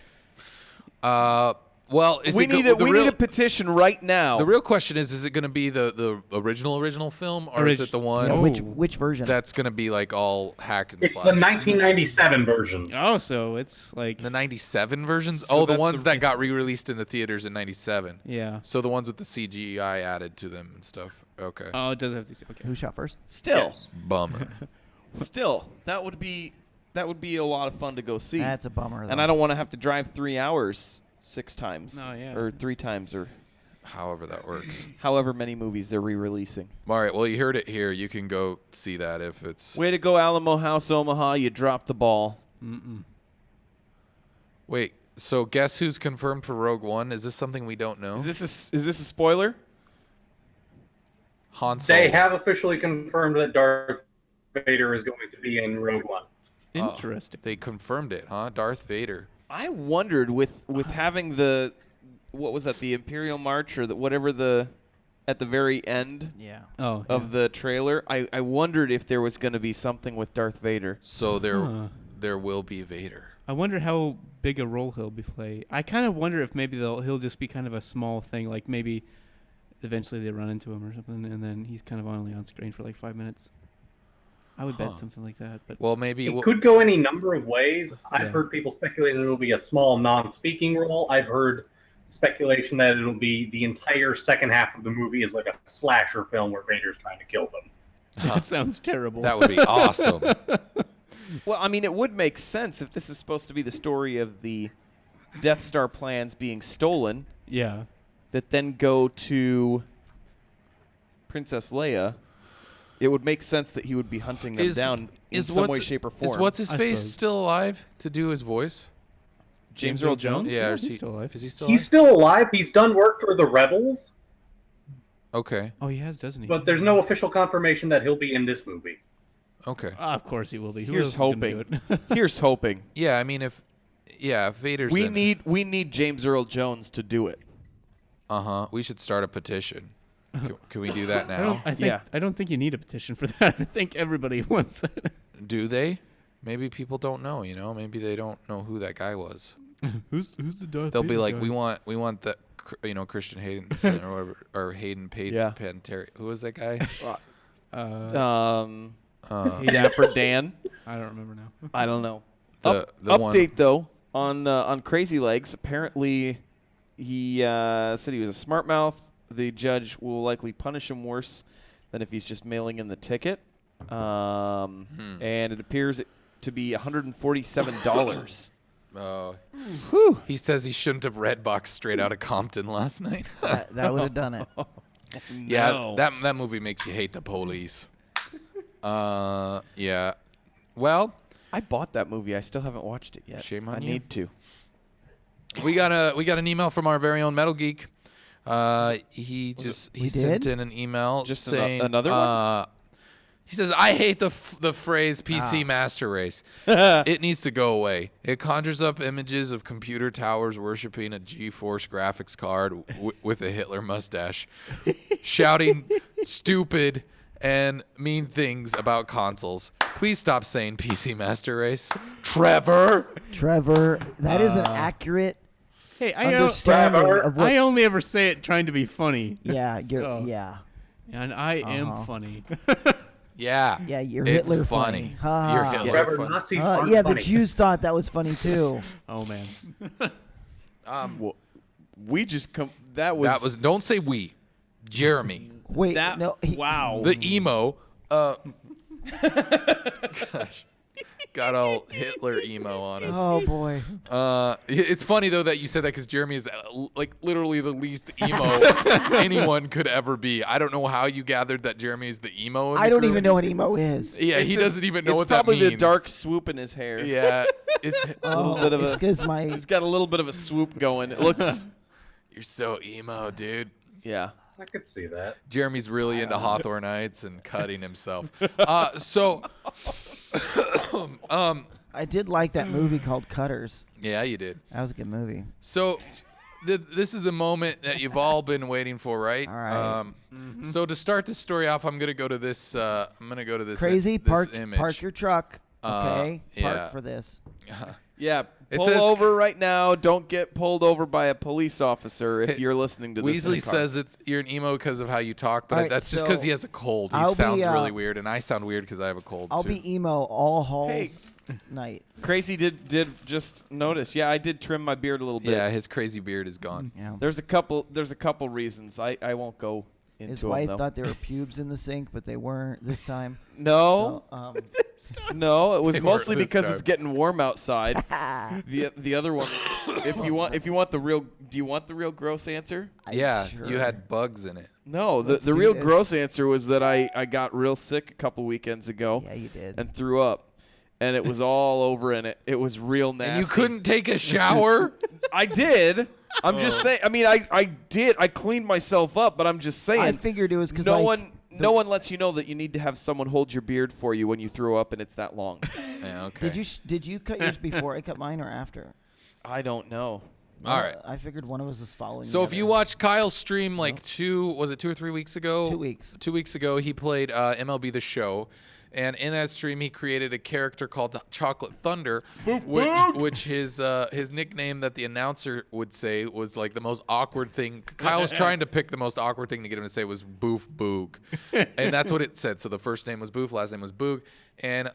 Well, is We it need we need a petition right now. The real question is it going to be the original film, or is it the one Yeah, which version? that's going to be like all hack and It's slash? the 1997 version. Oh, so it's like The 97 versions? So Oh, the that's ones the- that got re-released in the theaters in 97. yeah. So the ones with the CGI added to them and stuff. Okay. Oh, it does have these. Okay. Who shot first? Still, Bummer. still, that would be a lot of fun to go see. That's a bummer. and though. I don't want to have to drive 3 hours 6 times, Oh, yeah. or 3 times, or However that works. however many movies they're re-releasing. All right. Well, you heard it here. You can go see that if it's. Way to go, Alamo House, Omaha! You dropped the ball. Wait. So guess who's confirmed for Rogue One? Is this something we don't know? Is this a spoiler? Han Solo. They have officially confirmed that Darth Vader is going to be in Rogue One. Interesting. They confirmed it, huh? Darth Vader. I wondered with having the what was that, the Imperial March, or whatever at the very end Yeah. Oh. of the trailer. I wondered if there was going to be something with Darth Vader. So there Huh. there will be Vader. I wonder how big a role he'll be play. I kind of wonder if maybe he'll just be kind of a small thing, like maybe eventually they run into him or something, and then he's kind of only on screen for like 5 minutes. I would bet something like that, but Well, maybe It could go any number of ways. I've Yeah. heard people speculate that it'll be a small non-speaking role. I've heard speculation that it'll be the entire second half of the movie is like a slasher film where Vader's trying to kill them. that sounds terrible. that would be awesome. Well, I mean, it would make sense if this is supposed to be the story of the Death Star plans being stolen, Yeah. that then go to Princess Leia. It would make sense that he would be hunting them down in some way, shape, or form. Is what's his I face suppose. still alive to do his voice? James Earl Jones? Yeah, Yeah, is he's he still alive. Is he still He's still alive. He's done work for the Rebels, alive? Okay. Oh, he has, doesn't he? but there's no official confirmation that he'll be in this movie. Okay. Of course he will be. Who Here's else is gonna do hoping. it? Here's hoping. Yeah, I mean if Vader's We in need James Earl Jones to do it. we should start a petition. Can we do that now? I don't think you need a petition for that. I think everybody wants that. Do they? Maybe people don't know, Maybe they don't know who that guy was. Who's the Darth They'll be Vader like, guy? we want that Christian Hayden or whatever, or Hayden Yeah. Panettiere. Who was that guy? Dapper Dan. I don't remember now. I don't know. The Update though on Crazy Legs. Apparently, he said he was a smart mouth. The judge will likely punish him worse than if he's just mailing in the ticket. And it appears to be $147. He says he shouldn't have red box Straight Outta Compton last night. That would have done it. Yeah, that movie makes you hate the police. Yeah. Well, I bought that movie. I still haven't watched it yet. Shame on I you. need to. we got an email from our very own Metal Geek. He sent did? in an email Just saying another one? He says, I hate the phrase PC Master Race. It needs to go away. It conjures up images of computer towers worshiping a GeForce graphics card with a Hitler mustache, shouting stupid and mean things about consoles. Please stop saying PC Master Race. Trevor, that is an accurate Hey, understanding of what. I only ever say it trying to be funny. Yeah, So- yeah. And I am funny. Yeah. Yeah, you're It's Hitler funny. Ha You're ha. Hitler Trevor, funny. Nazis aren't Yeah, the funny. Jews thought that was funny too. Oh man. Well, we just that was Don't say we. Jeremy. Wait, that. no. Wow. The emo. Gosh. Got all Hitler emo on us. Oh boy. It's funny though that you said that because Jeremy is like literally the least emo anyone could ever be. I don't know how you gathered that Jeremy is the emo. In the I don't group. even know what emo is. Yeah, he doesn't even know what that probably means. the dark swoop in his hair. Yeah, it's A little bit of it's a. because my He's got a little bit of a swoop going. It looks. you're so emo, dude. Yeah. I could see that. Jeremy's really into Hawthornites and cutting himself. I did like that movie called Cutters. Yeah, you did. That was a good movie. So, this is the moment that you've all been waiting for, right? All right. So to start this story off, I'm gonna go to this. Crazy. This Park image. your truck. Okay. yeah. Park for this. Yeah, It pull says- over right now. Don't get pulled over by a police officer if you're listening to this. in Weasley a car. says you're an emo because of how you talk, but All right, that's just because so he has a cold. He I'll be, sounds really weird, and I sound weird because I have a cold I'll too. be emo all halls night. Crazy did just notice. Yeah, I did trim my beard a little bit. Yeah, his crazy beard is gone. Yeah. There's a couple reasons. I won't go into His them, wife though. thought there were pubes in the sink, but they weren't this time. No. So, No, it was They mostly weren't this because time. it's getting warm outside. the other one, if you want the real, do you want the real gross answer? Yeah, sure. you had bugs in it. No, Let's the do real this. gross answer was that I got real sick a couple weekends ago. Yeah, you did. And threw up, and it was all over in it. It was real nasty. And you couldn't take a shower? I did. I'm just saying. I mean, I did. I cleaned myself up, but I'm just saying. I figured it was because no one lets you know that you need to have someone hold your beard for you when you throw up and it's that long. Yeah, okay. Did you cut yours before I cut mine or after? I don't know. All right. I figured one of us was following. So the if you other. watched Kyle's stream like 2 or 3 weeks ago? 2 weeks. 2 weeks ago, he played MLB The Show. And in that stream, he created a character called Chocolate Thunder, which his nickname that the announcer would say was like the most awkward thing. Kyle was trying to pick the most awkward thing to get him to say was Boof Boog. And that's what it said. So the first name was Boof, last name was Boog. And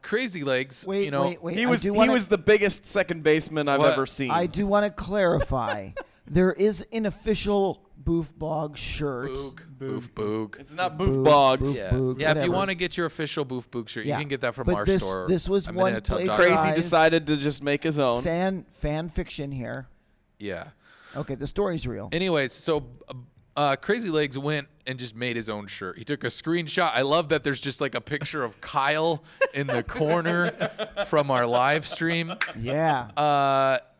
Crazy Legs, Wait, you know, wait. He I was do he wanna- was the biggest second baseman I've What? ever seen. I do want to clarify. There is an official Boof Bog shirt. Boog, Boof Boog. It's not Boof, Boof Boggs. Boof, Yeah, Boog, yeah. If you whatever. want to get your official Boof Boog shirt, Yeah. you can get that from But our this- store. this was I've one been in a Tub place- Dog. Crazy Guys. decided to just make his own. Fan fiction here. Yeah. Okay, the story's real. Anyways, so Crazy Legs went and just made his own shirt. He took a screenshot. I love that there's just like a picture of Kyle in the corner from our live stream. Yeah.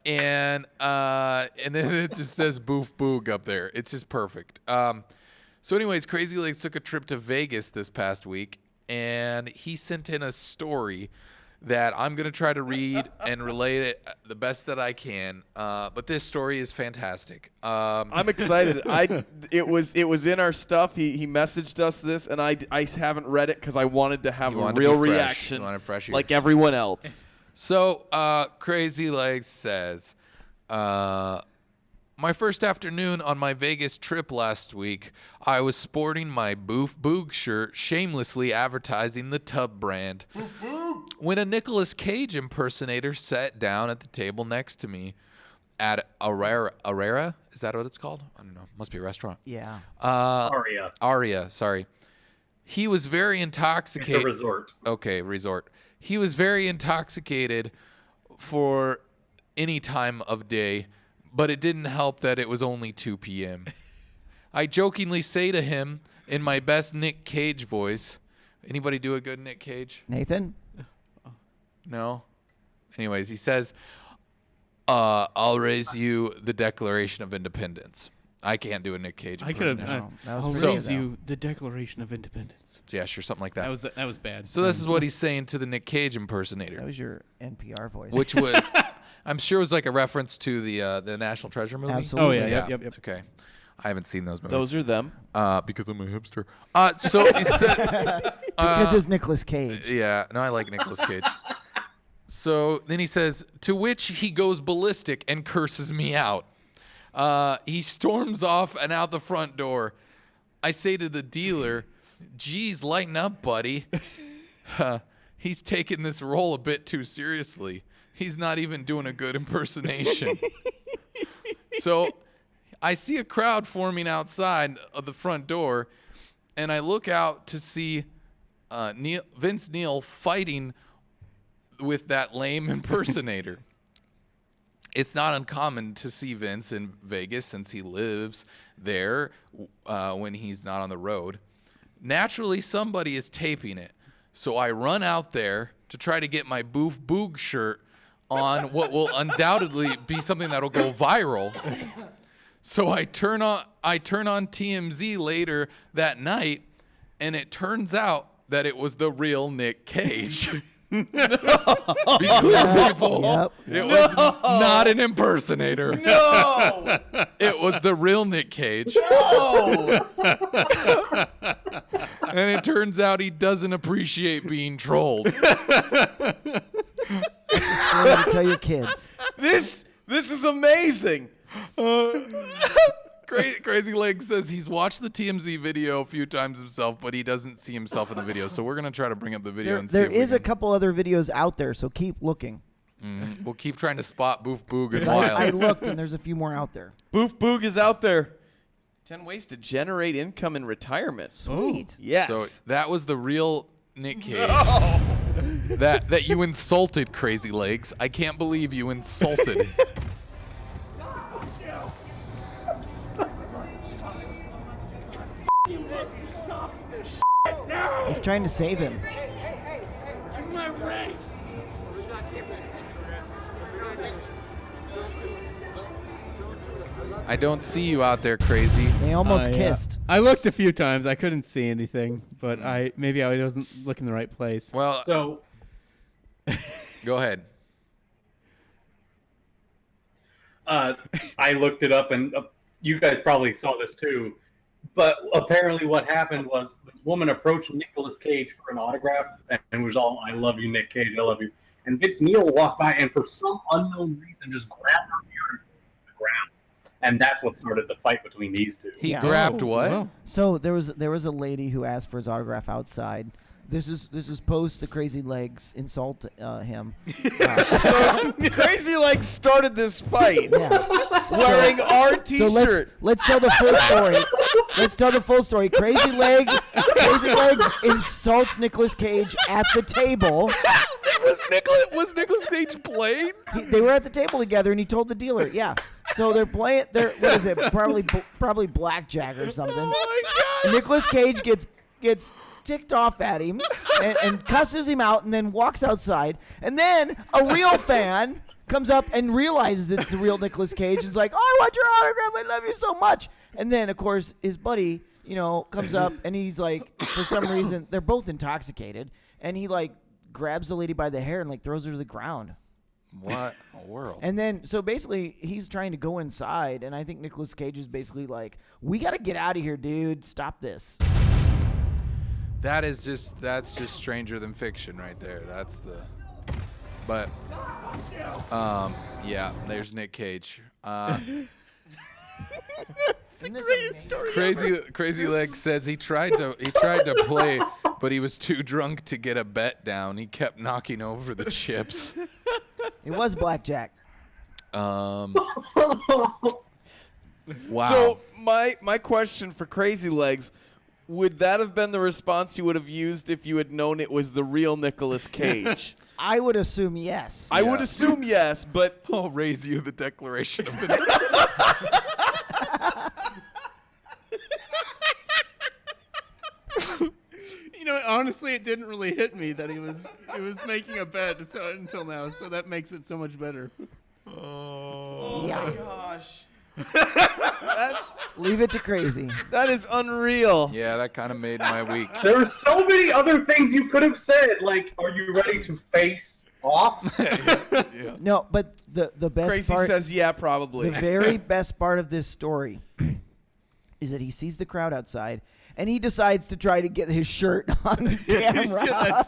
And then it just says Boof Boog up there. It's just perfect. So anyways, Crazy Legs took a trip to Vegas this past week, and he sent in a story that I'm going to try to read and relate it the best that I can. But this story is fantastic. I'm excited. It was in our stuff. He messaged us this, and I haven't read it because I wanted to have You a wanted to be real fresh. reaction, You wanted fresh like ears. everyone else. So, Crazy Legs says, my first afternoon on my Vegas trip last week, I was sporting my Boof Boog shirt, shamelessly advertising the Tub brand. When a Nicolas Cage impersonator sat down at the table next to me at Aurora, is that what it's called? I don't know. Must be a restaurant. Yeah. Aria, sorry. He was very intoxicated. It's a resort. Okay, resort. He was very intoxicated for any time of day, but it didn't help that it was only 2 p.m. I jokingly say to him in my best Nick Cage voice, anybody do a good Nick Cage? Nathan? No? Anyways, he says, I'll raise you the Declaration of Independence. I can't do a Nick Cage I could impersonation. have. that was I'll pretty raise good, you the Declaration of Independence. Yeah, sure, something like that. That was bad. So this is what he's saying to the Nick Cage impersonator. That was your NPR voice. Which was, I'm sure it was like a reference to the National Treasure movie. Absolutely. Oh, yeah, yep. Okay, I haven't seen those movies. Those are them. Because I'm a hipster. So he said, because it's Nicolas Cage. yeah, no, I like Nicolas Cage. So then he says, to which he goes ballistic and curses me out. He storms off and out the front door. I say to the dealer, geez, lighten up, buddy. He's taking this role a bit too seriously. He's not even doing a good impersonation. So I see a crowd forming outside of the front door, and I look out to see Vince Neil fighting with that lame impersonator. It's not uncommon to see Vince in Vegas since he lives there when he's not on the road. Naturally, somebody is taping it. So I run out there to try to get my Boof Boog shirt on what will undoubtedly be something that'll go viral. So I turn on TMZ later that night, and it turns out that it was the real Nick Cage. Be clear, people. Yep. It was not an impersonator. No. It was the real Nick Cage. No. And it turns out he doesn't appreciate being trolled. story to tell your kids. This is amazing. Crazy Leg says he's watched the TMZ video a few times himself, but he doesn't see himself in the video. So we're gonna try to bring up the video and see. There if we is a can- couple other videos out there, so keep looking. We'll keep trying to spot Boof Boog and I Wild. looked, and there's a few more out there. Boof Boog is out there. 10 ways to generate income in retirement. Sweet. Yes. So that was the real Nick Cage. That you insulted, Crazy Legs. I can't believe you insulted. He's trying to save him. I don't see you out there, Crazy. They almost Yeah. kissed. I looked a few times. I couldn't see anything, but maybe I wasn't looking in the right place. Well, So go ahead. I looked it up, and you guys probably saw this too. But apparently, what happened was this woman approached Nicolas Cage for an autograph, and was all, "I love you, Nick Cage. I love you." And Vince Neil walked by, and for some unknown reason, just grabbed her ear and put it to the ground. And that's what started the fight between these two. He Yeah. grabbed what? Wow. So there was a lady who asked for his autograph outside. This is post the Crazy Legs insult him. Crazy Legs started this fight Yeah. wearing our So T-shirt. let's tell the full story. Let's tell the full story. Crazy Legs insults Nicolas Cage at the table. Was Nicolas Cage playing? They were at the table together, and he told the dealer, "Yeah." So they're playing. What is it? Probably blackjack or something. Oh my gosh! Nicolas Cage gets ticked off at him and cusses him out, and then walks outside. And then a real fan comes up and realizes it's the real Nicolas Cage and's like, "Oh, I want your autograph. I love you so much." And then, of course, his buddy, comes up, and he's like, for some reason, they're both intoxicated, and he grabs the lady by the hair and throws her to the ground. What a world. And then, so basically, he's trying to go inside, and I think Nicolas Cage is basically like, "We got to get out of here, dude. Stop this." That's just stranger than fiction right there. But yeah, there's Nick Cage. Crazy Leg says he tried to play, but he was too drunk to get a bet down. He kept knocking over the chips. It was blackjack. Wow. So my question for Crazy Legs, would that have been the response you would have used if you had known it was the real Nicolas Cage? I would assume yes. I would assume yes, but I'll raise you the Declaration of Independence. Honestly, it didn't really hit me that he was making a bet until now, so that makes it so much better. Yeah. gosh. Leave it to Crazy. That is unreal. Yeah, that kind of made my week. There are so many other things you could have said, like, "Are you ready to face off?" No, but the best Crazy part, says yeah, probably. the very best part of this story is that he sees the crowd outside, and he decides to try to get his shirt on camera.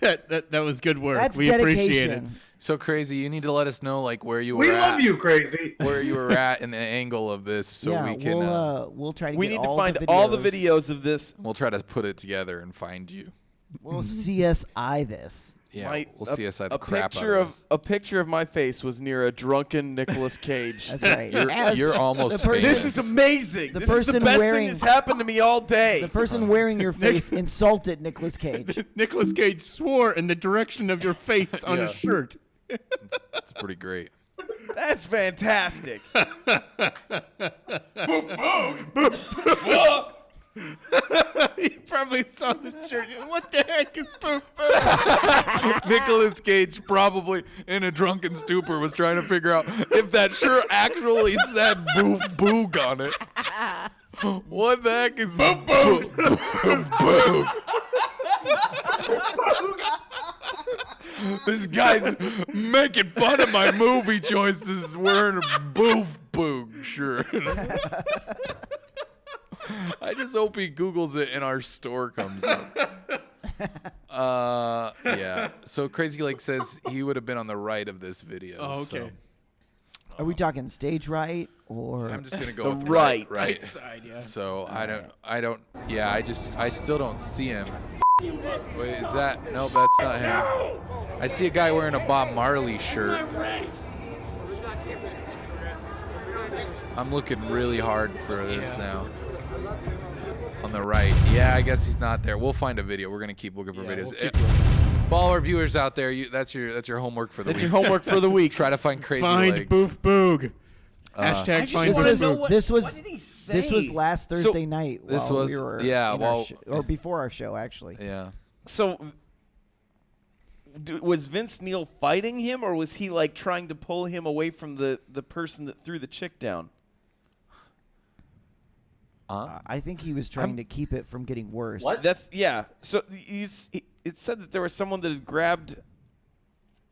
That was good work. That's we appreciate it. dedication. So Crazy, you need to let us know where you were We at. love you, Crazy. Where you were at in the angle of this, so Yeah, we can. we'll try to We get need to all find the all the videos of this. We'll try to put it together and find you. We'll CSI this. Yeah, we'll CSI the a crap picture out of of this. a picture of my face was near a drunken Nicolas Cage. That's right. You're, As you're almost the person- This famous. is amazing. The This is the person best wearing- thing that's happened to me all day. The person wearing your face insulted Nicolas Cage. Nicolas Cage swore in the direction of your face on Yeah. his shirt. It's pretty great. That's fantastic. He probably saw the shirt. What the heck is Poof Poof? Nicolas Cage probably in a drunken stupor was trying to figure out if that shirt actually said Boof Boog on it. What the heck is Boof Boog? Boof Boog. This guy's making fun of my movie choices wearing a Boof Boog shirt. I just hope he Googles it and our store comes up. Yeah. So Crazy Lake says he would have been on the right of this video. Oh, okay. So Are we talking stage right or? I'm just gonna go with right. Right. Side, yeah. So I don't. Yeah. I still don't see him. Wait, is that? Nope, that's not him. I see a guy wearing a Bob Marley shirt. I'm looking really hard for this now. On the right. Yeah, I guess he's not there. We'll find a video. We're gonna keep looking for videos. We'll keep looking. For all our viewers out there, that's your homework for the week. That's your homework for the week. Try to find Crazy Find Legs. Boof Boog. I Hashtag just find wanna Boof know Boog. This was what did he say? this was last Thursday night. This while was- we were yeah, in well- our or before our show actually. Yeah. So, was Vince Neil fighting him, or was he like trying to pull him away from the person that threw the chick down? I think he was trying to keep it from getting worse. What? That's yeah. So it said that there was someone that had grabbed.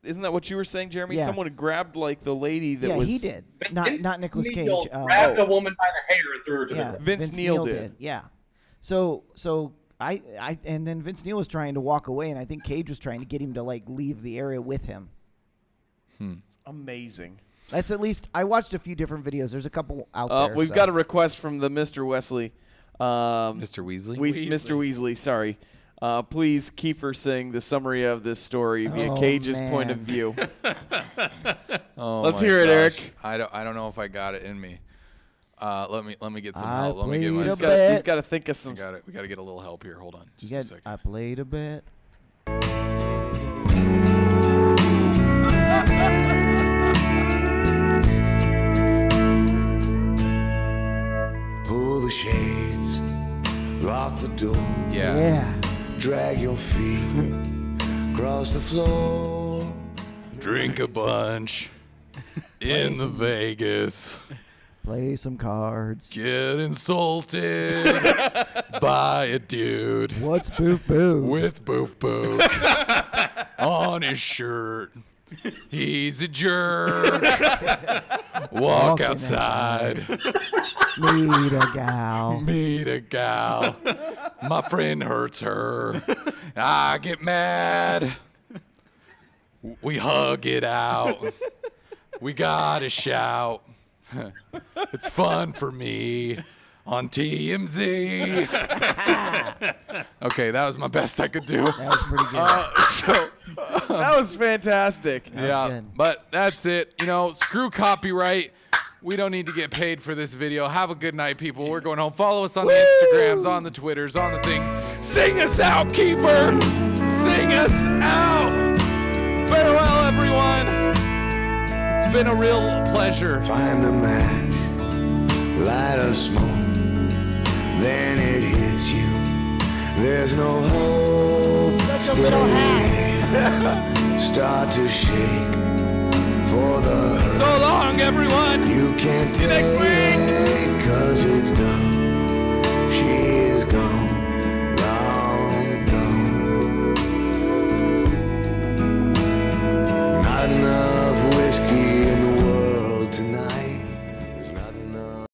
Isn't that what you were saying, Jeremy? Yeah. Someone had grabbed like the lady that Yeah, was. he did. Not Nicolas Cage. Neil Oh. grabbed a woman by the hair and threw her to Yeah, the ground. Vince Neil did. Yeah. So I and then Vince Neil was trying to walk away, and I think Cage was trying to get him to like leave the area with him. Amazing. That's at least I watched a few different videos. There's a couple out there. We've so. got a request from the Mr. Wesley. Mr. Weasley. Mr. Weasley, sorry. Please, Kiefer, sing the summary of this story via Oh, Cage's man. point of view. Oh, Let's my hear it, gosh. Eric. I don't know if I got it in me. Let me get some I help. Let me get played my. a He's bet. got to think of some. We got to get a little help here. Hold on, You just a got- second. I played a bet. Pull the shades, lock the door, Yeah. drag your feet across the floor. Drink a bunch in the Vegas. Play some cards. Get insulted by a dude What's boof boo? with boof book on his shirt. He's a jerk. Walk Walking outside. Meet a gal. Meet a gal. My friend hurts her. I get mad. We hug it out. We gotta shout. It's fun for me on TMZ. Okay, that was my best I could do. That was pretty good. So That was fantastic. yeah, good. but that's it. Screw copyright. We don't need to get paid for this video. Have a good night, people. We're going home. Follow us on the Instagrams, on the Twitters, on the things. Sing us out, Kiefer. Sing us out. Farewell, everyone. It's been a real pleasure. Find a match, light a smoke, then it hits you. There's no hope. Stay in. Start to shake for the So long, everyone. you can't See you next week. take 'cause it's done.